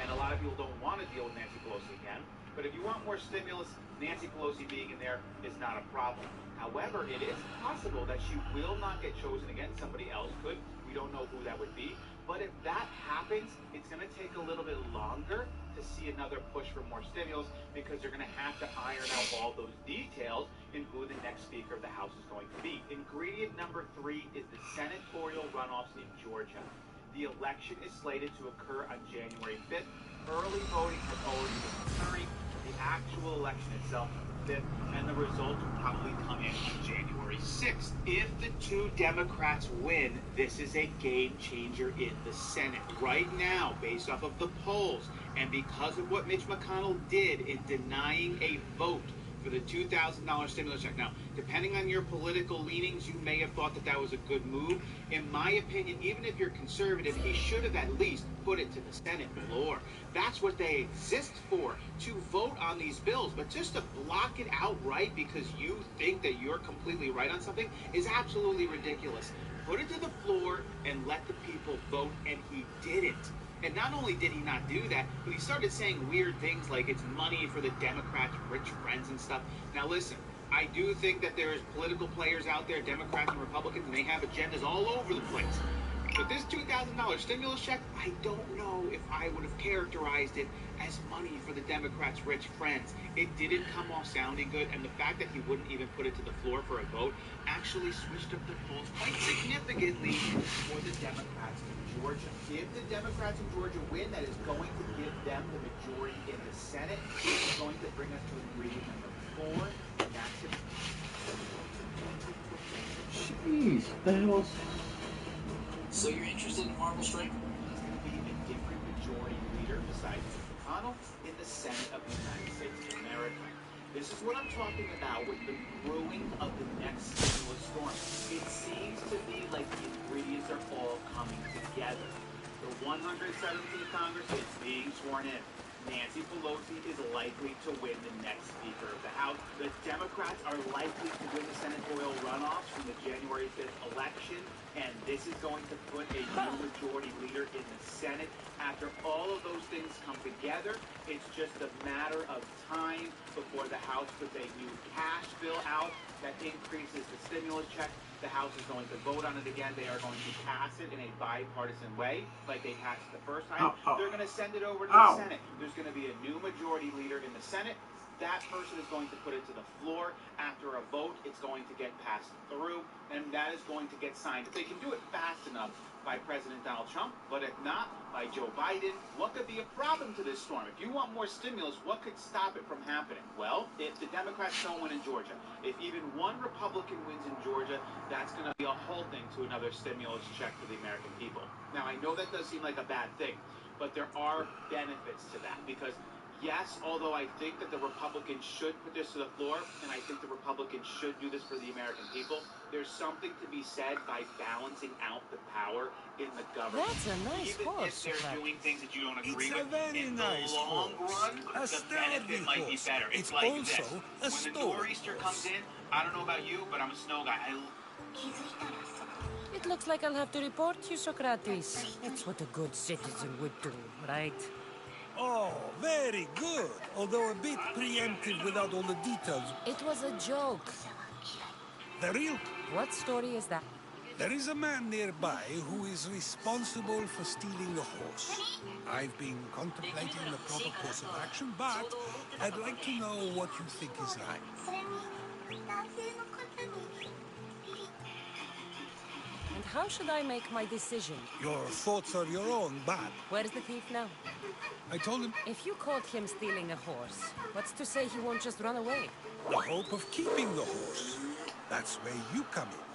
And a lot of people don't want to deal with Nancy Pelosi again. But if you want more stimulus, Nancy Pelosi being in there is not a problem. However, it is possible that she will not get chosen again. Somebody else could. We don't know who that would be. But if that happens, it's going to take a little bit longer to see another push for more stimulus because they're going to have to iron out all those details in who the next Speaker of the House is going to be. Ingredient number 3 is the senatorial runoffs in Georgia. The election is slated to occur on January 5th. Early voting has already been occurring. The actual election itself is 5th, and the results will probably come in on January 6th. If the 2 Democrats win, this is a game changer in the Senate. Right now, based off of the polls, and because of what Mitch McConnell did in denying a vote for the $2,000 stimulus check. Now, depending on your political leanings, you may have thought that that was a good move. In my opinion, even if you're conservative, he should have at least put it to the Senate floor. That's what they exist for, to vote on these bills. But just to block it outright because you think that you're completely right on something is absolutely ridiculous. Put it to the floor and let the people vote, and he didn't. And not only did he not do that, but he started saying weird things like it's money for the Democrats' rich friends and stuff. Now listen, I do think that there's political players out there, Democrats and Republicans, and they have agendas all over the place. But this $2,000 stimulus check, I don't know if I would have characterized it as money for the Democrats' rich friends. It didn't come off sounding good, and the fact that he wouldn't even put it to the floor for a vote actually switched up the polls quite significantly for the Democrats in Georgia. If the Democrats in Georgia win, that is going to give them the majority in the Senate. It's going to bring us to ingredient number 4, and that's it. Jeez, the hell is... So you're interested in Marble Strike? Be a different majority leader besides McConnell in the Senate of the United States of America. This is what I'm talking about with the brewing of the next stimulus storm. It seems to be like the ingredients are all coming together. The 117th Congress is being sworn in. Nancy Pelosi is likely to win the next Speaker of the House. The Democrats are likely to win the Senate oil runoffs from the January 5th election, and this is going to put a new majority leader in the Senate. After all of those things come together, it's just a matter of time before the House puts a new cash bill out that increases the stimulus check. The House is going to vote on it again. They are going to pass it in a bipartisan way, like they passed it the first time. They're going to send it over to the Senate. There's going to be a new majority leader in the Senate. That person is going to put it to the floor. After a vote, it's going to get passed through, and that is going to get signed. If they can do it fast enough by President Donald Trump, but if not, by Joe Biden, what could be a problem to this storm? If you want more stimulus, what could stop it from happening? Well, if the Democrats don't win in Georgia, if even one Republican wins in Georgia, that's going to be a halting to another stimulus check for the American people. Now, I know that does seem like a bad thing, but there are benefits to that because yes, although I think that the Republicans should put this to the floor, and I think the Republicans should do this for the American people, there's something to be said by balancing out the power in the government. That's a nice Even horse, if they're doing things that you don't agree with, very in nice the long horse. run, the benefit might be better. It's like also this. a When the stone nor'easter comes in, I don't know about you, but I'm a snow guy. It looks like I'll have to report you, Socrates. It's what a good citizen would do, right? Oh, very good. Although a bit preemptive without all the details. It was a joke. The real... What story is that? There is a man nearby who is responsible for stealing the horse. I've been contemplating the proper course of action, but I'd like to know what you think is right. And how should I make my decision? Your thoughts are your own, but... Where's the thief now? I told him... If you caught him stealing a horse, what's to say he won't just run away? The hope of keeping the horse. That's where you come in.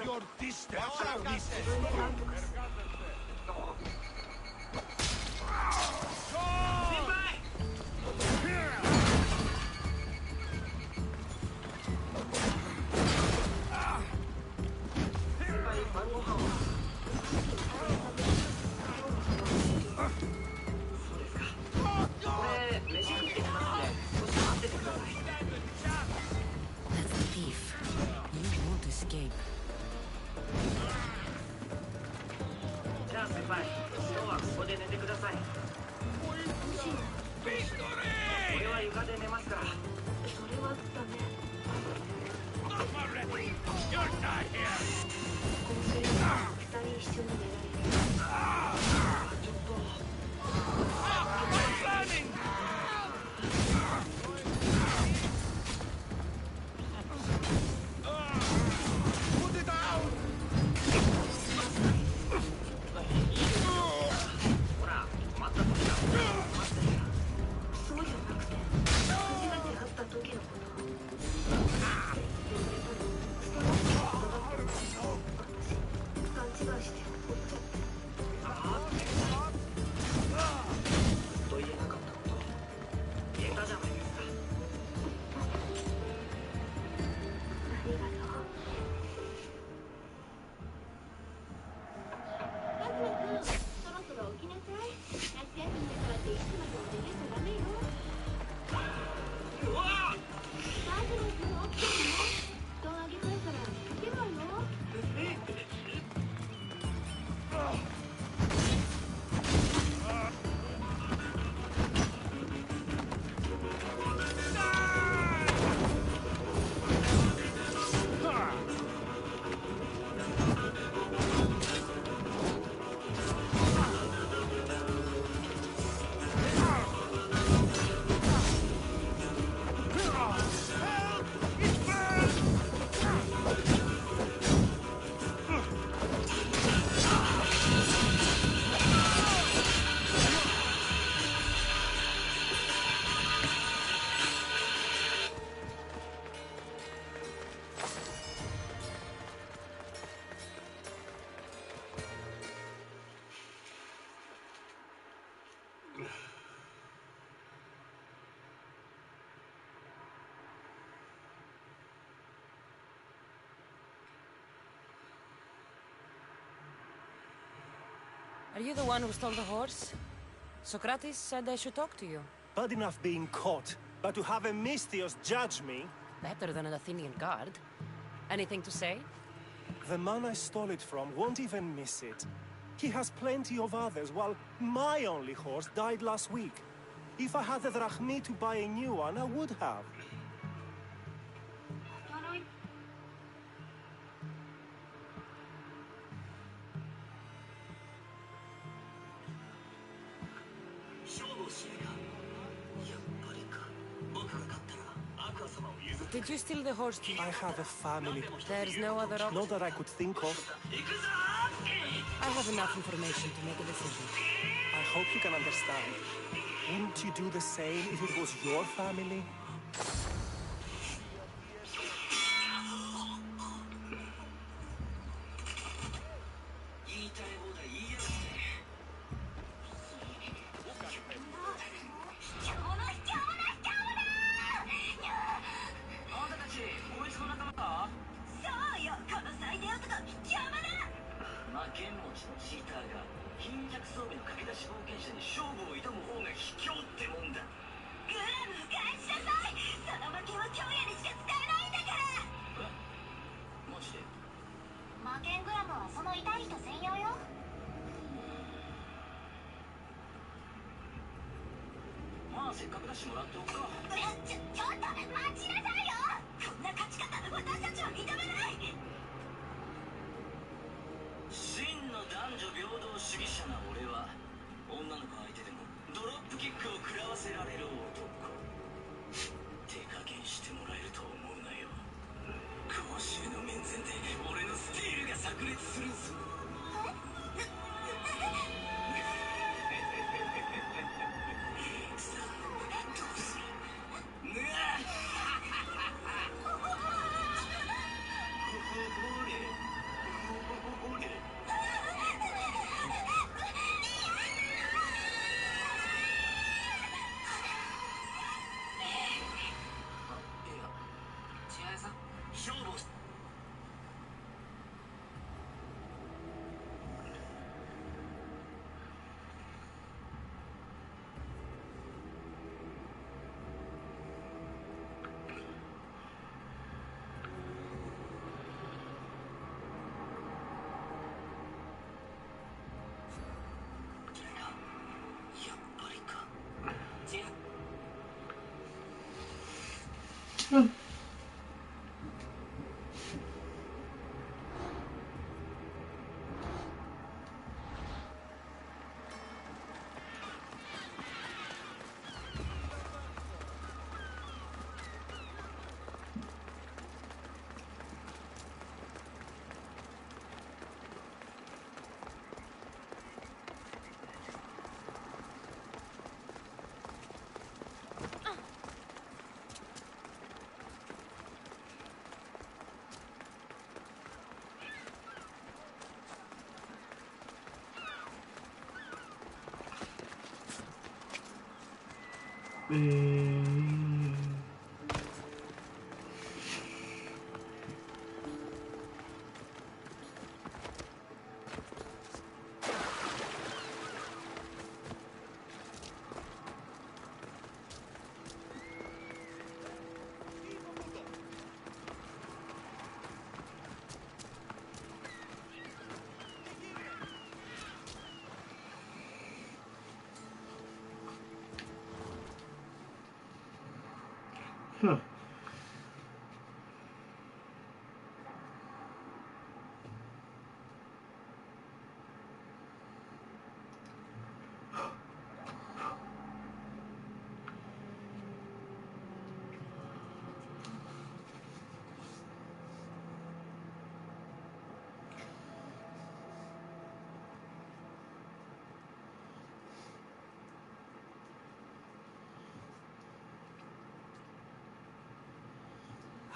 Your distance. That's the thief. You won't escape. Are you the one who stole the horse? Socrates said I should talk to you. Bad enough being caught, but to have a Misthios judge me? Better than an Athenian guard. Anything to say? The man I stole it from won't even miss it. He has plenty of others, while my only horse died last week. If I had the drachmi to buy a new one, I would have. Did you steal the horse too? I have a family. There's no other option? Not that I could think of. I have enough information to make a decision. I hope you can understand. Wouldn't you do the same if it was your family?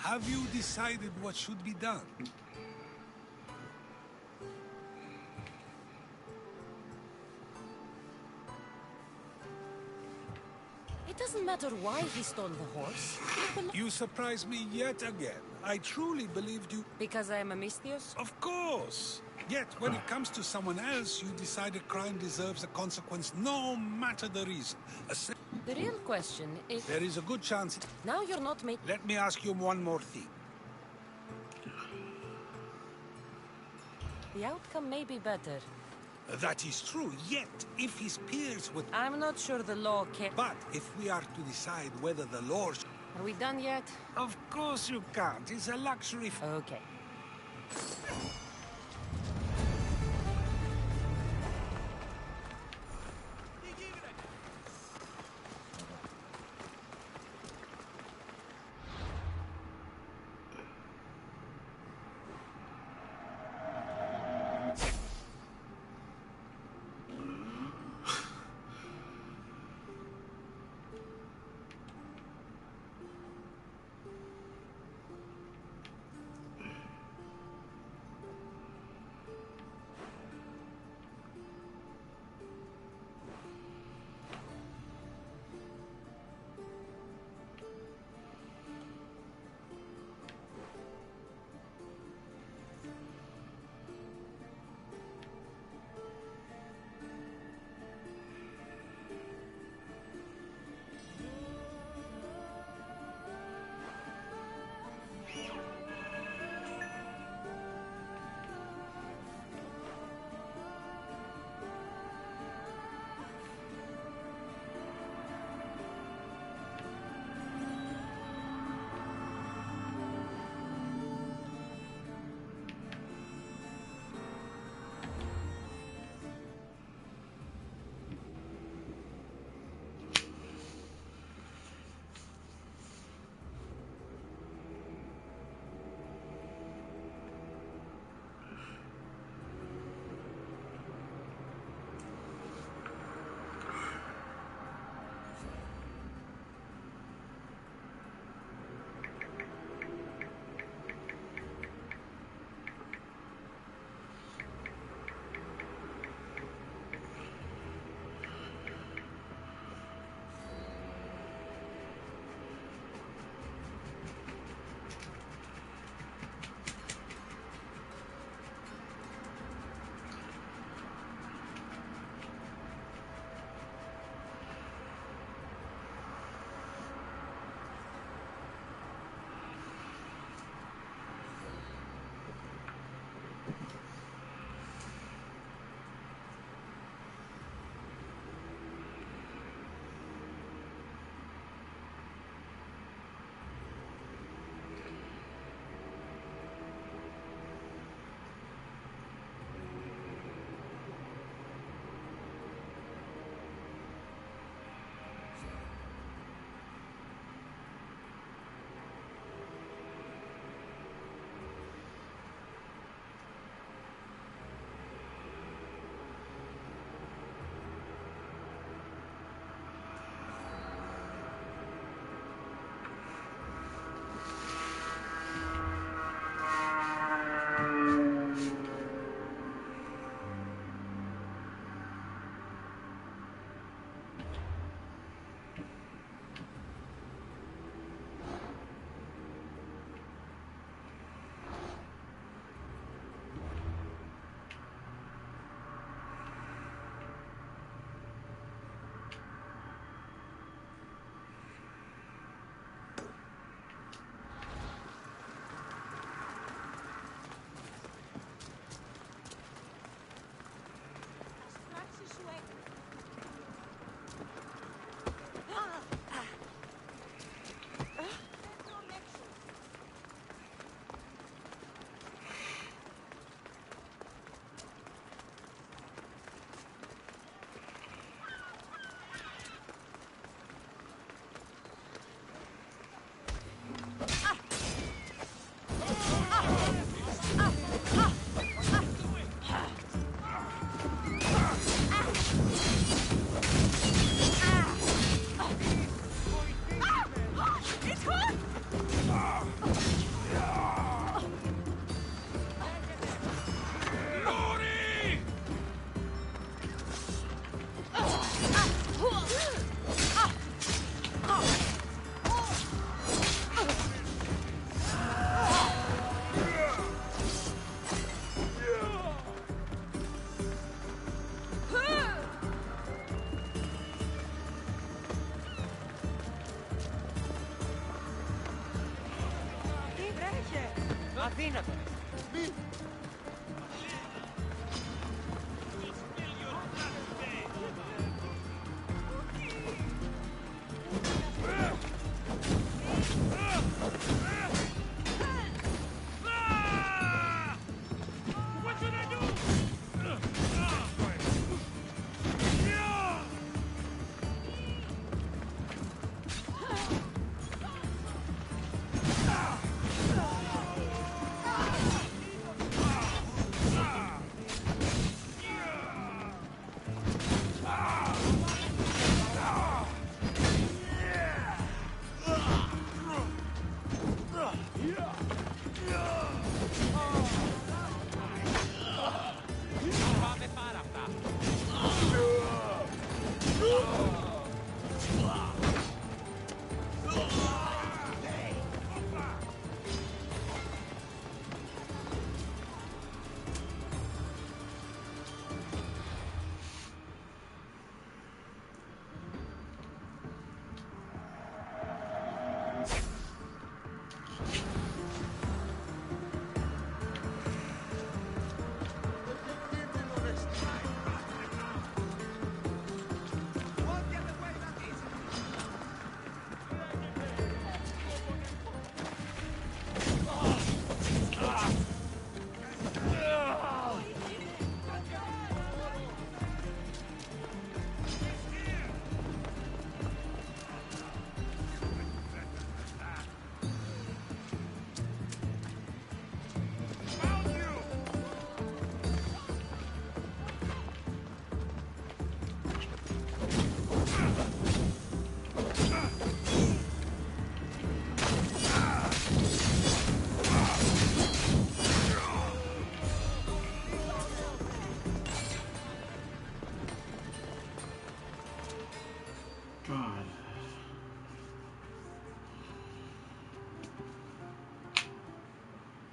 Have you decided what should be done? It doesn't matter why he stole the horse. You surprise me yet again. I truly believed you... Because I am a Misthios? Of course! Yet, when it comes to someone else, you decide a crime deserves a consequence no matter the reason. The real question is... There is a good chance... Now you're not making... Let me ask you one more thing. The outcome may be better. That is true, yet if his peers would... I'm not sure the law can... But if we are to decide whether the law... Are we done yet? Of course you can't. It's a luxury... Okay.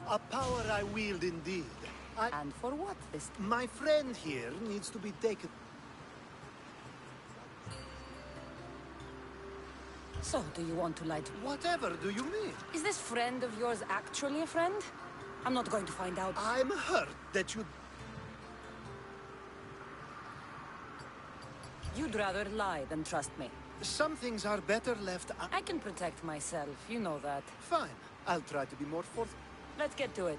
A power I wield indeed. And for what this? My friend here needs to be taken. So, do you want to lie to... Whatever do you mean? Is this friend of yours actually a friend? I'm not going to find out. I'm hurt that you... You'd rather lie than trust me. Some things are better left... I can protect myself, you know that. Fine. I'll try to be more forthright. Let's get to it.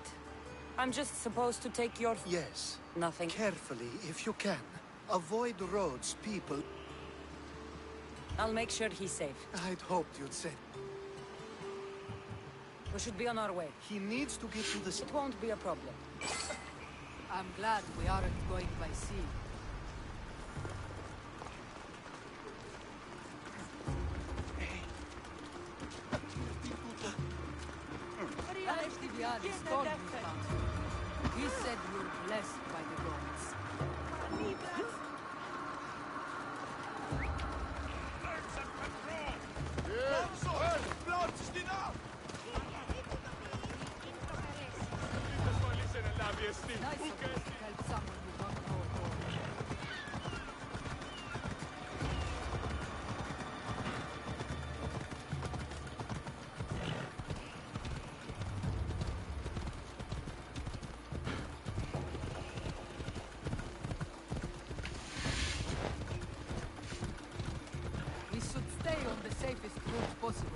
I'm just supposed to take your... Yes. Nothing. Carefully, if you can. Avoid roads, people... I'll make sure he's safe. I'd hoped you'd say... We should be on our way. He needs to get to the... It won't be a problem. I'm glad we aren't going by sea. He said you're blessed by the gods. Nice of you to help someone who don't know at all. We should stay on the safest route possible.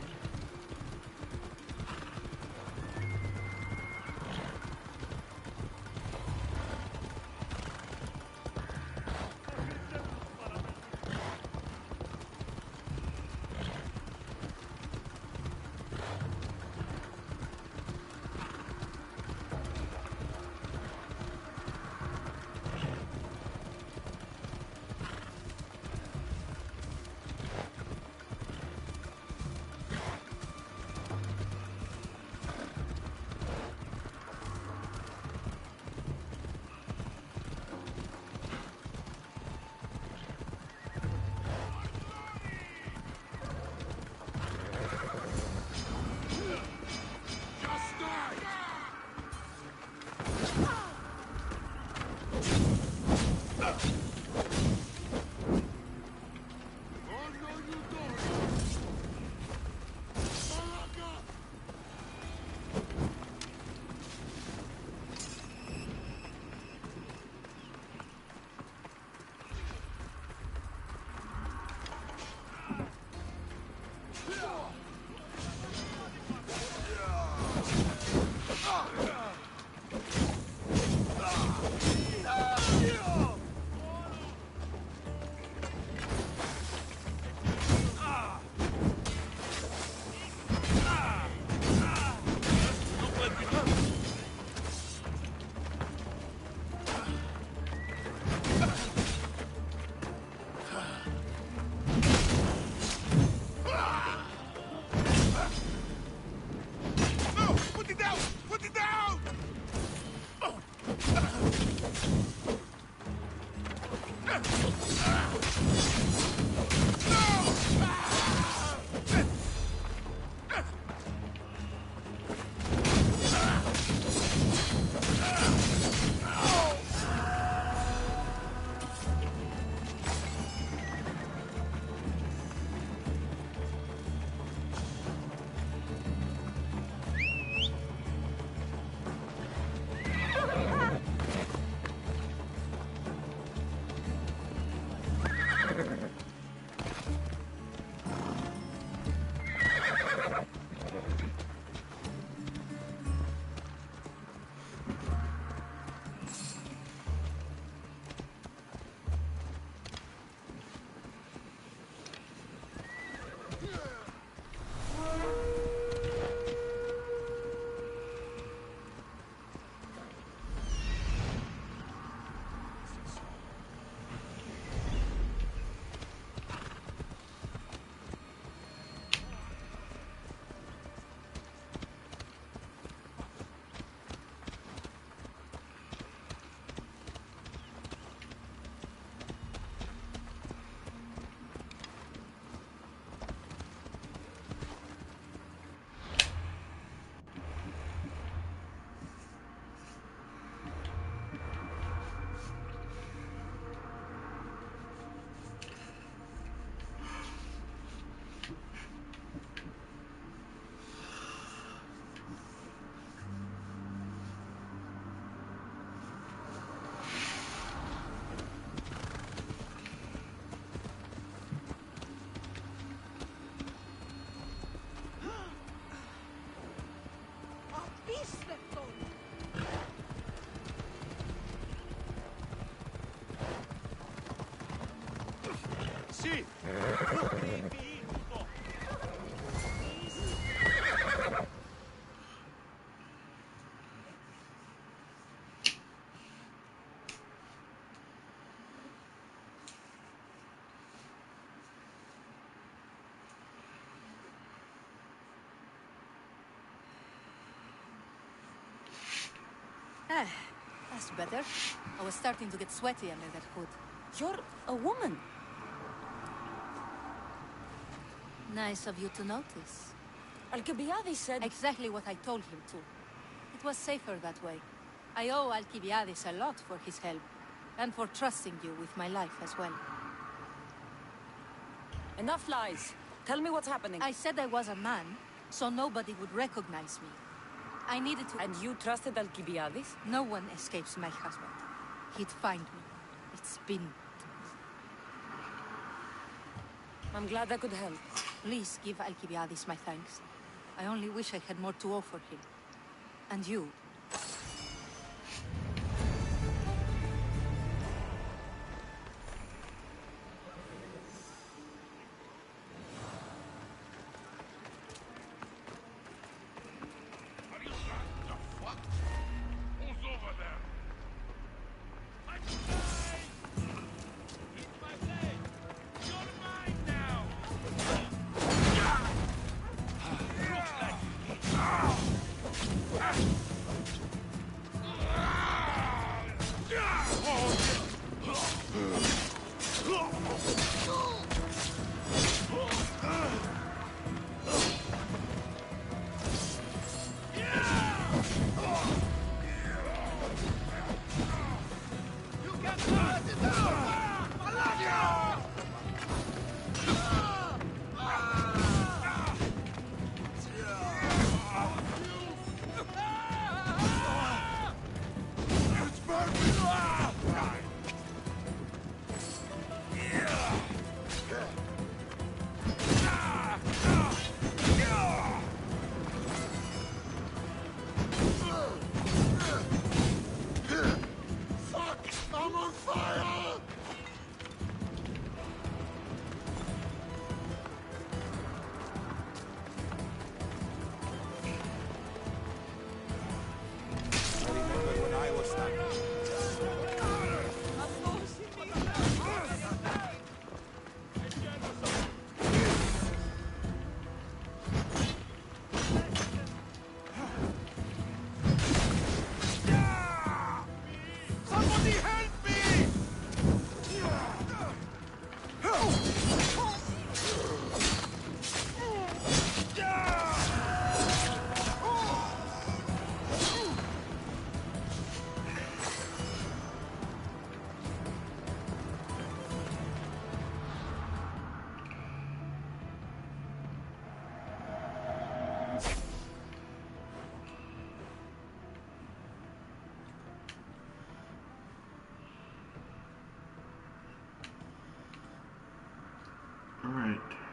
Ah, that's better. I was starting to get sweaty under that hood. You're a woman. Nice of you to notice. Alcibiades said... Exactly what I told him to. It was safer that way. I owe Alcibiades a lot for his help, and for trusting you with my life as well. Enough lies. Tell me what's happening. I said I was a man, so nobody would recognize me. I needed to... And you trusted Alcibiades? No one escapes my husband. He'd find me. It's been... I'm glad I could help. Please give Alcibiades my thanks. I only wish I had more to offer him. And you. Alright.